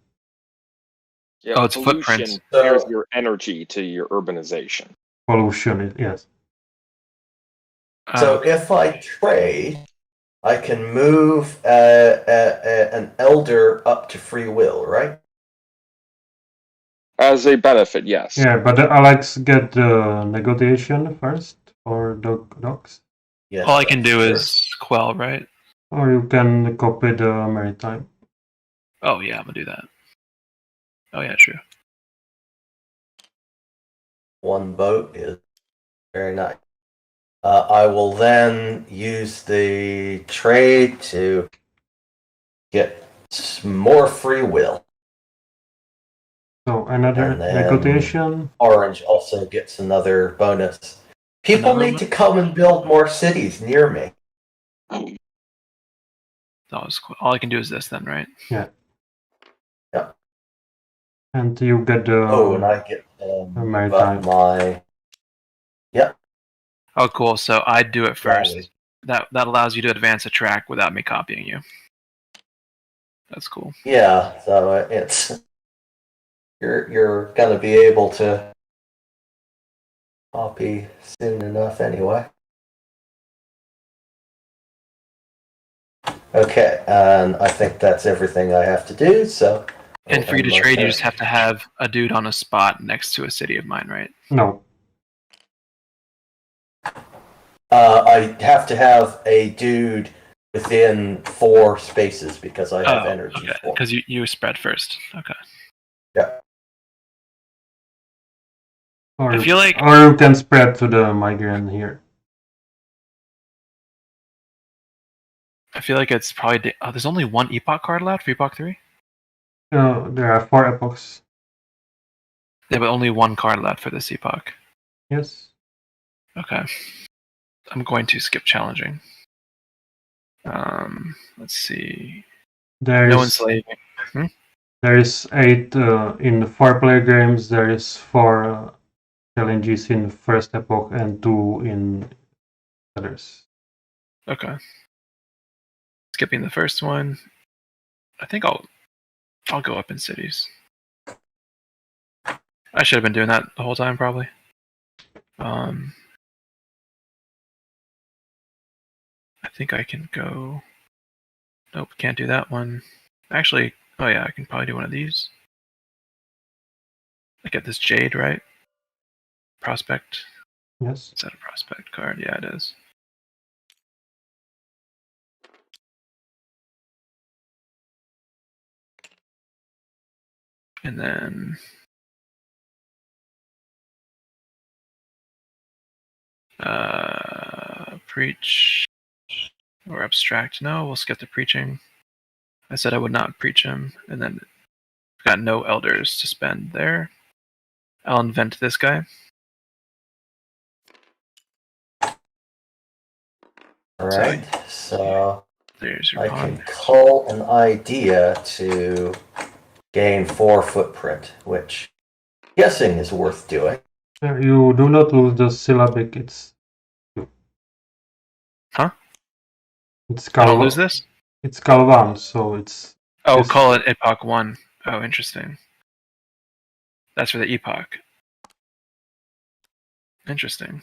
Yeah, Oh, it's pollution footprints. compares your energy to your urbanization. Pollution, yes. So if I trade, I can move an elder up to free will, right? As a benefit, yes. Yeah, but Alex get the negotiation first for dogs. Yes, all I can do sure. is quell, right? Or you can copy the maritime. Oh yeah, I'm gonna do that. Oh yeah, true. One boat is very nice. I will then use the trade to get more free will. So another And then negotiation. Orange also gets another bonus. People Another need one? to come and build more cities near me. That was cool. All I can do is this then, right? Yeah. Yeah. And you get the and I get maritime. my. Yeah. Oh, cool. So I'd do it first. Exactly. That allows you to advance a track without me copying you. That's cool. Yeah. So it's you're gonna be able to copy soon enough anyway. Okay, and I think that's everything I have to do, so... And for you to I'll end my trade, you turn. just have to have a dude on a spot next to a city of mine, right? No. I have to have a dude within 4 spaces because I have energy okay. for. Because you spread first. Okay. Yeah. Or, I feel like- or you can spread to the migrant here. I feel like it's probably... there's only one Epoch card left for Epoch III? There are 4 epochs. Yeah, but only one card left for this Epoch. Yes. Okay. I'm going to skip challenging. Let's see. There No is enslaving. there is 8 in 4-player games. There is 4 challenges in first epoch and 2 in others. Okay. Skipping the first one. I think I'll go up in cities. I should have been doing that the whole time, probably. I think I can go... Nope, can't do that one. Actually, oh yeah, I can probably do one of these. I get this Jade, right? Prospect. Yes. Is that a prospect card? Yeah, it is. And then... preach or abstract. No, we'll skip the preaching. I said I would not preach him, and then got no elders to spend there. I'll invent this guy. Alright, so There's your I pawn. can cull an idea to gain 4 footprint, which I'm guessing is worth doing. You do not lose the syllabic. It's Huh? It's I don't Calvan. lose this? It's Calvan, so it's... Oh, Yes. call it Epoch I. Oh, interesting. That's for the Epoch. Interesting.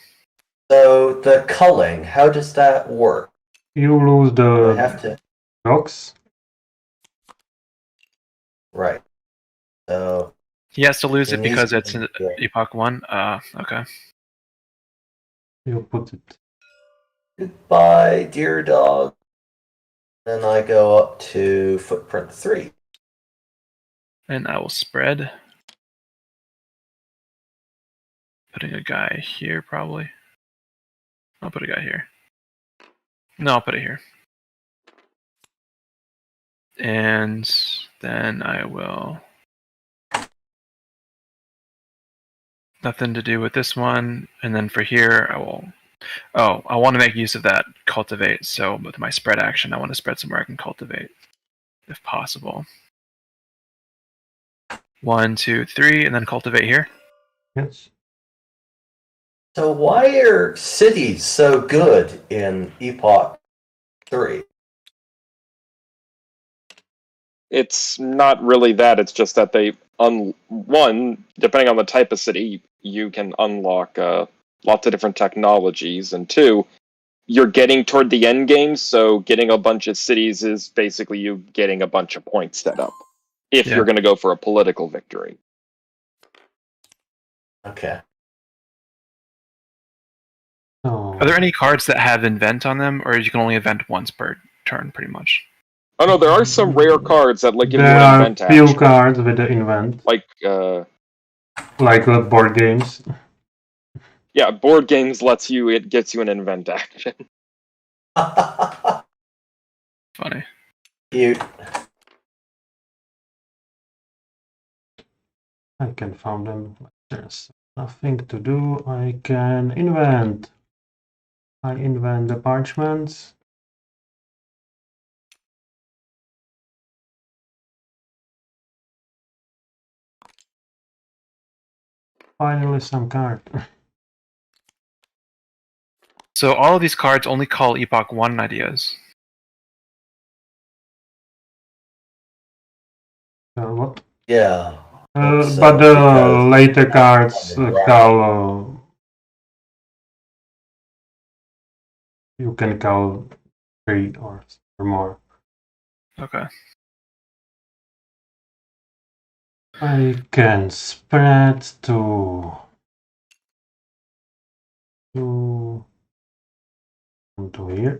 So the culling, how does that work? You lose Do I have the to... dogs. Right. So... He has to lose He it needs because to it's an get- Epoch 1? Okay. You put it. Goodbye, dear dog. Then I go up to footprint 3. And I will spread. Putting a guy here, probably. I'll put a guy here. No, I'll put it here. And then I will... Nothing to do with this one. And then for here, I will... Oh, I want to make use of that cultivate. So with my spread action, I want to spread somewhere I can cultivate, if possible. 1, 2, 3, and then cultivate here. Yes. So why are cities so good in Epoch 3? It's not really that. It's just that they one, depending on the type of city, you can unlock lots of different technologies, and 2, you're getting toward the end game, so getting a bunch of cities is basically you getting a bunch of points set up if Yeah. you're going to go for a political victory. Okay. So, Are there any cards that have invent on them, or you can only invent once per turn, pretty much? Oh no, there are some rare cards that like give you there an are invent few action, cards with the invent, like like the board games. yeah, board games lets you, it gets you an invent action. Funny. Cute. I can found them. There's nothing to do. I can invent. I invent the parchments. Finally, some card. So all of these cards only call Epoch 1 ideas. What? Yeah. But So, the because- later cards call you can call 3 or more. Okay. I can spread to here.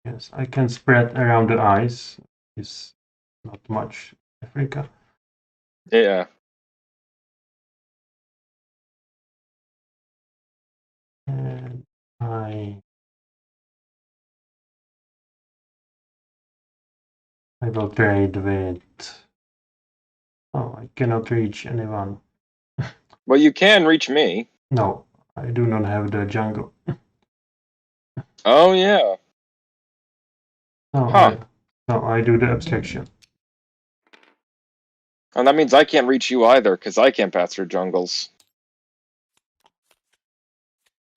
Yes, I can spread around the ice. It's not much Africa. Yeah. And I will trade with. Oh, I cannot reach anyone. Well, you can reach me. No, I do not have the jungle. Oh, yeah. No, Huh. I do the abstraction. And that means I can't reach you either, because I can't pass through jungles.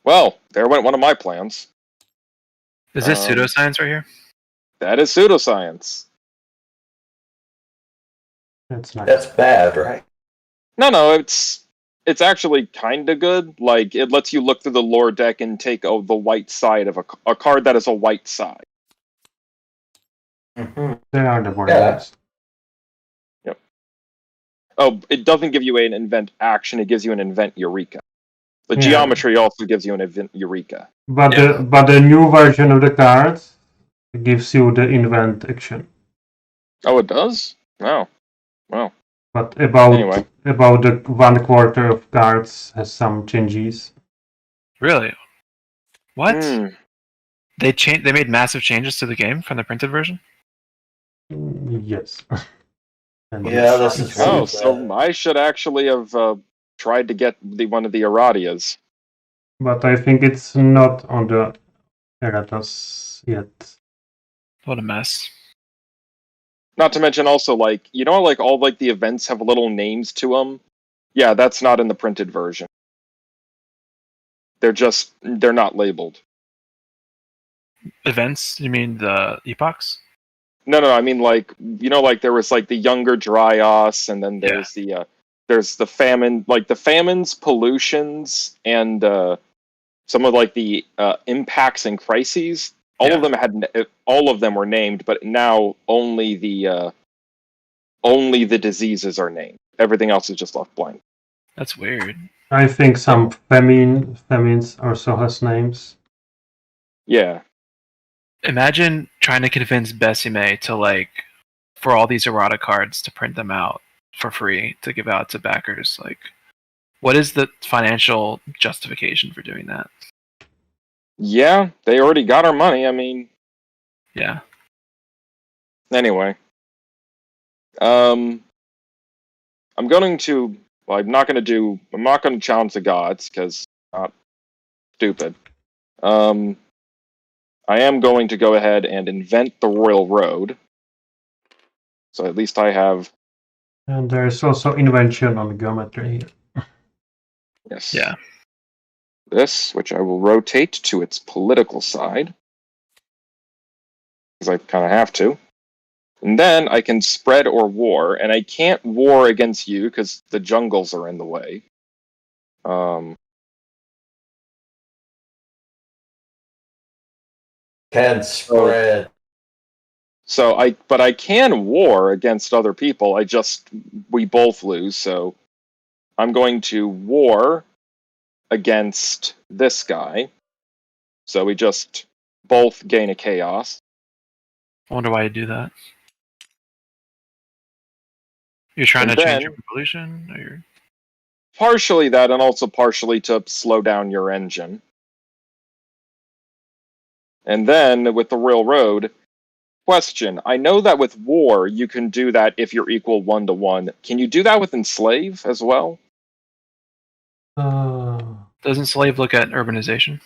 Well, there went one of my plans. Is this pseudoscience right here? That is pseudoscience. That's nice. That's bad, right? No, it's actually kind of good. Like, it lets you look through the lore deck and take the white side of a card that is a white side. Mm-hmm. There are the board Yeah. games. Yep. Oh, it doesn't give you an invent action, it gives you an invent Eureka. The geometry also gives you an invent Eureka. But Yeah. the new version of the cards gives you the invent action. Oh, it does? No. Well. But about Anyway. about the 1/4 of cards has some changes. Really? What? Hmm. They made massive changes to the game from the printed version? Yes. And Yeah, this is Oh, really so bad. I should actually have tried to get one of the Erratias. But I think it's not on the Erratas yet. What a mess. Not to mention also, like, you know, like all like the events have little names to them. Yeah, that's not in the printed version. They're not labeled. Events? You mean the epochs? No, I mean, like, you know, like there was like the younger Dryas, and then there's the famine, like the famines, pollutions, and some of like the impacts and crises. All of them were named, but now only the diseases are named. Everything else is just left blank. That's weird. I think some famines also has names. Yeah. Imagine trying to convince Besime to, like, for all these errata cards to print them out for free to give out to backers. Like, what is the financial justification for doing that? Yeah, they already got our money. I mean, Yeah. anyway. I'm going to. Well, I'm not going to challenge the gods because not stupid. I am going to go ahead and invent the Royal Road. So at least I have. And there's also invention on geometry here. Yes. Yeah. This, which I will rotate to its political side, because I kind of have to. And then I can spread or war, and I can't war against you because the jungles are in the way. Can spread. But I can war against other people. We both lose, so I'm going to war against this guy. So we just both gain a chaos. I wonder why you do that. You're trying And to change then- your pollution? Or you're... Partially that, and also partially to slow down your engine. And then with the railroad, question. I know that with war, you can do that if you're equal 1-to-1. Can you do that with enslave as well? Doesn't Slave look at urbanization?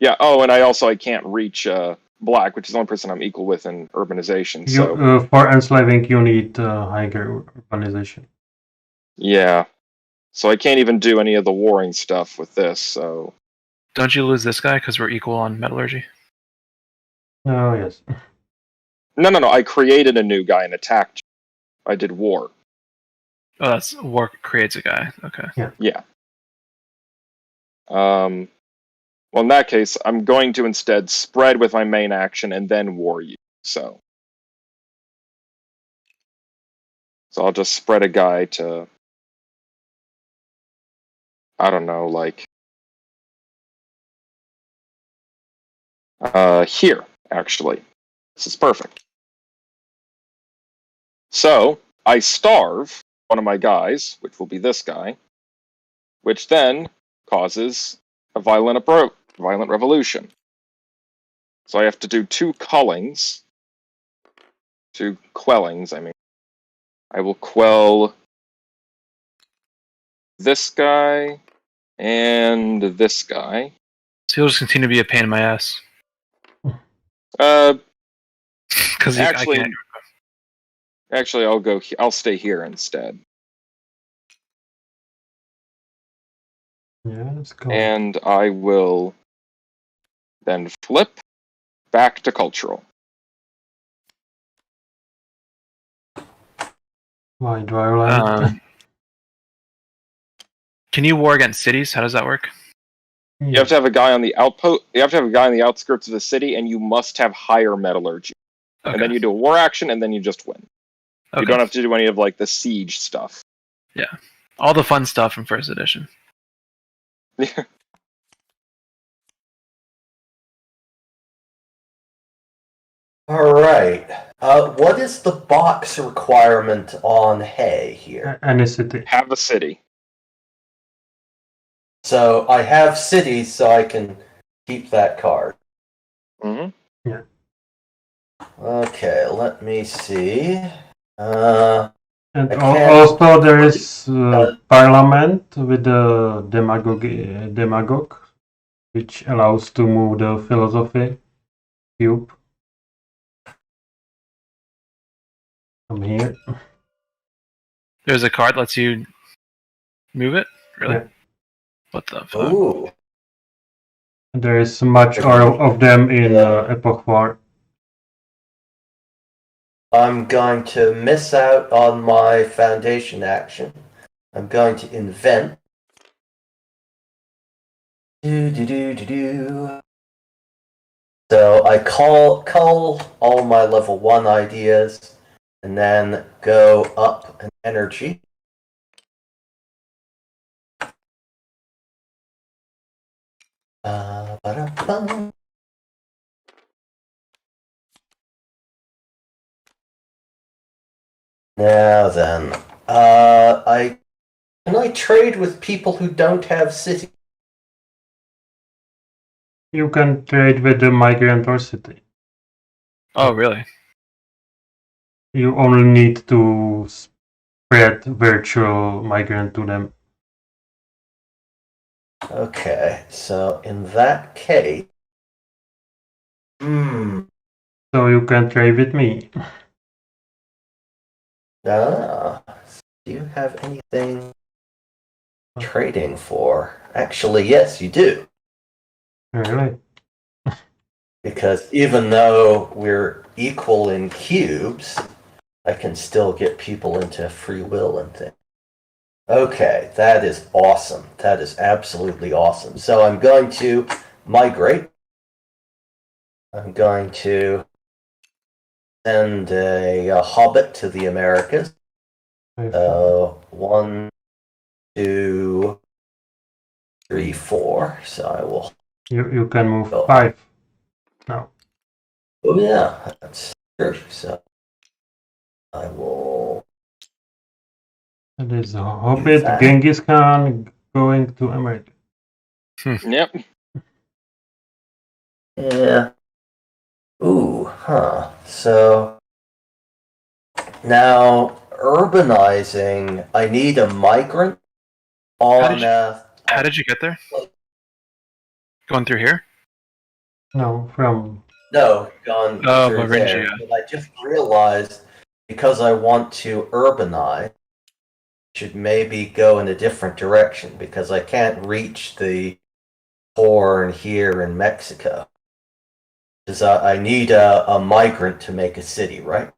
Yeah. Oh, and I can't reach black, which is the only person I'm equal with in urbanization. So for enslaving, you need higher urbanization. yeah. So I can't even do any of the warring stuff with this. So Don't you lose this guy because we're equal on metallurgy? Oh yes. no. I created a new guy and attacked. I did war. Oh, that's war creates a guy. Okay. Yeah. Well, in that case, I'm going to instead spread with my main action and then war you. So I'll just spread a guy to, I don't know, like here, actually. This is perfect. So I starve one of my guys, which will be this guy, which then causes a violent revolution. So I have to do 2 cullings. 2 quellings, I mean. I will quell this guy and this guy. So you'll just continue to be a pain in my ass. Because Actually, I can't. Actually, I'll stay here instead. Yeah, let's go. And I will then flip back to cultural. Why do I land? Can you war against cities? How does that work? You have to have a guy on the outpost. You have to have a guy on the outskirts of the city, and you must have higher metallurgy. Okay. And then you do a war action, and then you just win. Okay. You don't have to do any of like the siege stuff. Yeah, all the fun stuff from first edition. Yeah. All right. What is the box requirement on hay here? Any city. Have a city. So I have cities, so I can keep that card. Mm-hmm. Yeah. Okay, let me see. And I can't- also there is parliament with the demagogue, which allows to move the philosophy cube. I'm here. There's a card that lets you move it? Really? Yeah. What the fuck? Ooh. There is much of them in Epoch IV. I'm going to miss out on my foundation action. I'm going to invent. So I call all my level 1 ideas, and then go up an energy. Ba-da-bum. Now then, can I trade with people who don't have city? You can trade with the migrant or city. Oh, really? You only need to spread virtual migrant to them. Okay, so in that case, So you can trade with me. do you have anything trading for? Actually, yes, you do. Really? Because even though we're equal in cubes, I can still get people into free will and things. Okay, that is awesome. That is absolutely awesome. So I'm going to migrate. I'm going to send a hobbit to the Americas. 1, 2, 3, 4. So I will. You can move 5 now. Oh yeah, that's true. So I will. It is a Hobbit, Genghis Khan going to America. Yep. Yeah. Ooh, huh. So now urbanizing, I need a migrant on. How did you get there? Going through here? No, from. No, gone through Maringia. there. But I just realized because I want to urbanize, I should maybe go in a different direction because I can't reach the poor here in Mexico. Because I need a migrant to make a city, right?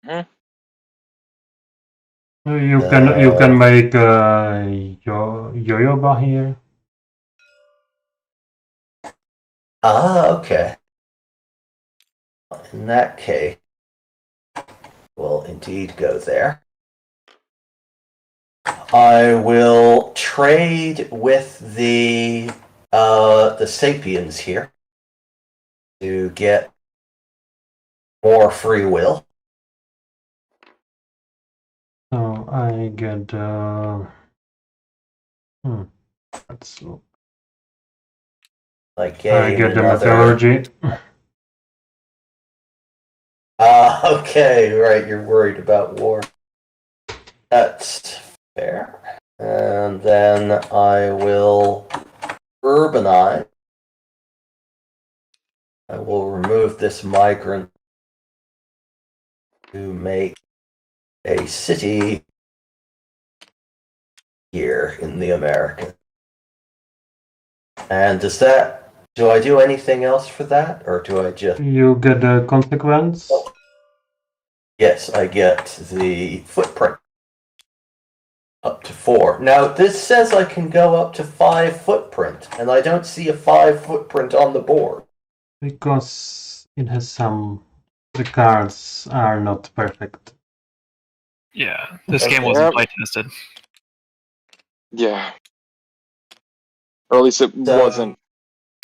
Mm-hmm. You can make Yoyoba here. Okay. In that case, we'll indeed go there. I will trade with the sapiens here to get more free will. So I get let's look. I I get the another. metallurgy. Okay, right. You're worried about war. That's fair. And then I will urbanize. I will remove this migrant to make a city here in the Americas. And do I do anything else for that, or do I just... You get the consequence. Yes, I get the footprint. Up to 4. Now, this says I can go up to 5 footprint, and I don't see a 5 footprint on the board. Because it has the cards are not perfect. Yeah, this game wasn't play tested. Yeah. Or at least it wasn't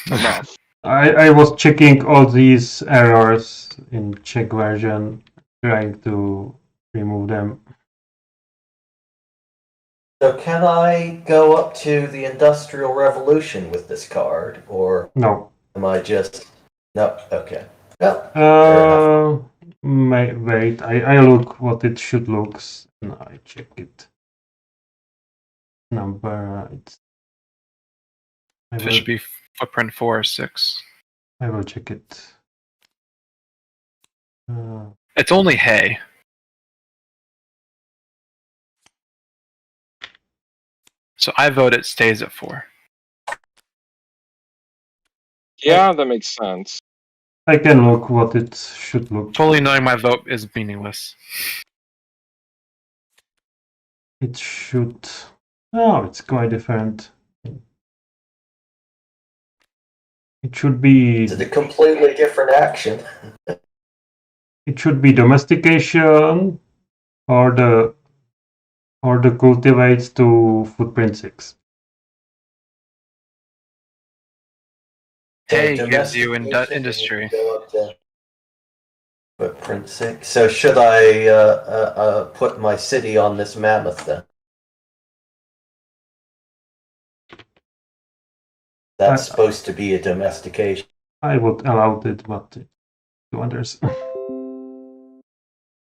enough. I was checking all these errors in Czech version, trying to remove them. So can I go up to the Industrial Revolution with this card, or No. am I just... No, okay. Well, wait, I look what it should look, and I check it. Number, It should be footprint 4 or 6. I will check it. It's only hay. So I vote it stays at 4. Yeah, that makes sense. I can look what it should look. Fully knowing my vote is meaningless. It should... Oh, it's quite different. It should be... It's a completely different action. It should be domestication or the cultivates to footprint 6. Hay gives you industry. Go up to footprint 6. So should I put my city on this mammoth then? That's supposed to be a domestication. I would allow it, but to others.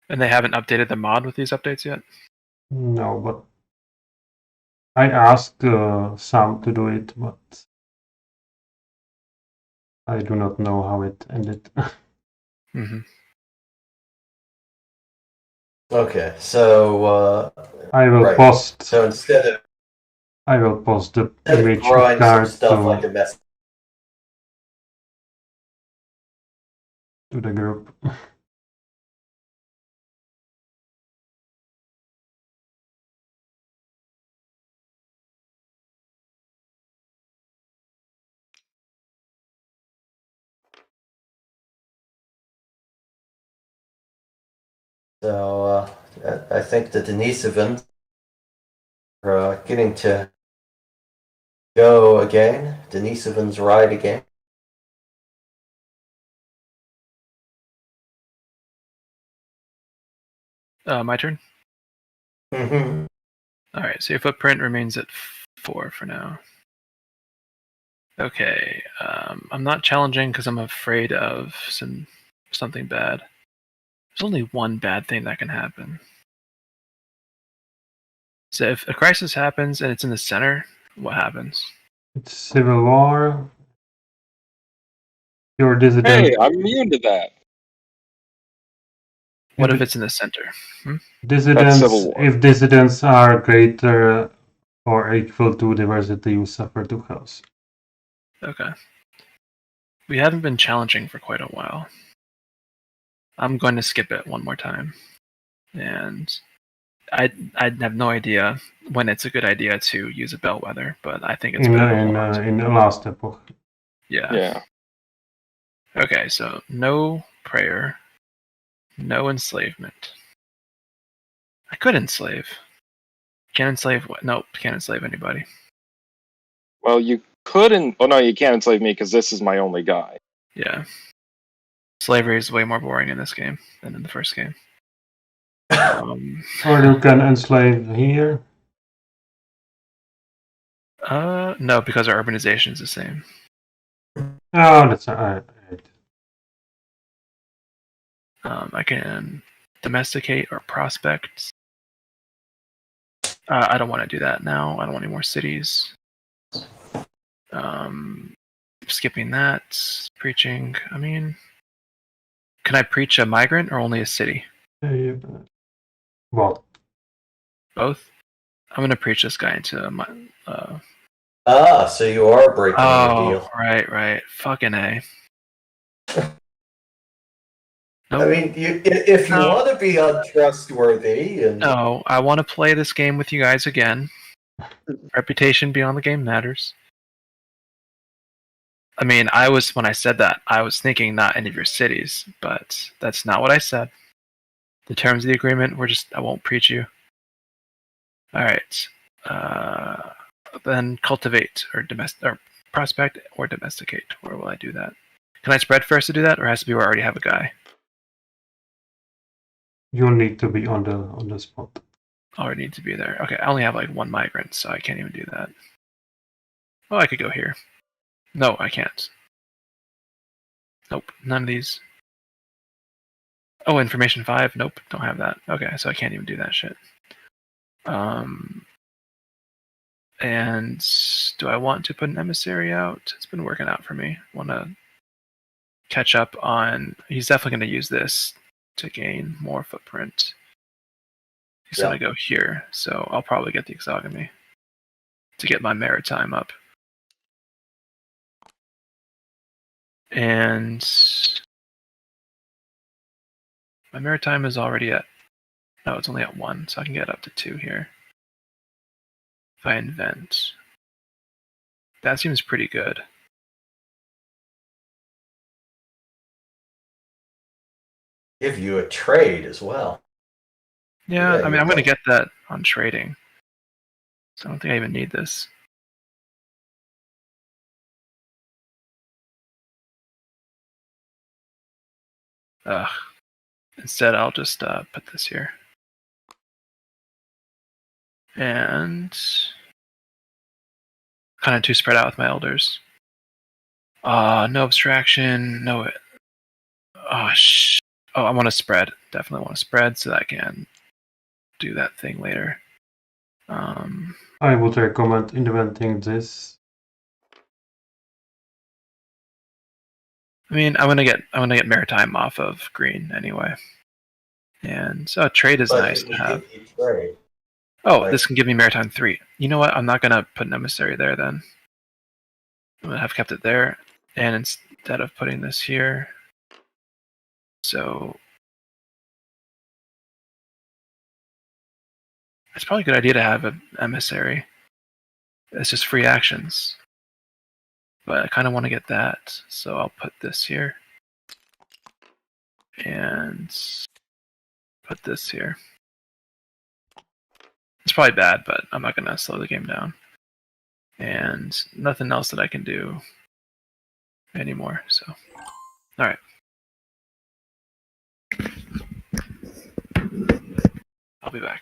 And they haven't updated the mod with these updates yet? No, but I asked Sam to do it, but I do not know how it ended. Mm-hmm. Okay, so I will post. So instead of I will post the image drawing some card stuff like a mess. to the group. So I think the Denisovans are getting to go again. Denisovans ride again. My turn? Mm-hmm. Alright, so your footprint remains at 4 for now. Okay, I'm not challenging because I'm afraid of something bad. There's only one bad thing that can happen. So if a crisis happens and it's in the center, what happens? It's civil war. Your dissident. Hey, I'm immune to that. What if it's in the center? Dissidents, That's civil war. if dissidents are greater or equal to diversity, you suffer 2 health. Okay. We haven't been challenging for quite a while. I'm going to skip it one more time. And I have no idea when it's a good idea to use a bellwether, but I think it's in better to hold on to. in the last epoch. Yeah. Yeah. Okay, so no prayer, no enslavement. I could enslave. Can't enslave what? Nope, can't enslave anybody. Well, you couldn't. Oh no, you can't enslave me because this is my only guy. Yeah. Slavery is way more boring in this game than in the first game. Or you can enslave here. No, because our urbanization is the same. Oh, that's alright. I can domesticate or prospect. I don't want to do that now. I don't want any more cities. Skipping that. Preaching. I mean, can I preach a migrant or only a city? What? Both? I'm going to preach this guy into so you are breaking the deal. Right. Fucking A. Nope. I mean, if you want to be untrustworthy and... No, I want to play this game with you guys again. Reputation beyond the game matters. I mean, when I said that, I was thinking not any of your cities, but that's not what I said. The terms of the agreement were just, I won't preach you. Alright. Then cultivate or prospect or domesticate. Where will I do that? Can I spread first to do that, or has to be where I already have a guy? You'll need to be on the spot. Already need to be there. Okay, I only have like one migrant, so I can't even do that. Oh, I could go here. No, I can't. Nope, none of these. Oh, information 5. Nope, don't have that. Okay, so I can't even do that shit. And do I want to put an emissary out? It's been working out for me. Want to catch up on... He's definitely going to use this to gain more footprint. He's going to go here, so I'll probably get the exogamy to get my maritime up. And my maritime is already at... No, it's only at 1, so I can get up to 2 here. If I invent. That seems pretty good. Give you a trade as well. Yeah, I mean, I'm going to get that on trading. So I don't think I even need this. Ugh. Instead, I'll just put this here. And kind of too spread out with my elders. No abstraction. No. Oh, I want to spread. Definitely want to spread so that I can do that thing later. I would recommend inventing this. I mean, I want to get maritime off of green anyway. And so trade is nice to have. Oh, this can give me maritime 3. You know what? I'm not gonna put an emissary there then. I'm gonna have kept it there, and instead of putting this here, so it's probably a good idea to have an emissary. It's just free actions, but I kind of want to get that, so I'll put this here and put this here. It's probably bad, but I'm not gonna slow the game down. And nothing else that I can do anymore, so. Alright. I'll be back.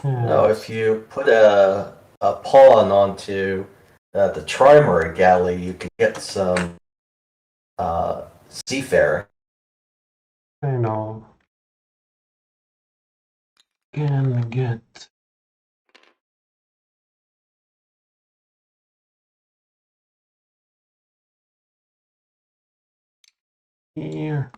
No, if you put a pawn onto the Trimaran galley, you can get some seafaring. I know. Can get here.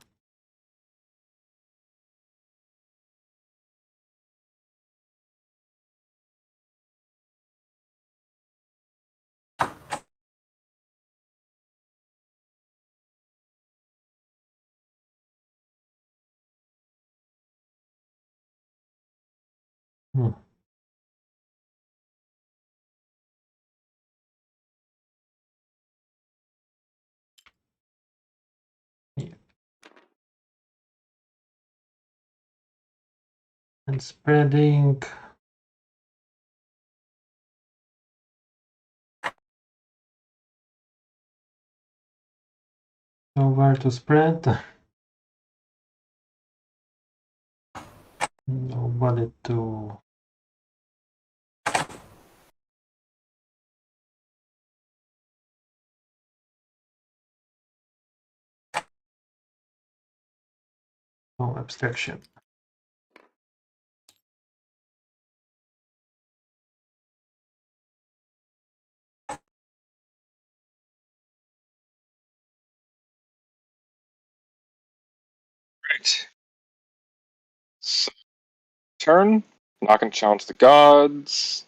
Hmm. Yeah. And spreading. Nowhere to spread. Nobody to. No abstraction. Right. So, turn. Not going to challenge the gods.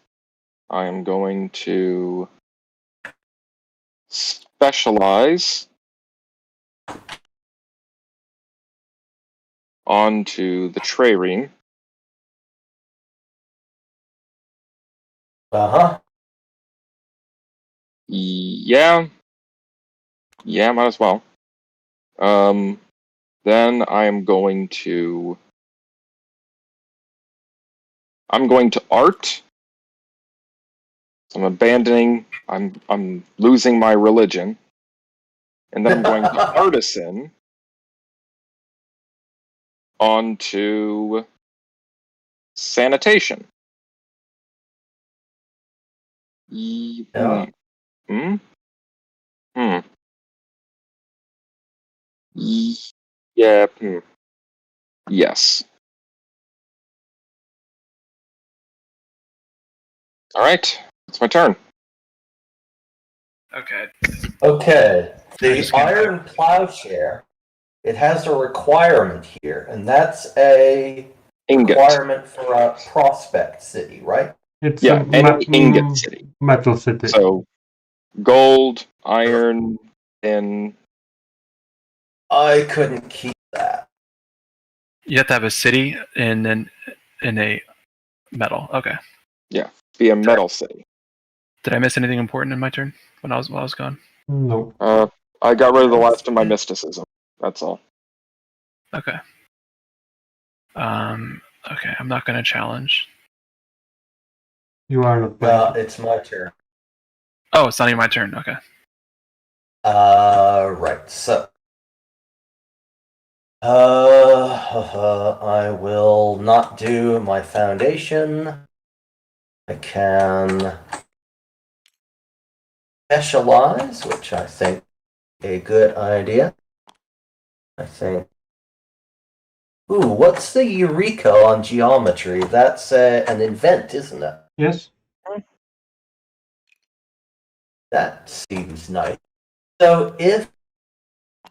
I am going to specialize onto the Trarine. Uh-huh. Yeah. Yeah, might as well. Then I'm going to art. I'm abandoning. I'm losing my religion, and then I'm going to artisan onto sanitation. Yeah. Hmm. Yeah. Yes. All right. It's my turn. Okay. Okay. I The just can't iron plowshare, it has a requirement here, and that's a Ingot. requirement for a prospect city, right? It's Yeah, a any ingot city. metal city. So gold, iron, tin. I couldn't keep that. You have to have a city and then in a metal. Okay. Yeah, be a metal city. Did I miss anything important in my turn while I was gone? No. I got rid of the last of my mysticism. That's all. Okay. Okay, I'm not gonna challenge. You are not playing. It's my turn. Oh, it's not even my turn. Okay. Right. So, I will not do my foundation. I can specialize, which I think a good idea. I think. Ooh, what's the Eureka on geometry? That's an invent, isn't it? Yes. That seems nice. So if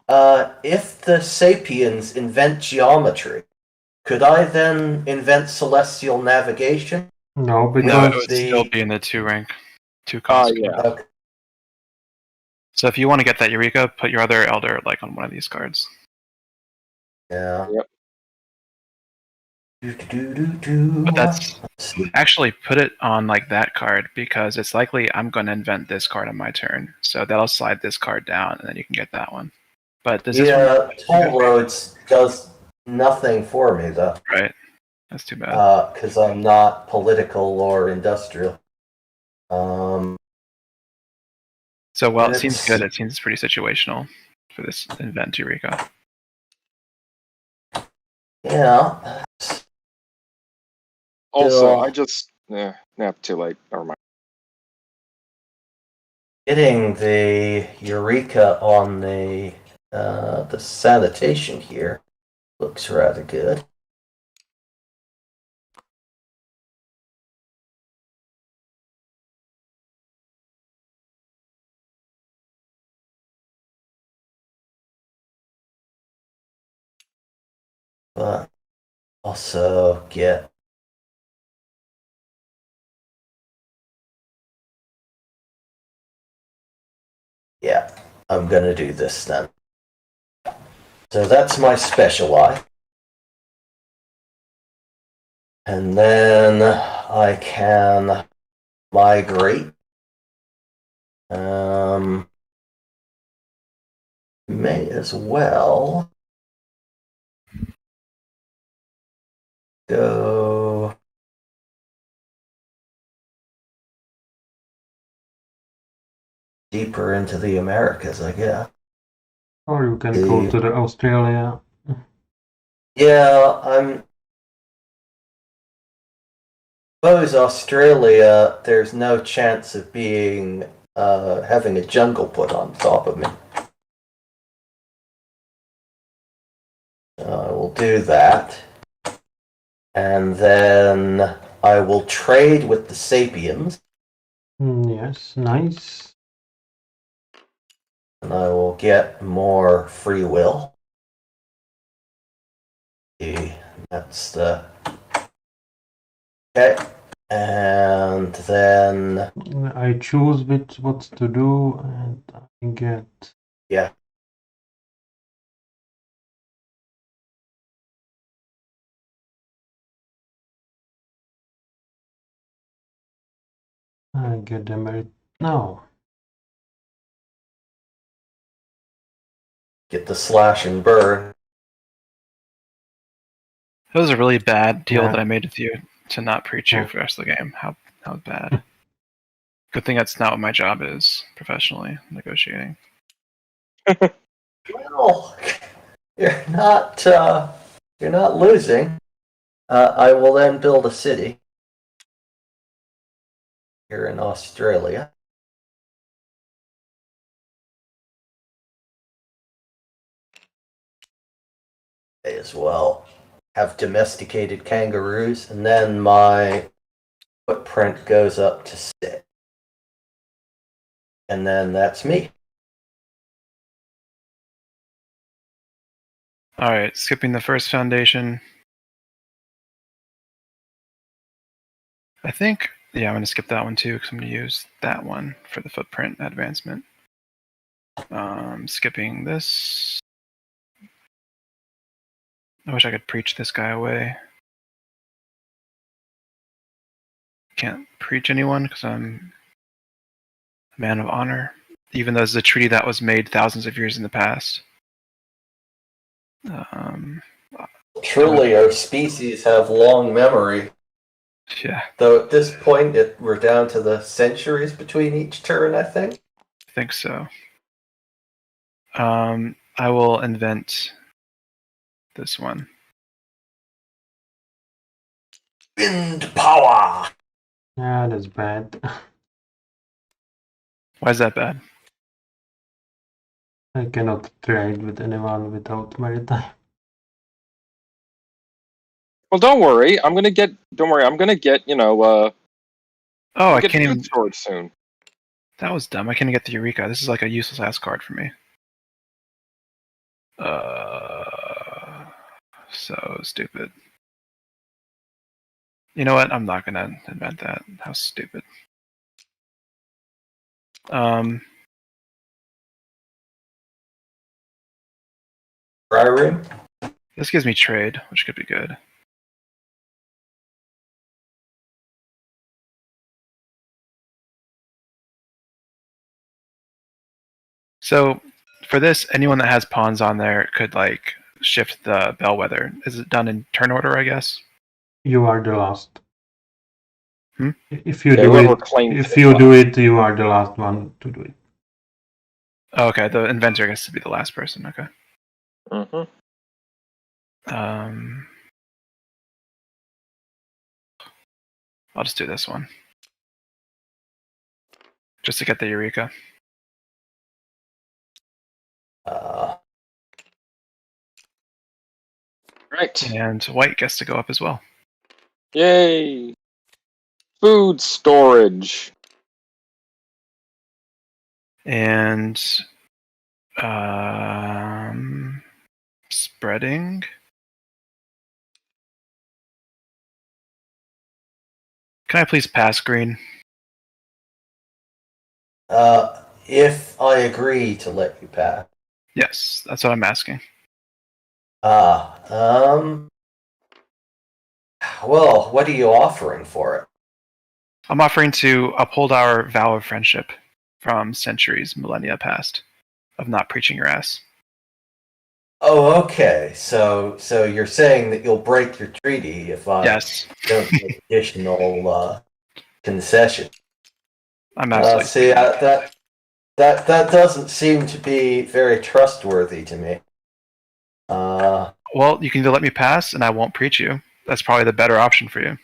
the Sapiens invent geometry, could I then invent celestial navigation? No, No, because it would still be in the 2 rank. 2 Ah, cost. yeah. Okay. So if you want to get that Eureka, put your other Elder like on one of these cards. Yeah. Yep. But that's actually put it on like that card because it's likely I'm going to invent this card on my turn. So that'll slide this card down, and then you can get that one. But does this one? Toll roads does nothing for me though. Right. That's too bad. Because I'm not political or industrial. So while it seems good, it seems pretty situational for this invent Eureka. Yeah. Also, Still- I just too late. Never mind. Getting the Eureka on the sanitation here looks rather good. But also get yeah, I'm gonna do this then. So that's my special eye. And then I can migrate. May as well go deeper into the Americas, I guess. Or you can go to the Australia. Yeah, suppose Australia, there's no chance of being having a jungle put on top of me. I will do that. And then I will trade with the Sapiens. Yes, nice. And I will get more free will. That's the... Okay. And then... I choose what to do, and I get... Yeah. I get the merit. No. Get the slash and burn. That was a really bad deal Yeah. that I made with you to not preach you Yeah. for the rest of the game. How bad. Good thing that's not what my job is professionally, negotiating. Well, you're not losing. I will then build a city here in Australia. May as well have domesticated kangaroos, and then my footprint goes up to 6. And then that's me. Alright, skipping the first foundation. I think, yeah, I'm going to skip that one too, because I'm going to use that one for the footprint advancement. Skipping this. I wish I could preach this guy away. Can't preach anyone because I'm a man of honor, even though it's a treaty that was made thousands of years in the past. Truly, our species have long memory. Yeah, Though at this point, we're down to the centuries between each turn, I think. I think so. I will invent this one. Wind power! Yeah, that's bad. Why is that bad? I cannot trade with anyone without maritime. Well, don't worry. I'm gonna get. Oh, I get can't even. food storage soon. That was dumb. I can't even get the Eureka. This is like a useless ass card for me. So stupid. You know what? I'm not gonna invent that. How stupid. Trireme? This gives me trade, which could be good. So for this, anyone that has pawns on there could like shift the bellwether. Is it done in turn order, I guess? You are the last. Hmm? If you whoever claims if it you last. do it, you are the last one to do it. Oh, okay, the inventor gets to be the last person. Okay. Mm-hmm. I'll just do this one. Just to get the Eureka. Right. And white gets to go up as well. Yay! Food storage. And spreading. Can I please pass green? If I agree to let you pass. Yes, that's what I'm asking. How Well, what are you offering for it? I'm offering to uphold our vow of friendship from centuries, millennia past, of not preaching your ass. Oh, okay. So you're saying that you'll break your treaty if I Yes. don't make additional concession. I'm absolutely See, that doesn't seem to be very trustworthy to me. Well, you can either let me pass and I won't preach you. That's probably the better option for you.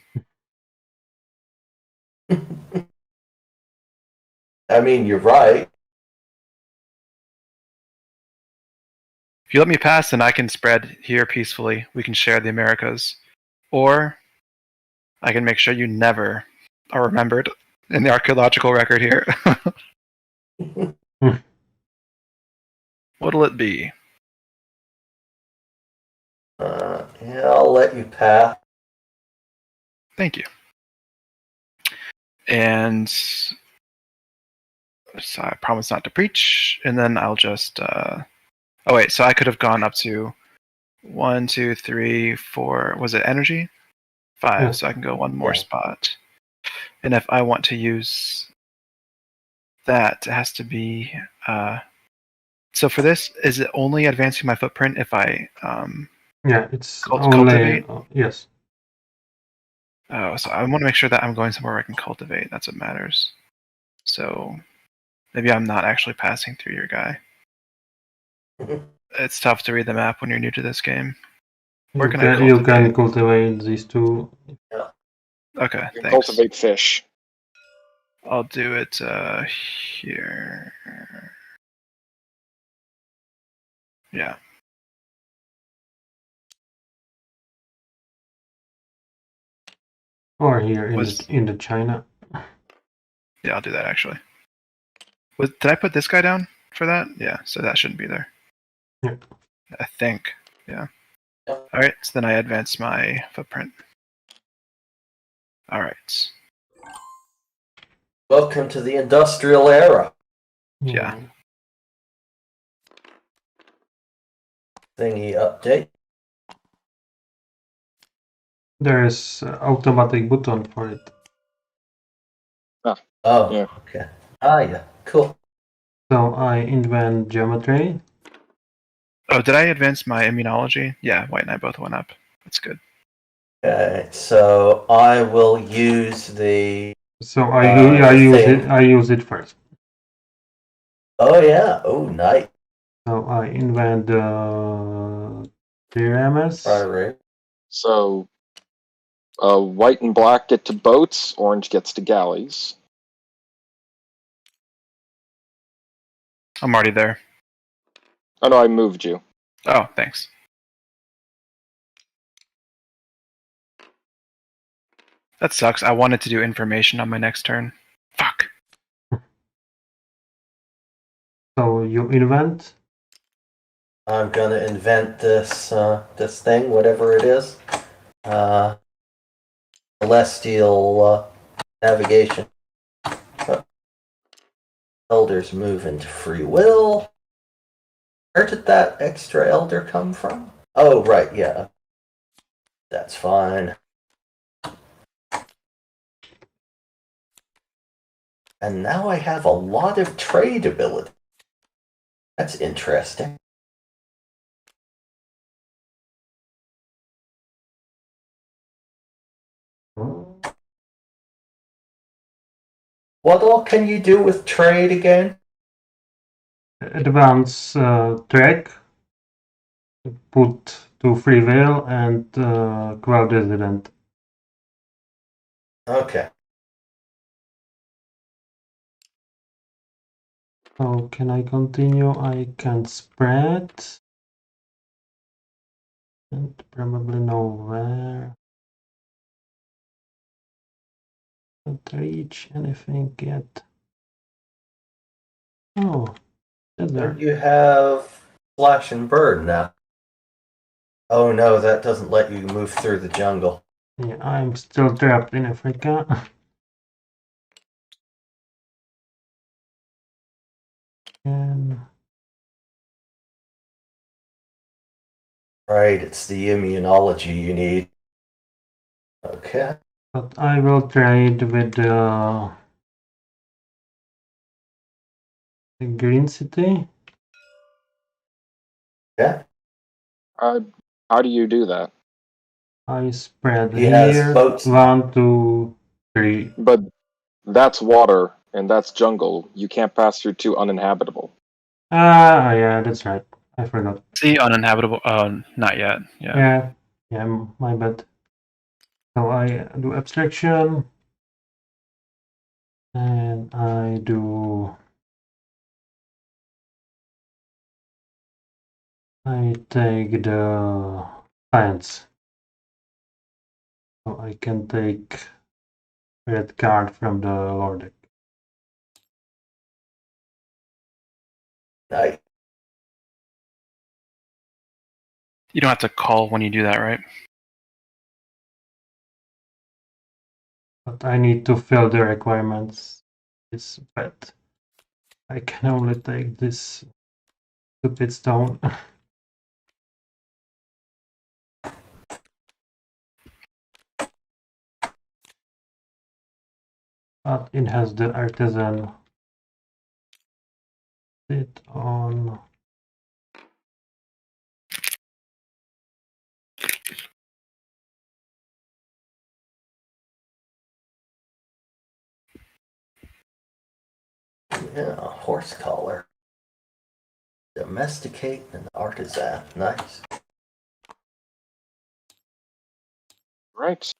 I mean, you're right. If you let me pass, then I can spread here peacefully. We can share the Americas. Or I can make sure you never are remembered in the archaeological record here. What'll it be? Yeah, I'll let you pass. Thank you. And so I promise not to preach, and then I'll just... oh wait, so I could have gone up to 1, 2, 3, 4... Was it energy? 5, Yeah. so I can go one more Yeah. spot. And if I want to use that, it has to be... so for this, is it only advancing my footprint if I... Yeah, it's cultivate? only... yes. Oh, so I want to make sure that I'm going somewhere where I can cultivate. That's what matters. So maybe I'm not actually passing through your guy. It's tough to read the map when you're new to this game. Where can I You can cultivate? cultivate these two. Okay, You can thanks. cultivate fish. I'll do it here. Yeah. Or here in Was- the China. Yeah, I'll do that actually. Did I put this guy down for that? Yeah, so that shouldn't be there. Yeah. I think. Yeah. Alright, so then I advance my footprint. Alright. Welcome to the industrial era. Yeah. Thingy update. There is automatic button for it. Oh, Yeah. okay. Yeah, cool. So I invent geometry. Oh, did I advance my immunology? Yeah, White and I both went up. That's good. Okay, so I will use the... So I use it first. Oh yeah, oh nice. So I invent TRMS. Right. So, white and black get to boats, orange gets to galleys. I'm already there. Oh no, I moved you. Oh, thanks. That sucks. I wanted to do information on my next turn. Fuck. So you invent. I'm gonna invent this this thing, whatever it is. Celestial navigation. Elders move into free will. Where did that extra elder come from? Oh, right, yeah. That's fine. And now I have a lot of trade ability. That's interesting. What all can you do with trade again? Advance track. Put to free will and crowd resident. Okay. So can I continue? I can spread. And probably nowhere. Don't reach anything yet. Oh, that's there. You have Flash and Bird now. Oh no, that doesn't let you move through the jungle. Yeah, I'm still trapped in Africa. And Right, it's the immunology you need. Okay. But I will trade with the green city. Yeah. How do you do that? I spread He has here. boats. 1, 2, 3. But that's water and that's jungle. You can't pass through two uninhabitable. Ah, yeah, that's right. I forgot. See, uninhabitable. Not yet. Yeah. Yeah, my bad. So I do abstraction. And I take the science. So I can take red card from the lower deck. Nice. You don't have to call when you do that, right? But I need to fill the requirements. This bet. I can only take this stupid stone. But it has the artisan sit on. Yeah, horse collar. Domesticate an artisan. Nice. Right.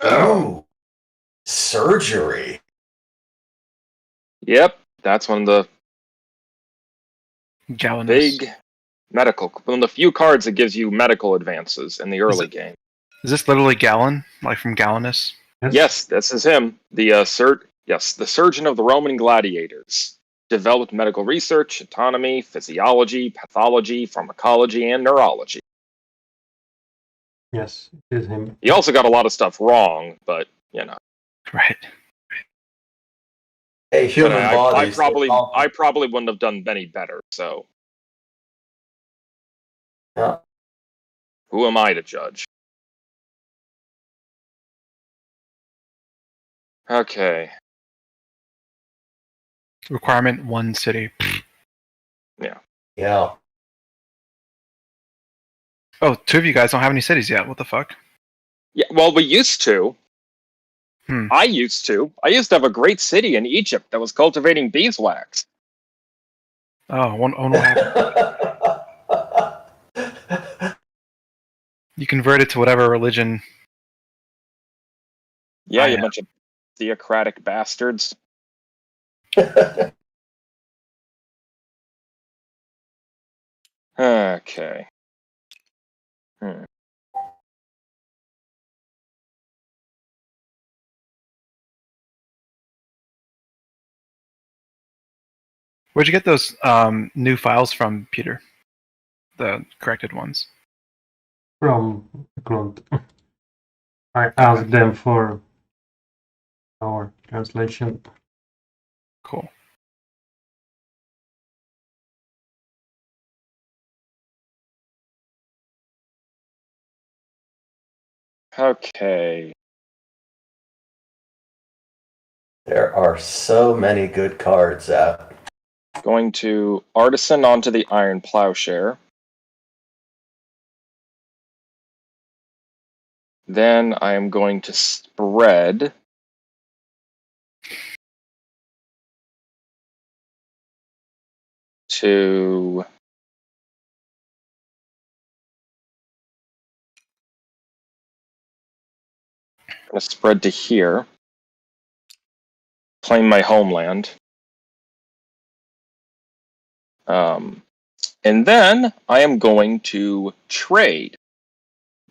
Ooh. Surgery. Yep, that's one of the Gallinus. big medical. One of the few cards that gives you medical advances in the early game. Is this literally Gallon, like from Gallinus? Yes, this is him. The surgeon of the Roman gladiators. Developed medical research, anatomy, physiology, pathology, pharmacology, and neurology. Yes, it is him. He also got a lot of stuff wrong, but you know. Right. Hey, human But bodies. I probably wouldn't have done any better. So Yeah. who am I to judge? Okay. Requirement 1 city. Yeah. Oh, 2 of you guys don't have any cities yet. What the fuck? Yeah. Well, we used to. Hmm. I used to. I used to have a great city in Egypt that was cultivating beeswax. Oh, what happened? You converted to whatever religion. Yeah, I you am. bunch of theocratic bastards. Okay. Where'd you get those new files from, Peter? The corrected ones. From Eklund. I asked them for our translation. Cool. Okay. There are so many good cards out. Going to artisan onto the iron plowshare. Then I am going to spread to here. Claim my homeland. And then I am going to trade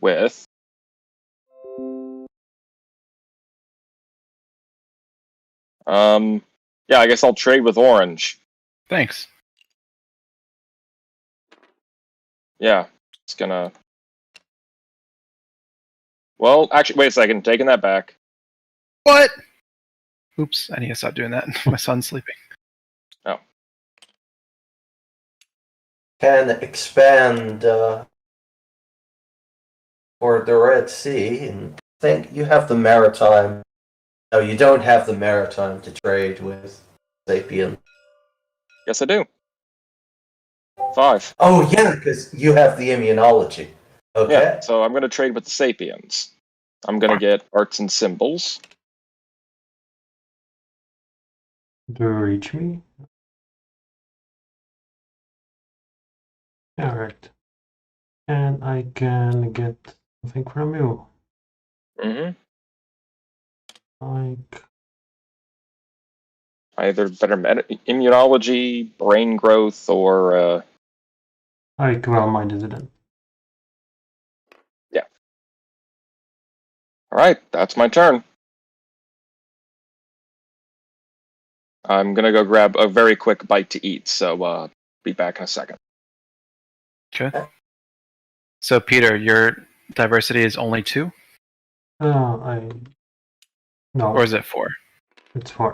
with yeah, I guess I'll trade with orange. Thanks. Yeah, it's gonna. Well, actually, wait a second. Taking that back. What? Oops, I need to stop doing that. My son's sleeping. Oh. can expand for the Red Sea, and think you have the maritime. No, you don't have the maritime to trade with Sapien. Yes, I do. 5. Oh yeah, because you have the immunology. Okay. Yeah, so I'm going to trade with the Sapiens. I'm going to get arts and symbols. Do you reach me? Alright. And I can get something from you. Mm-hmm. Like, Either better immunology, brain growth, or I quell my dissident. yeah. All right, that's my turn. I'm gonna go grab a very quick bite to eat, so be back in a second. Okay. So, Peter, your diversity is only 2? No. Or is it 4? It's 4.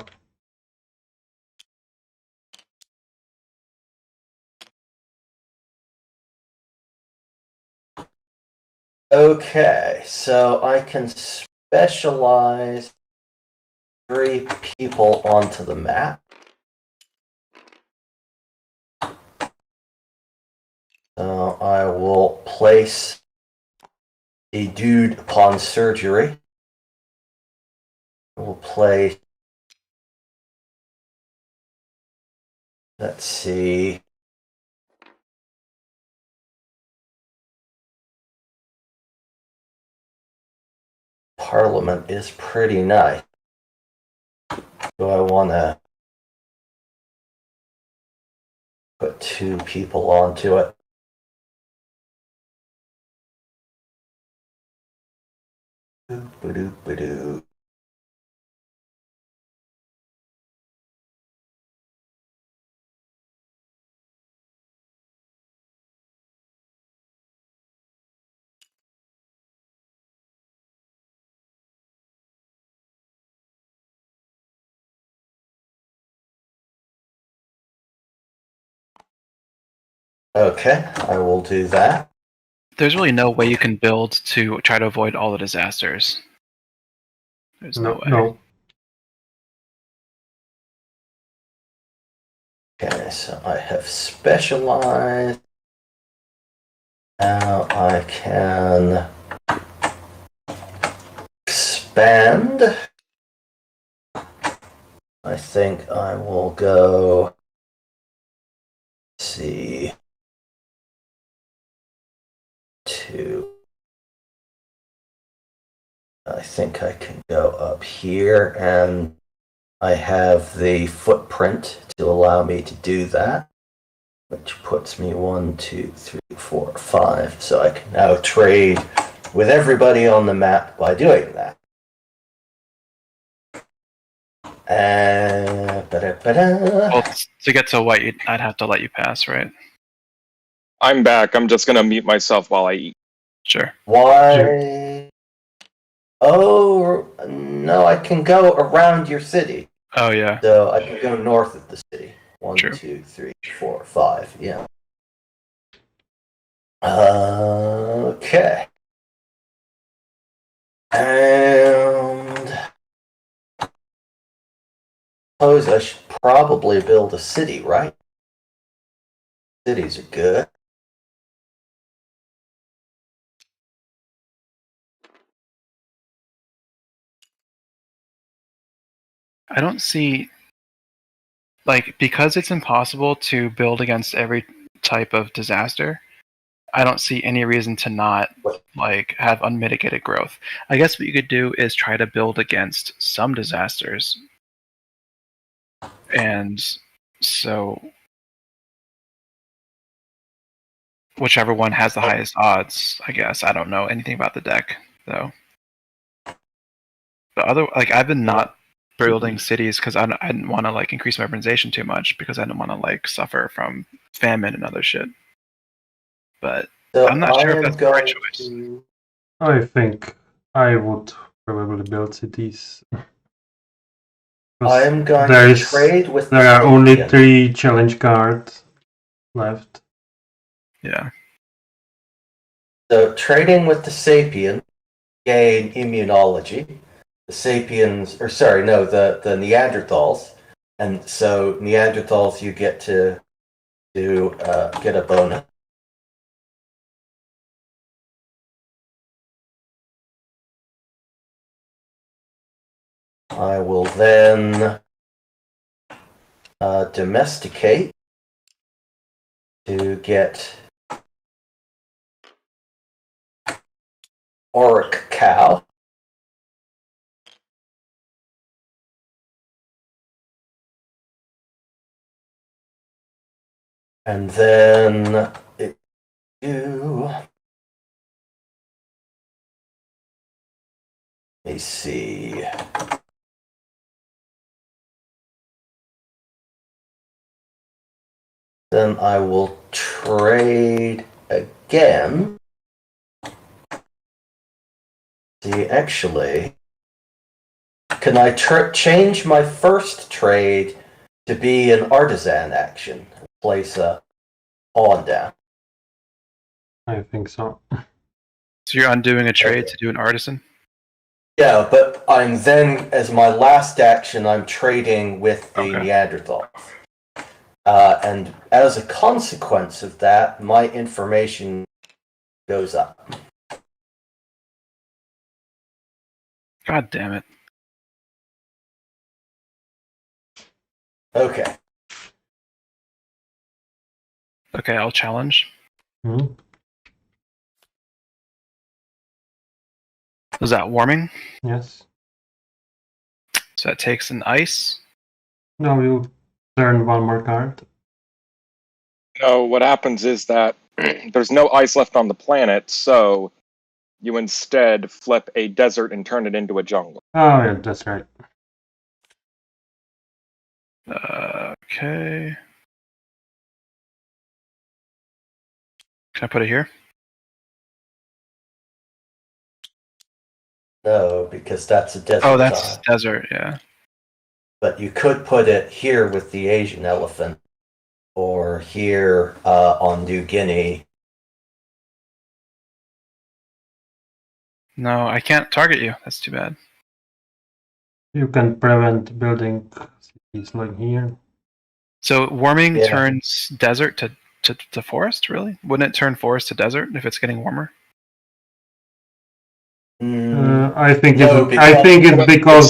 Okay, so I can specialize 3 people onto the map. So I will place a dude upon surgery. We'll place. Let's see. Parliament is pretty nice. Do I want to put 2 people onto it? Ba-doop-ba-doo. Okay, I will do that. There's really no way you can build to try to avoid all the disasters. There's no way. No. Okay, so I have specialized. Now I can expand. I think I will go. Let's see. 2. I think I can go up here, and I have the footprint to allow me to do that, which puts me 1, 2, 3, 4, 5. So I can now trade with everybody on the map by doing that. Well, to get to white, I'd have to let you pass, right? I'm back. I'm just gonna mute myself while I eat. Sure. Why? Oh, no, I can go around your city. Oh, yeah. So I can go north of the city. 1, True. 2, 3, 4, 5. Yeah. Okay. And suppose I should probably build a city, right? Cities are good. I don't see, because it's impossible to build against every type of disaster, I don't see any reason to not, have unmitigated growth. I guess what you could do is try to build against some disasters. And so, whichever one has the highest odds, I guess. I don't know anything about the deck, though. But I've been not building cities because I didn't want to increase my urbanization too much because I didn't want to suffer from famine and other shit. But So I'm not sure if that's the right choice. I think I would probably build cities. I am going to trade with. There are only 3 challenge cards left. Yeah. So trading with the Sapiens gain immunology. The Sapiens, or sorry, no, the Neanderthals. And so Neanderthals, you get to get a bonus. I will then domesticate to get Auric cow. And then it do. Let me see. Then I will trade again. See, actually, can I change my first trade to be an artisan action? Place a pawn down. I think so. So you're undoing a trade Okay. to do an artisan? Yeah, but I'm then, as my last action, I'm trading with the Okay. Neanderthal. And as a consequence of that, my information goes up. God damn it. Okay. Okay, I'll challenge. Hmm? Was that warming? Yes. So that takes an ice. Now you turn one more card. No, what happens is that there's no ice left on the planet, so you instead flip a desert and turn it into a jungle. Oh, yeah, that's right. Okay. Can I put it here? No, because that's a desert Oh, that's tile. desert, yeah. But you could put it here with the Asian elephant, or here on New Guinea. No, I can't target you. That's too bad. You can prevent building cities like here. So warming Yeah. turns desert to forest, really? Wouldn't it turn forest to desert if it's getting warmer? I think No, it's because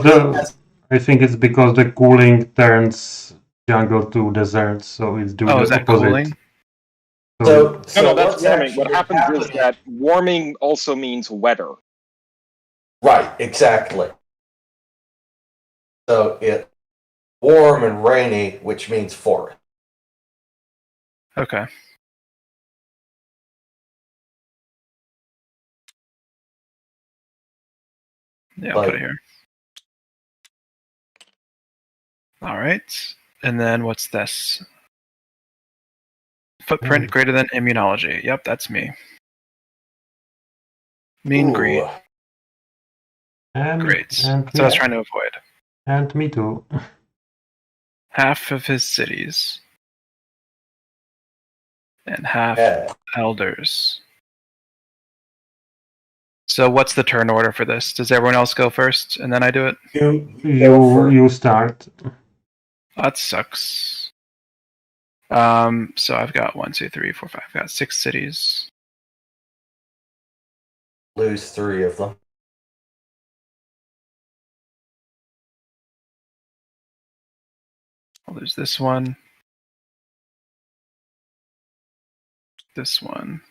the cooling turns jungle to desert, so it's doing Oh, is the that opposite. cooling? So No, that's what's warming. What actually happens is happening- that warming also means wetter. Right, exactly. So it warm and rainy, which means forest. Okay. Yeah, I'll put it here. All right. And then what's this? Footprint greater than immunology. Yep, that's me. Mean greed. Ooh. Great. And That's what I was trying to avoid. And me too. Half of his cities. And half Yeah. elders. So what's the turn order for this? Does everyone else go first and then I do it? You start. That sucks. So I've got 1, 2, 3, 4, 5. I've got 6 cities. Lose 3 of them. I'll lose this one. This one.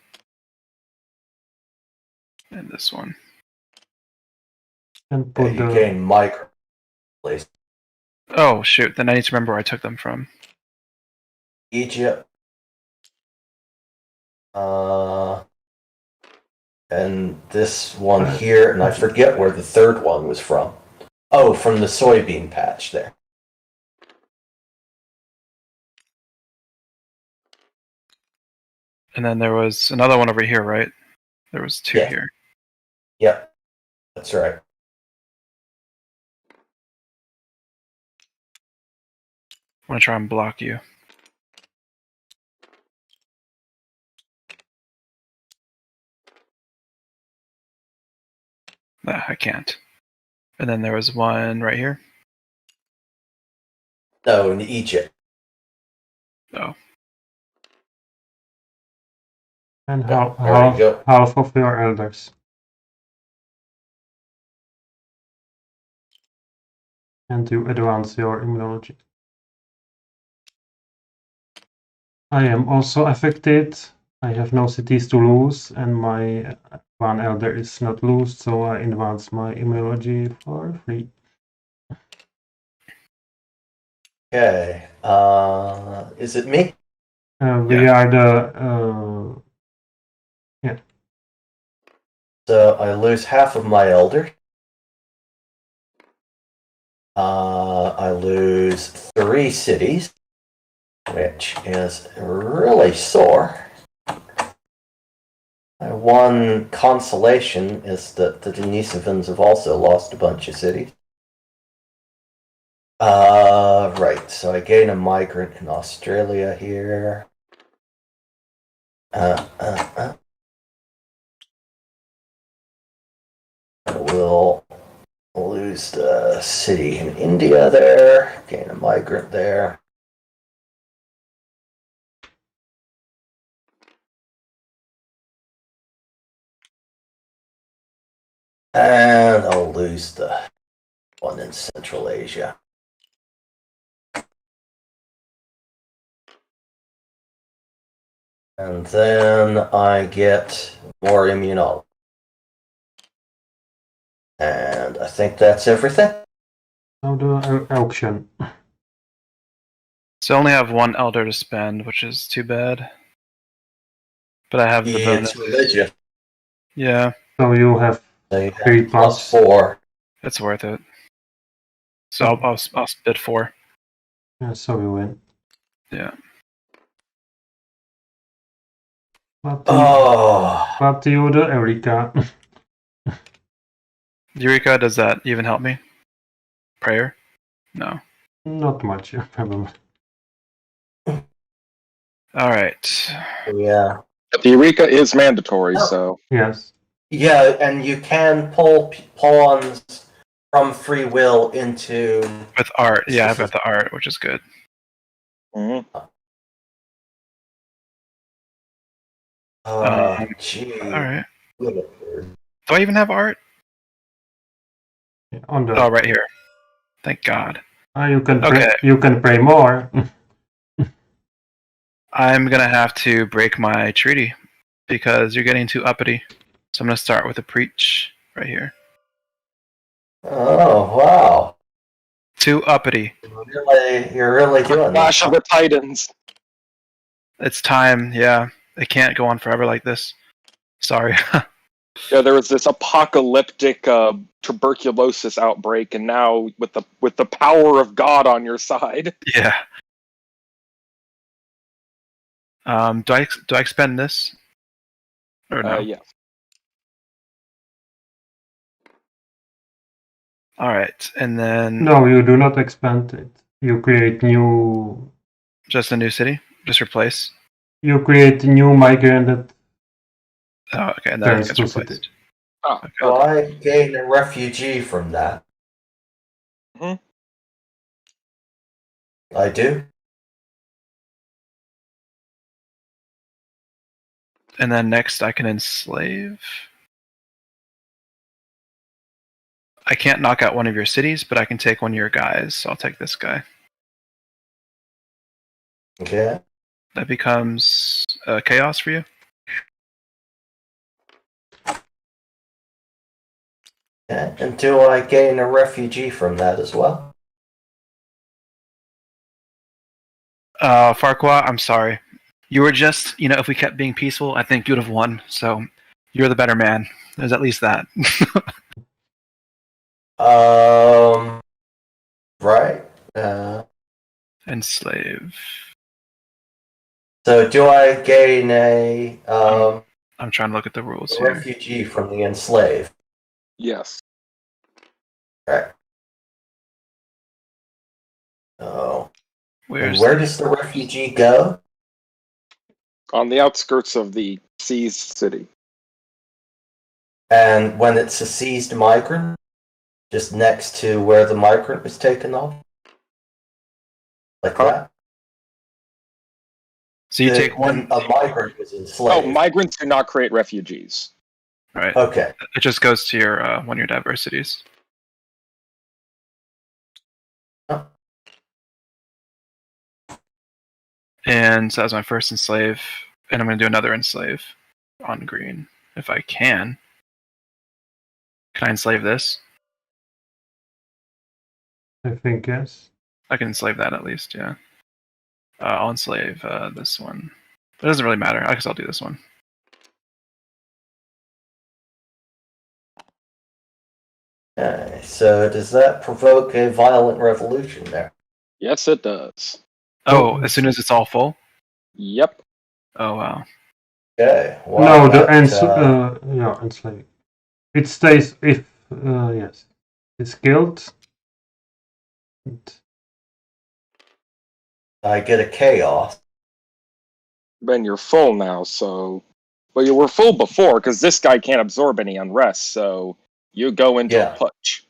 And this one. And Yeah, put you the gain micro, please. Oh shoot, then I need to remember where I took them from. Egypt. And this one here, and I forget where the third one was from. Oh, from the soybean patch there. And then there was another one over here, right? There was 2 Yeah. here. Yep, that's right. I'm gonna try and block you. I can't. And then there was one right here. No, in Egypt. Oh. And Yeah, there you go. half of your elders. And you advance your immunology. I am also affected. I have no cities to lose, and my one elder is not lost, so I advance my immunology for free. Okay. Is it me? We are the yeah. So I lose half of my elder. I lose 3 cities, which is really sore. My one consolation is that the Denisovans have also lost a bunch of cities. Right, so I gain a migrant in Australia here. I will lose the city in India there, gain a migrant there. And I'll lose the one in Central Asia. And then I get more immunology. And I think that's everything. Now the auction. So I only have one elder to spend, which is too bad. But I have the bonus. It's religion. Yeah, So you have So you have 3 plus. +4. it's worth it. So I'll bid 4. Yeah, so you win. Yeah. But you the Eureka. Eureka, does that even help me? Prayer? No. Not much, probably. Alright. Yeah. But the Eureka is mandatory, Oh. so Yes. Yeah, and you can pull pawns from free will into. With art. Yeah, I've got the art, which is good. mhm. Gee. Alright. Good. Do I even have art? On the Oh, right here. Thank God. you can Okay. you can pray more. I'm gonna have to break my treaty because you're getting too uppity. So I'm gonna start with a preach right here. Oh, wow. Too uppity. You're really doing Clash that. of the Titans. It's time, yeah. It can't go on forever like this. Sorry. Yeah, there was this apocalyptic tuberculosis outbreak, and now with the power of God on your side. Yeah. Do I expend this? Or no? Yeah. Alright, and then No, you do not expand it. You create new. just a new city? Just replace? You create a new migrant that Oh, okay, and then it turns gets to replaced. city. Oh, Okay. So I gain a refugee from that. Mhm. I do. And then next I can enslave. I can't knock out one of your cities, but I can take one of your guys, so I'll take this guy. Okay. That becomes chaos for you. Okay. And do I gain a refugee from that as well? Farquaad, I'm sorry. You were just, if we kept being peaceful, I think you'd have won. So you're the better man. There's at least that. Right. Enslave. So do I gain a I'm trying to look at the rules here. refugee from the enslaved? Yes. Right. Oh. And Where's where does the refugee go? On the outskirts of the seized city. And when it's a seized migrant, just next to where the migrant was taken off? Like that? So you take one. A migrant was enslaved. Oh, migrants do not create refugees. Right. Okay. It just goes to your one of your diversities. Oh. And so that was my first enslave, and I'm going to do another enslave on green if I can. Can I enslave this? I think yes. I can enslave that at least, yeah. I'll enslave this one. It doesn't really matter. I guess I'll do this one. Okay, so does that provoke a violent revolution there? Yes, it does. Oh, as soon as it's all full? Yep. Oh, wow. Okay. No, the enslave. It stays if yes, it's killed. I get a chaos. Ben, you're full now, so... Well, you were full before, because this guy can't absorb any unrest, so you go into a putsch.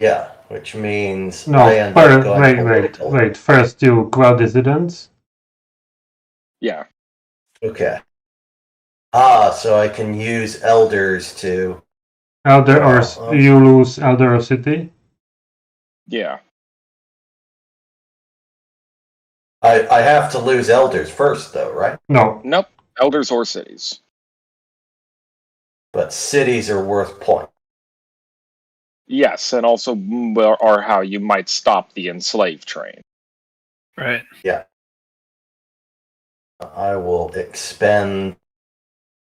Yeah, which means No, I end up going wait. First you quell dissidents. Yeah. Okay. So I can use elders to... You lose elder of city. Yeah. I have to lose elders first, though, right? No. Nope. Elders or cities. But cities are worth point. Yes, and also are how you might stop the enslaved train. Right. Yeah. I will expend...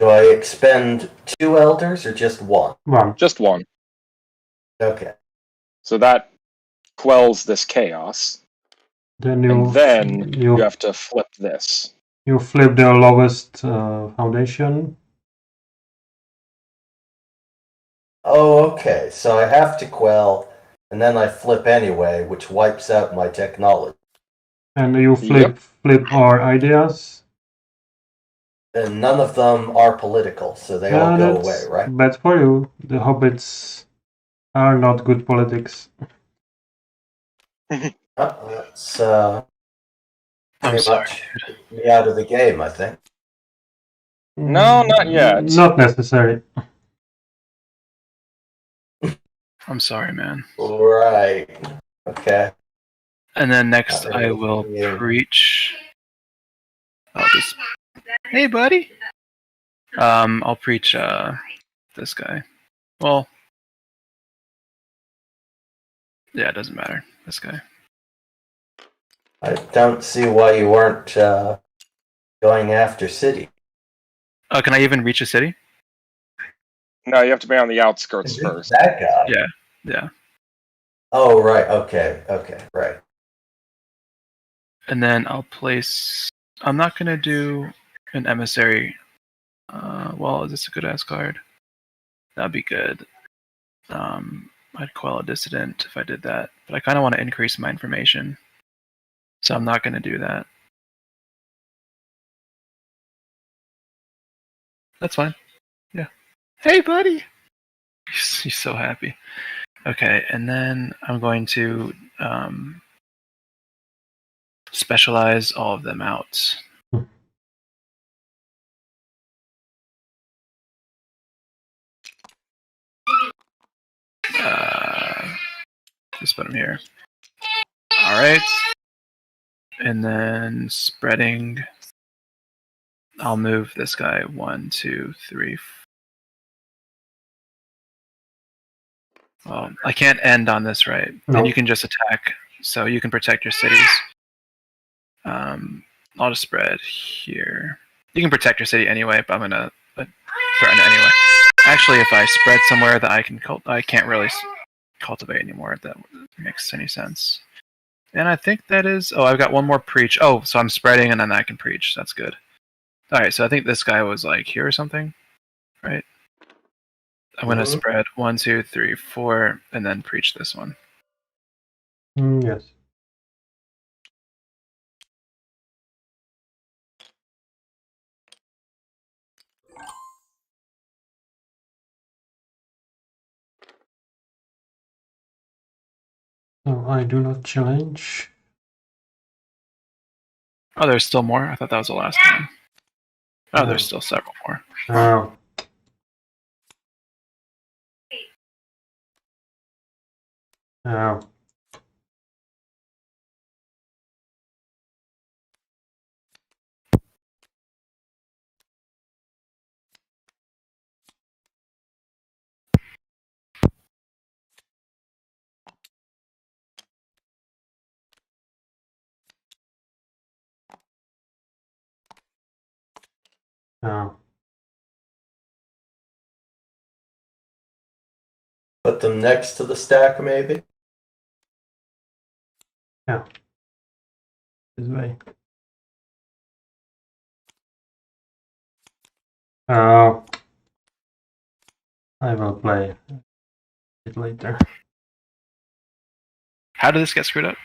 Do I expend 2 elders or just 1? One. Just 1. Okay. So that quells this chaos. Then you have to flip this. You flip the lowest foundation. Oh, okay. So I have to quell, and then I flip anyway, which wipes out my technology. And you flip our ideas. And none of them are political, so they all go away, right? Bad for you. The hobbits are not good politics. That's I'm pretty sorry. much me out of the game, I think. No, not yet. Not necessary. I'm sorry, man. Right. Okay. And then next I will preach. I'll just... Hey, buddy. I'll preach this guy. Well, yeah, it doesn't matter. This guy. I don't see why you weren't going after city. Can I even reach a city? No, you have to be on the outskirts first. That guy. Yeah. Oh, right. Okay. Right. And then I'll place... I'm not going to do an emissary. Well, is this a good ass card? That'd be good. I'd quell a dissident if I did that. But I kind of want to increase my information. So I'm not going to do that. That's fine. Yeah. Hey, buddy! He's so happy. Okay, and then I'm going to specialize all of them out. Just put them here. Alright. And then spreading. I'll move this guy 1, 2, 3. Well, I can't end on this, right? No. And you can just attack, so you can protect your cities. I'll just spread here. You can protect your city anyway, but I'm gonna threaten it anyway. Actually, if I spread somewhere that I can't really cultivate anymore, if that makes any sense. And I think that is... Oh, I've got one more preach. Oh, so I'm spreading and then I can preach. That's good. Alright, so I think this guy was like here or something, right? I'm going to spread 1, 2, 3, 4, and then preach this one. Yes. So I do not challenge. Oh, there's still more? I thought that was the last one. Oh, there's still several more. Oh. Oh. Oh. Put them next to the stack, maybe? Yeah. This way. Oh. I will play it later. How did this get screwed up?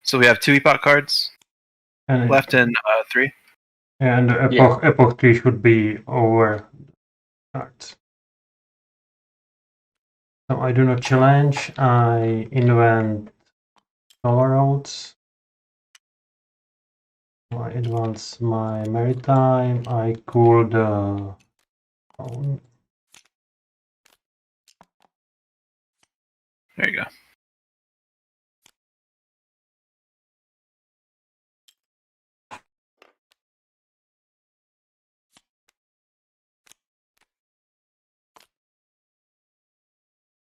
So we have 2 Epoch cards And left in 3. and Epoch III should be over cards. So I do not challenge. I invent solar roads. I advance my maritime. I cool the phone. There you go.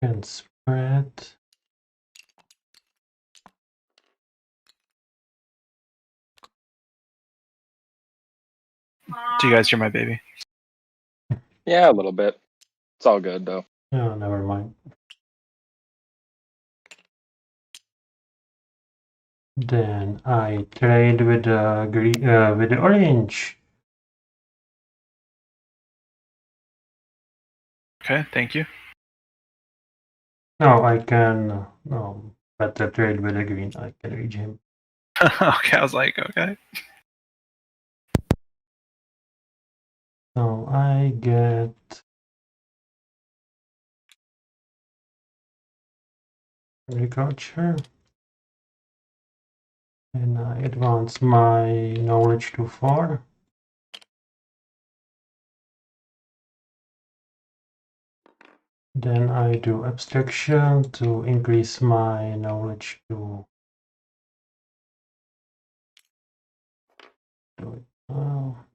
And spread. Do you guys hear my baby? Yeah, a little bit. It's all good though. Oh, never mind. Then I trade with the green, with the orange. Okay, thank you. No, I can. No, better trade with the green. I can reach him. Okay, I was like, okay. So I get agriculture. And I advance my knowledge to 4. Then I do abstraction to increase my knowledge to do it now.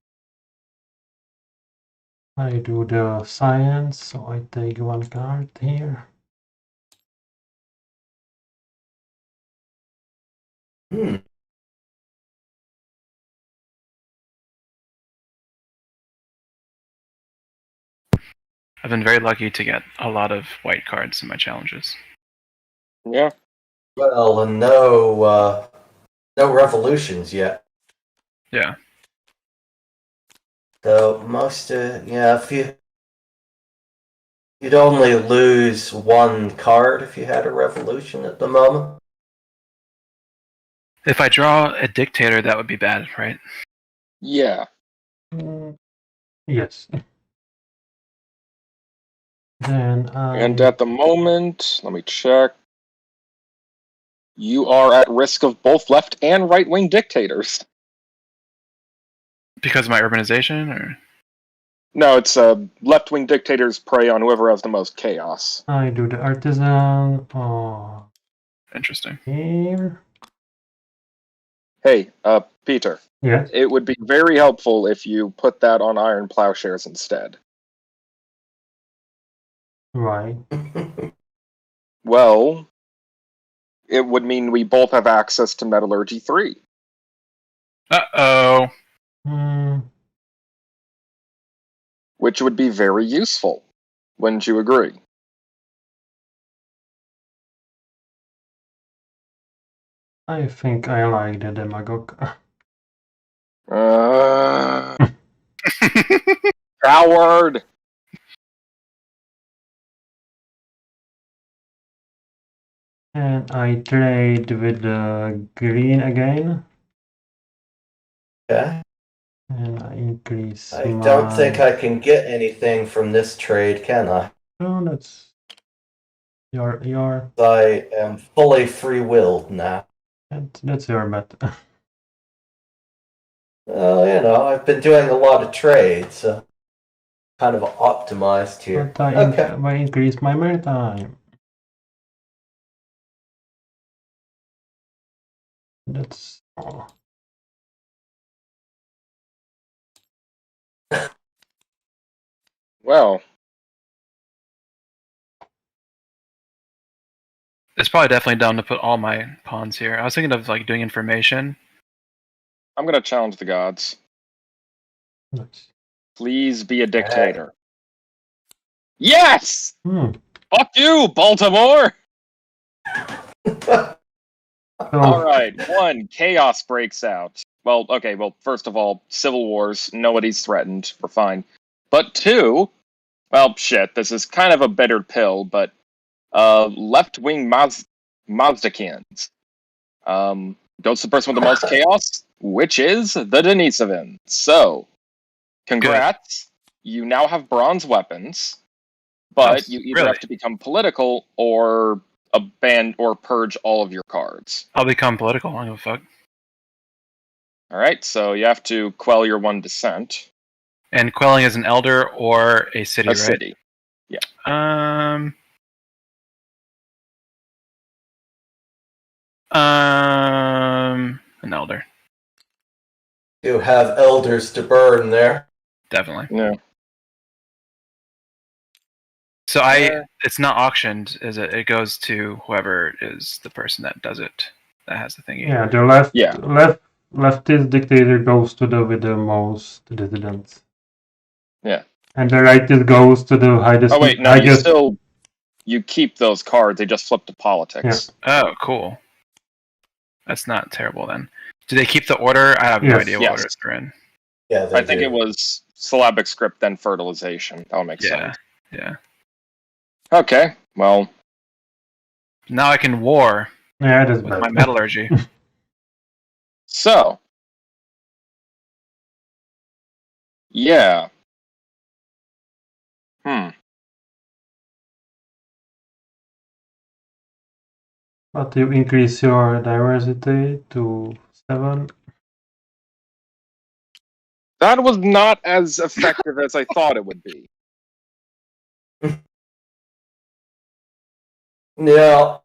I do the science, so I take 1 card here. I've been very lucky to get a lot of white cards in my challenges. Yeah. Well, and no revolutions yet. Yeah. So most, yeah, if you'd only lose 1 card if you had a revolution at the moment. If I draw a dictator, that would be bad, right? Yeah. Yes. Then And at the moment, let me check. You are at risk of both left and right wing dictators. Because of my urbanization, or? No, it's left wing dictators prey on whoever has the most chaos. I do the artisan. Oh, Interesting. here. Hey, Peter. Yes. It would be very helpful if you put that on iron plowshares instead. Right. Well, it would mean we both have access to Metallurgy 3. Uh-oh. Which would be very useful. Wouldn't you agree? I think I like the demagogue. Coward! And I trade with the green again. Okay. And I increase I don't think I can get anything from this trade, can I? No, that's Your I am fully free-willed now. and that's your bet. Well, I've been doing a lot of trades, so kind of optimized here. But I increase my maritime. That's all. Well, It's probably definitely dumb to put all my pawns here. I was thinking of like doing information. I'm going to challenge the gods. Nice. Please be a dictator. Yes! Hmm. Fuck you, Baltimore! All right, 1, chaos breaks out. Well, first of all, civil wars, nobody's threatened, we're fine. But 2, well, shit, this is kind of a bitter pill, but left-wing Mazdakins. Goes the person with the most chaos, which is the Denisovans. So, congrats, you now have bronze weapons, but you either have to become political or ban or purge all of your cards. I'll become political. I don't give a fuck. All right, so you have to quell your 1 dissent. And quelling is an elder or a city, right? City. Yeah. An elder. You have elders to burn there. Definitely. Yeah. So it's not auctioned, is it? It goes to whoever is the person that does it, that has the thingy. Yeah, the leftist dictator goes to the with the most dissidents. Yeah. And the rightist goes to the highest. Oh wait, no, you keep those cards. They just flip to politics. Yeah. Oh, cool. That's not terrible then. Do they keep the order? I have no idea what order they're in. Yeah, I think it was syllabic script, then fertilization. That'll make sense. Yeah. Okay, well. Now I can war with my metallurgy. So. Yeah. But you increase your diversity to 7. That was not as effective as I thought it would be. Yeah.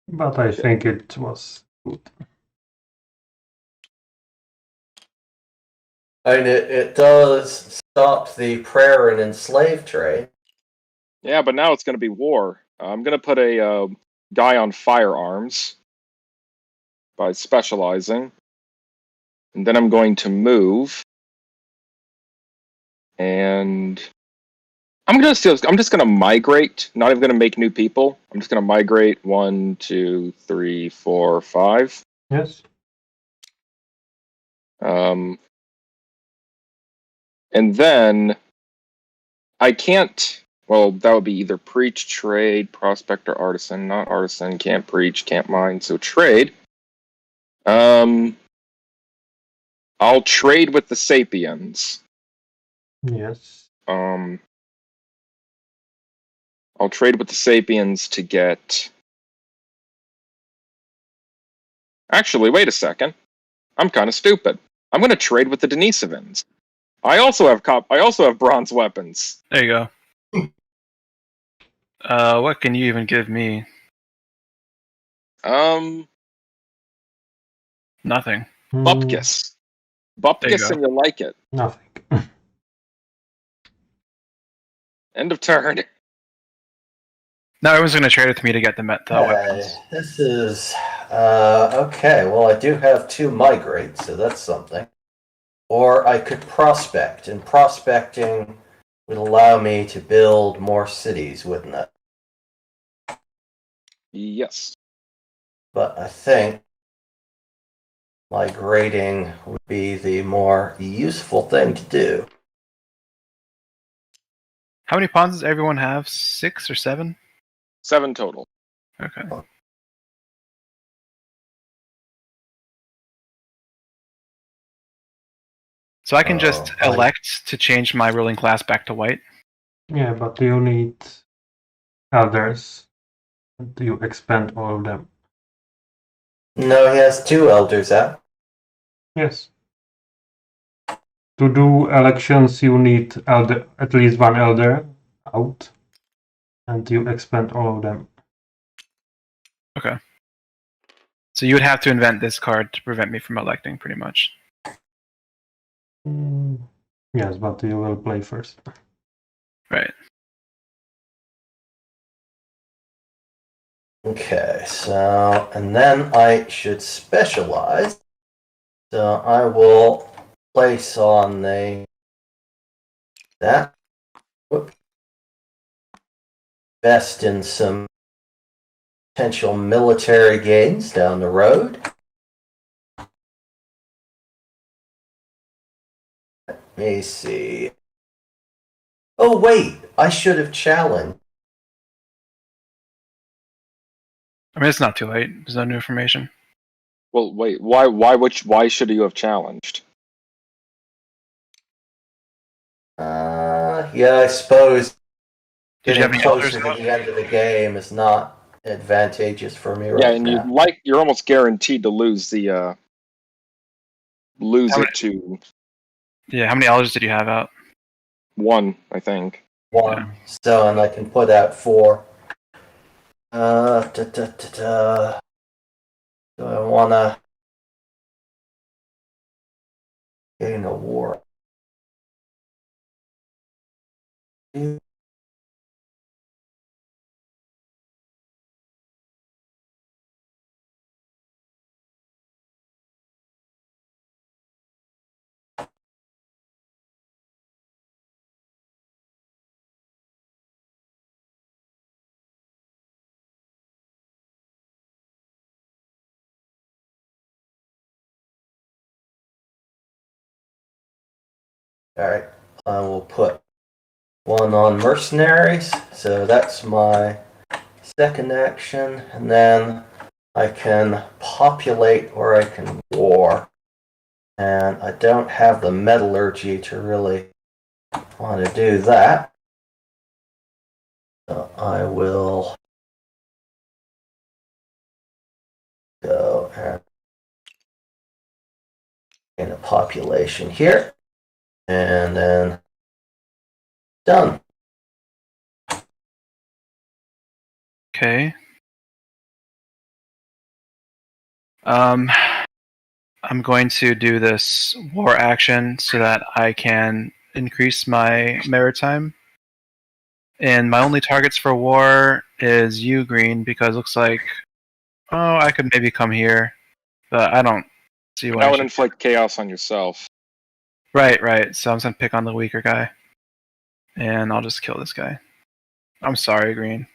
But I think it was good. And it does stop the prayer and enslave trade. Yeah, but now it's going to be war. I'm going to put a guy on firearms by specializing. And then I'm going to move. And I'm just going to migrate. Not even going to make new people. I'm just going to migrate 1, 2, 3, 4, 5. Yes. And then I can't. Well, that would be either preach, trade, prospector, artisan. Not artisan. Can't preach. Can't mine. So trade. I'll trade with the Sapiens. Yes. I'll trade with the Sapiens to get. Actually, wait a second. I'm kind of stupid. I'm going to trade with the Denisovans. I also have bronze weapons. There you go. What can you even give me? Nothing. Bupkis. Bupkis, and you like it. Nothing. End of turn. No, everyone's going to trade with me to get the weapons. This is okay. Well, I do have 2 migrate, so that's something. Or I could prospect, and prospecting would allow me to build more cities, wouldn't it? Yes. But I think migrating would be the more useful thing to do. How many pawns does everyone have? 6 or 7? 7 total. Okay. So I can just elect to change my ruling class back to white? Yeah, but you need elders. Do you expand all of them? No, he has 2 elders out. Yes. To do elections, you need at least 1 elder out, and you expand all of them. Okay. So you would have to invent this card to prevent me from electing, pretty much. Yes, but you will play first. Right. Okay, so, and then I should specialize. So I will place on that. Whoop. Invest in some potential military gains down the road. Let me see. Oh, wait, I should have challenged. I mean, it's not too late. There's no new information. Well, wait. Why should you have challenged? Yeah, I suppose Did you have getting any elders closer to out? the end of the game is not advantageous for me Yeah, right and now. you're almost guaranteed to lose the lose How it to Yeah, how many elders did you have out? 1, I think. 1. So, and I can put out 4. Do I want to gain a war? Alright, I will put 1 on mercenaries, so that's my second action, and then I can populate or I can war. And I don't have the metallurgy to really want to do that. So I will go and in a population here, and then done. Okay. I'm going to do this war action so that I can increase my maritime. And my only targets for war is you, green, because it looks like, oh, I could maybe come here, but I don't see why. That would inflict chaos on yourself. Right. So I'm just gonna pick on the weaker guy, and I'll just kill this guy. I'm sorry, green.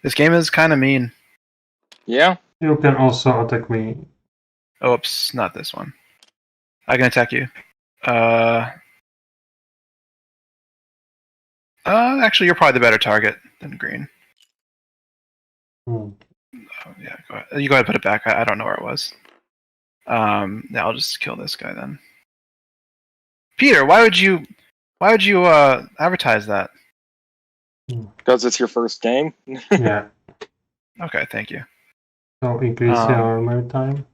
This game is kind of mean. Yeah. You can also attack me. Oops, not this one. I can attack you. Actually, you're probably the better target than green. Oh, yeah, go ahead. You go ahead and put it back. I don't know where it was. Yeah, I'll just kill this guy then. Peter, why would you advertise that? Because it's your first game. Yeah. Okay, thank you. So increase your maritime.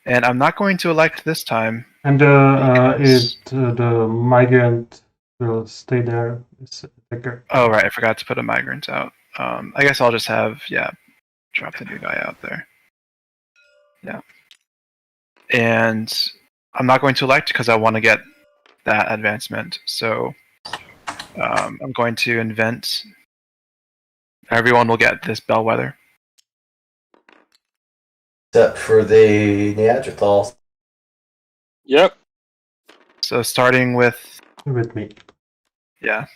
And I'm not going to elect this time. And because... the migrant will stay there. It's attacker. Oh right, I forgot to put a migrant out. I guess I'll just have drop the new guy out there. Yeah. And I'm not going to elect because I want to get that advancement. So I'm going to invent. Everyone will get this bellwether. Except for the Neanderthals. Yep. So starting with me. Yeah.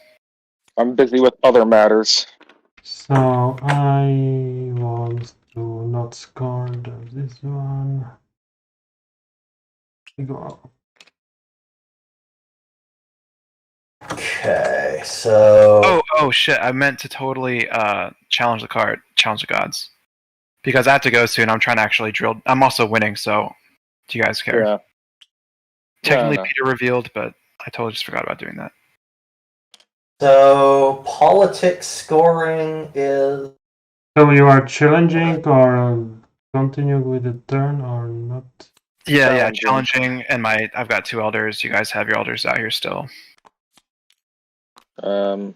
I'm busy with other matters. So I want to not score this one. Go. Okay, so... Oh shit, I meant to totally challenge the gods. Because I have to go soon, I'm trying to actually drill. I'm also winning, so do you guys care? Yeah. Technically Peter revealed, but I totally just forgot about doing that. So politics scoring is. So you are challenging or continue with the turn or not? Yeah, challenging. And I've got 2 elders. You guys have your elders out here still. No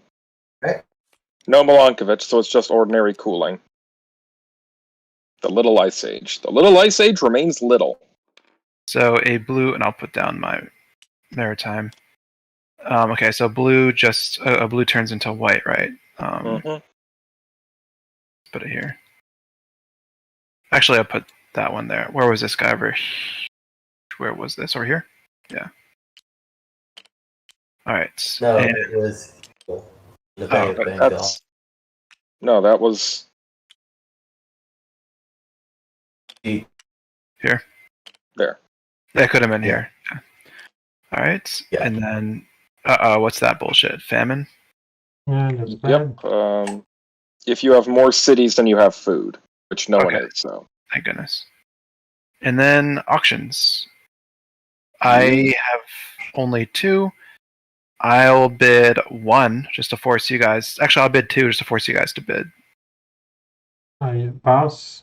Milankovitch, so it's just ordinary cooling. The Little Ice Age. The Little Ice Age remains little. So a blue, and I'll put down my maritime. Okay, so blue just a blue turns into white, right? Put it here. Actually, I'll put that one there. Where was this guy over? Where was this? Over here? Yeah. All right. No, it was the Bay of Bengal. No, that was here. There. That could have been here. Yeah. All right. Yeah. And then, what's that bullshit? Famine? Yeah, that's bad. Yep. If you have more cities than you have food, which no one is, so. Thank goodness. And then auctions. I have only 2. I'll bid 1 just to force you guys. Actually, I'll bid 2 just to force you guys to bid. I pass.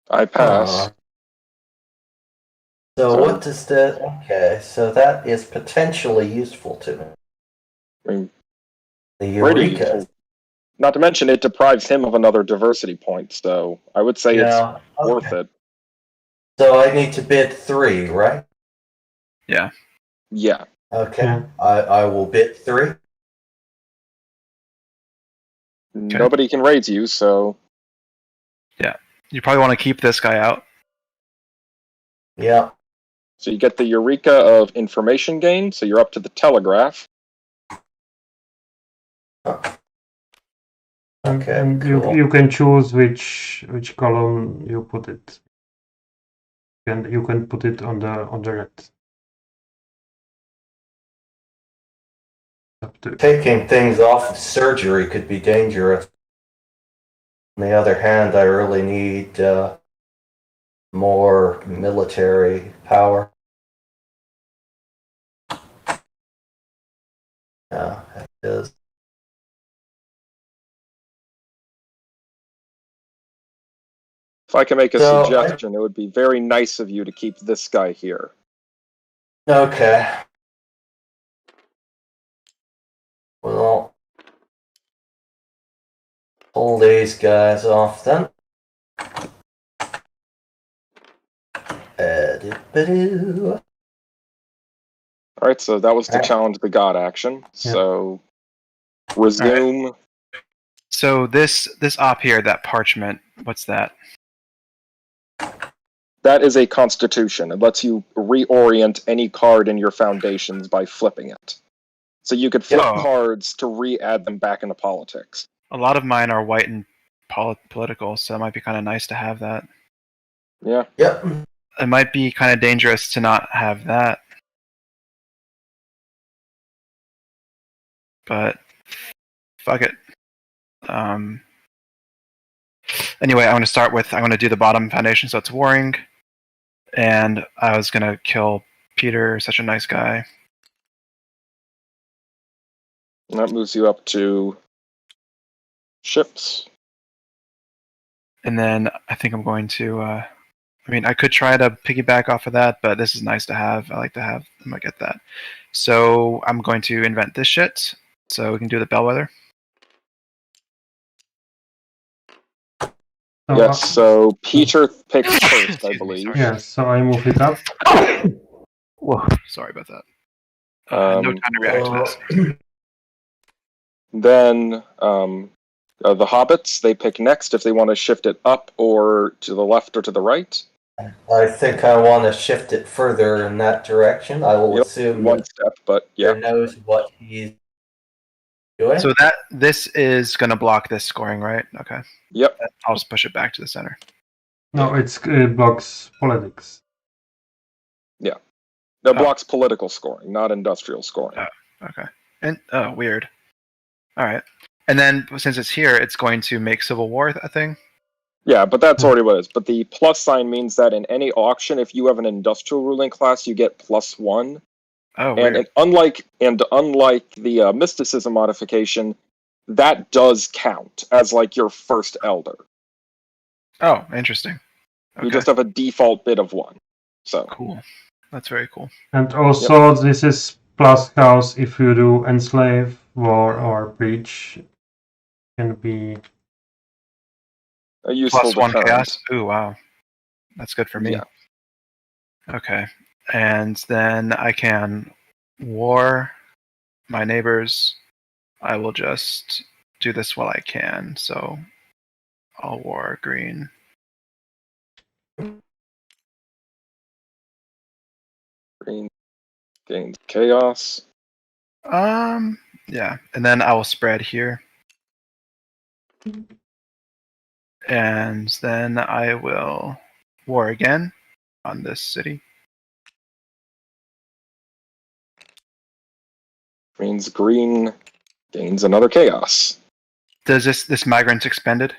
I pass. So what does that? Okay, so that is potentially useful to me. I mean, the Eureka. Not to mention, it deprives him of another diversity point, so I would say it's worth it. So I need to bid 3, right? Yeah. Yeah. Okay. Yeah. I will bid 3. Nobody can raise you, so. Yeah. You probably want to keep this guy out. Yeah. So you get the Eureka of information gain, so you're up to the Telegraph. Okay, and cool. you can choose which column you put it. And you can put it on the red. Up to. Taking things off of surgery could be dangerous. On the other hand, I really need more military power. Yeah, it is. If I can make a suggestion, it would be very nice of you to keep this guy here. Okay. Well, pull these guys off then. Alright, so that was to challenge the god action. Yeah. So resume. Right. So this op here, that parchment, what's that? That is a constitution. It lets you reorient any card in your foundations by flipping it. So you could flip cards to re-add them back into politics. A lot of mine are white and political, so it might be kind of nice to have that. Yeah. Yep. It might be kind of dangerous to not have that. But fuck it. Anyway, I'm going to do the bottom foundation, so it's warring. And I was going to kill Peter, such a nice guy. And that moves you up to ships. And then I think I'm going to, I could try to piggyback off of that, but this is nice to have. I might get that. So I'm going to invent this shit, so we can do the bellwether. Yes, so Peter picks first, I believe. Yes, so I move it up. Whoa, sorry about that. No time to react to this. Then the hobbits, they pick next if they want to shift it up or to the left or to the right. I think I want to shift it further in that direction. I will assume one step, but yeah. He knows what he's doing. So this is going to block this scoring, right? Okay. Yep. I'll just push it back to the center. No, it blocks politics. Yeah. That blocks political scoring, not industrial scoring. Oh, okay. And weird. All right. And then since it's here, it's going to make Civil War a thing? Yeah, but that's already what it is. But the plus sign means that in any auction, if you have an industrial ruling class, you get +1. Oh, weird. And unlike the mysticism modification, that does count as like your first elder. Oh, interesting. Okay. You just have a default bit of 1. So Cool. That's very cool. And also, this is plus house if you do enslave, war, or breach. Can be a useful +1 deterrent. chaos. Ooh, wow. That's good for me. Yeah. Okay. And then I can war my neighbors. I will just do this while I can. So I'll war green. Green gains chaos. Yeah. And then I will spread here. And then I will war again on this city. Means green gains another chaos. Does this migrant's expended?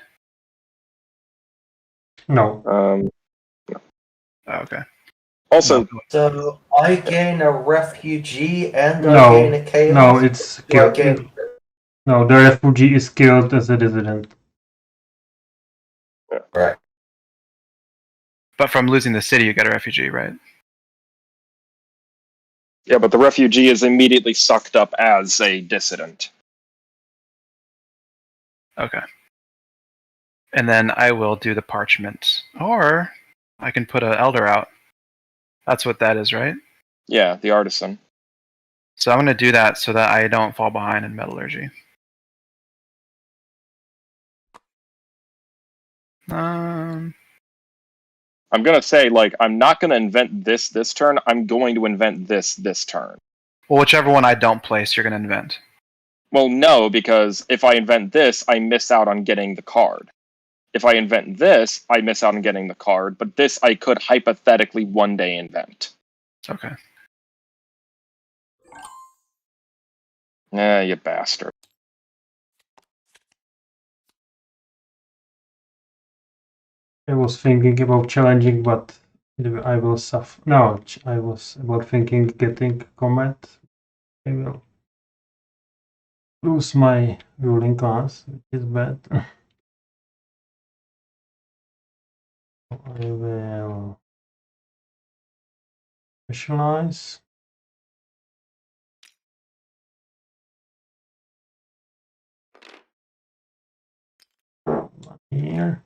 no. No. Oh, okay. Also, So I gain a refugee and No. I gain a chaos. No, it's Do I killed. gain... No, the refugee is killed as a dissident. Right. But from losing the city, you get a refugee, right? yeah, but the refugee is immediately sucked up as a dissident. Okay. And then I will do the parchment. Or I can put an elder out. That's what that is, right? Yeah, the artisan. So I'm going to do that so that I don't fall behind in metallurgy. I'm gonna say, like, I'm not gonna invent this turn. I'm going to invent this turn. Well, whichever one I don't place, you're going to invent. Well, no, because if I invent this, I miss out on getting the card. If I invent this, I miss out on getting the card, but this I could hypothetically one day invent. Okay. You bastard. I was thinking about challenging, but I will suffer. No, I was about thinking getting comment. I will lose my ruling class, which is bad. I will specialize. Here.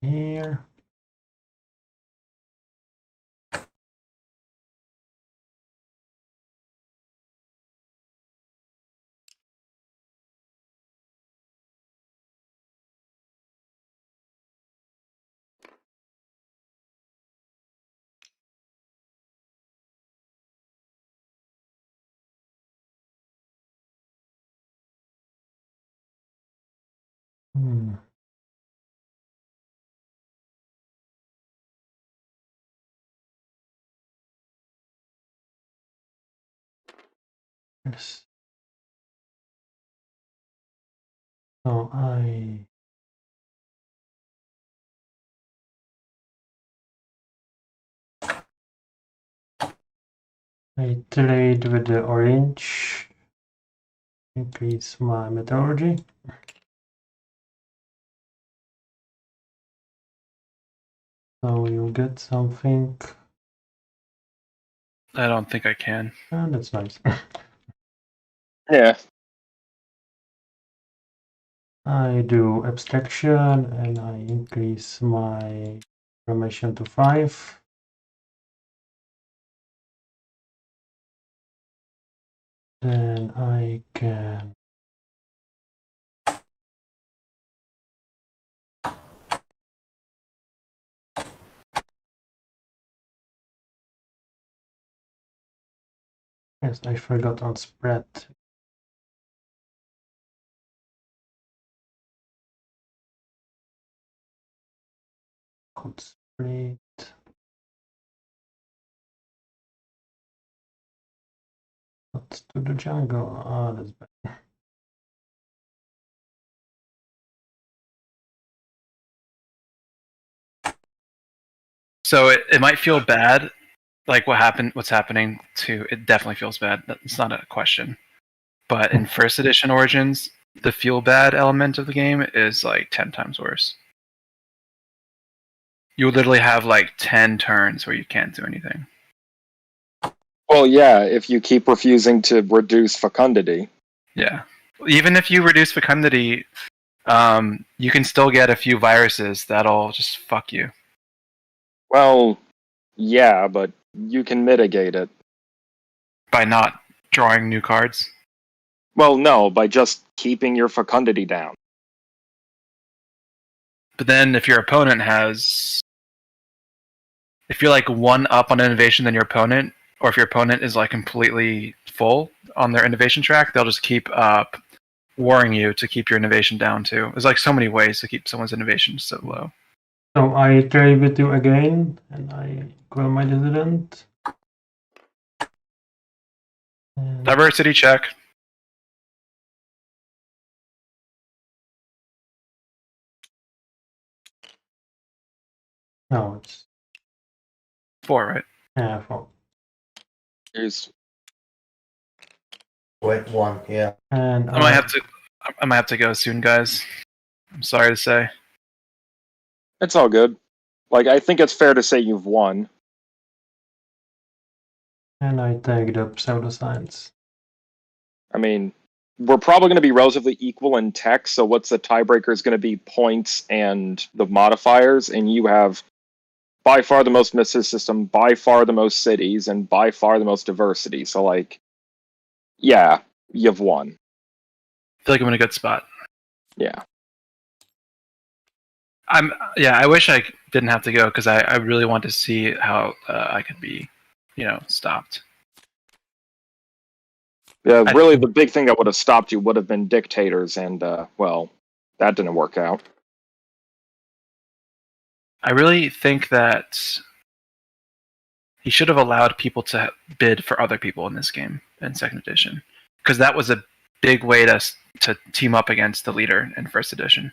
Here. Yes. So I trade with the orange, increase my metallurgy. So you get something. I don't think I can. And that's nice. Yeah. I do abstraction and I increase my information to 5. Then I can yes, I forgot on spread. Could split. Not to the jungle. Ah, that's bad. So it might feel bad like what's happening to it definitely feels bad. It's not a question. But in first edition Origins, the feel bad element of the game is like 10 times worse. You would literally have like 10 turns where you can't do anything. Well, yeah, if you keep refusing to reduce fecundity. Yeah. Even if you reduce fecundity, you can still get a few viruses that'll just fuck you. Well, yeah, but you can mitigate it. By not drawing new cards? Well, no, by just keeping your fecundity down. But then if your opponent has... If you're like one up on innovation than your opponent, or if your opponent is like completely full on their innovation track, they'll just keep warring you to keep your innovation down too. There's like so many ways to keep someone's innovation so low. So I try with you again, and I call my dissident. And Diversity check. no, it's 4, right? yeah, 4. Here's Wait, 1, yeah. And I might have to go soon, guys. I'm sorry to say. it's all good. Like, I think it's fair to say you've won. and I take the pseudoscience. I mean, we're probably going to be relatively equal in tech, so what's the tiebreaker is going to be points and the modifiers, and you have by far the most missile system, by far the most cities, and by far the most diversity. So, like, yeah, you've won. I feel like I'm in a good spot. Yeah. I wish I didn't have to go because I really want to see how I could be, stopped. Yeah, really, the big thing that would have stopped you would have been dictators, and, well, that didn't work out. I really think that he should have allowed people to bid for other people in this game in second edition, because that was a big way to team up against the leader in first edition.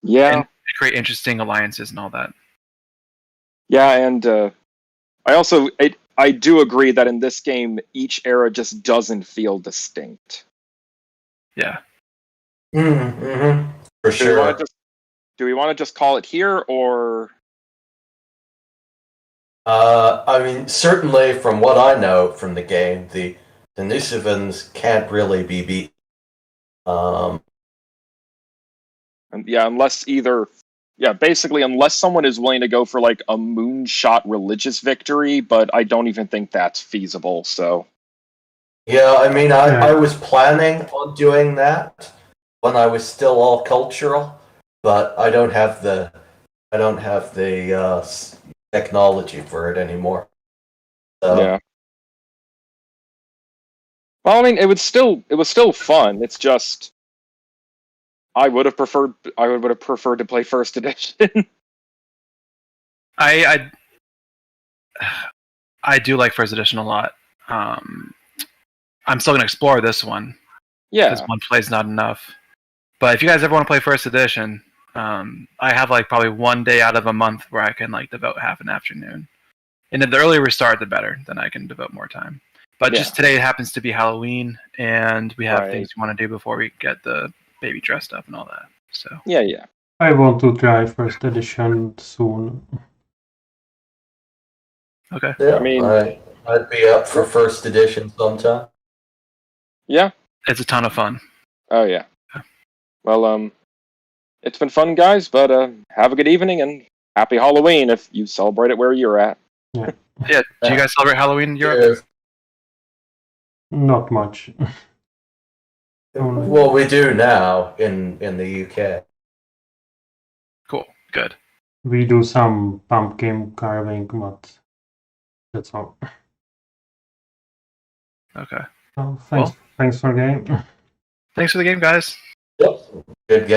Yeah. And create interesting alliances and all that. Yeah, and I do agree that in this game, each era just doesn't feel distinct. Yeah. Mm-hmm. For sure. Do we want to just call it here, or? I mean, certainly from what I know from the game, the Nusivans can't really be beat. Basically, unless someone is willing to go for like a moonshot religious victory, but I don't even think that's feasible. So. Yeah, I mean, I was planning on doing that when I was still all cultural, but I don't have the technology for it anymore. So. Yeah. Well, I mean, it was still fun. It's just I would have preferred to play first edition. I do like first edition a lot. I'm still gonna explore this one. Yeah. Because one play's not enough. But if you guys ever want to play first edition, I have like probably one day out of a month where I can like devote half an afternoon. And the earlier we start, the better. Then I can devote more time. But just today it happens to be Halloween, and we have things we want to do before we get the baby dressed up and all that. So yeah. I want to try first edition soon. Okay. Yeah, I mean, I'd be up for first edition sometime. Yeah. It's a ton of fun. Oh yeah. Well, it's been fun, guys. But have a good evening and happy Halloween if you celebrate it where you're at. Yeah. Yeah. Do you guys celebrate Halloween in Europe? Not much. Well, we do now in the UK. Cool. Good. We do some pumpkin carving, but that's all. Okay. So thanks for the game. Thanks for the game, guys. Yep. Good game.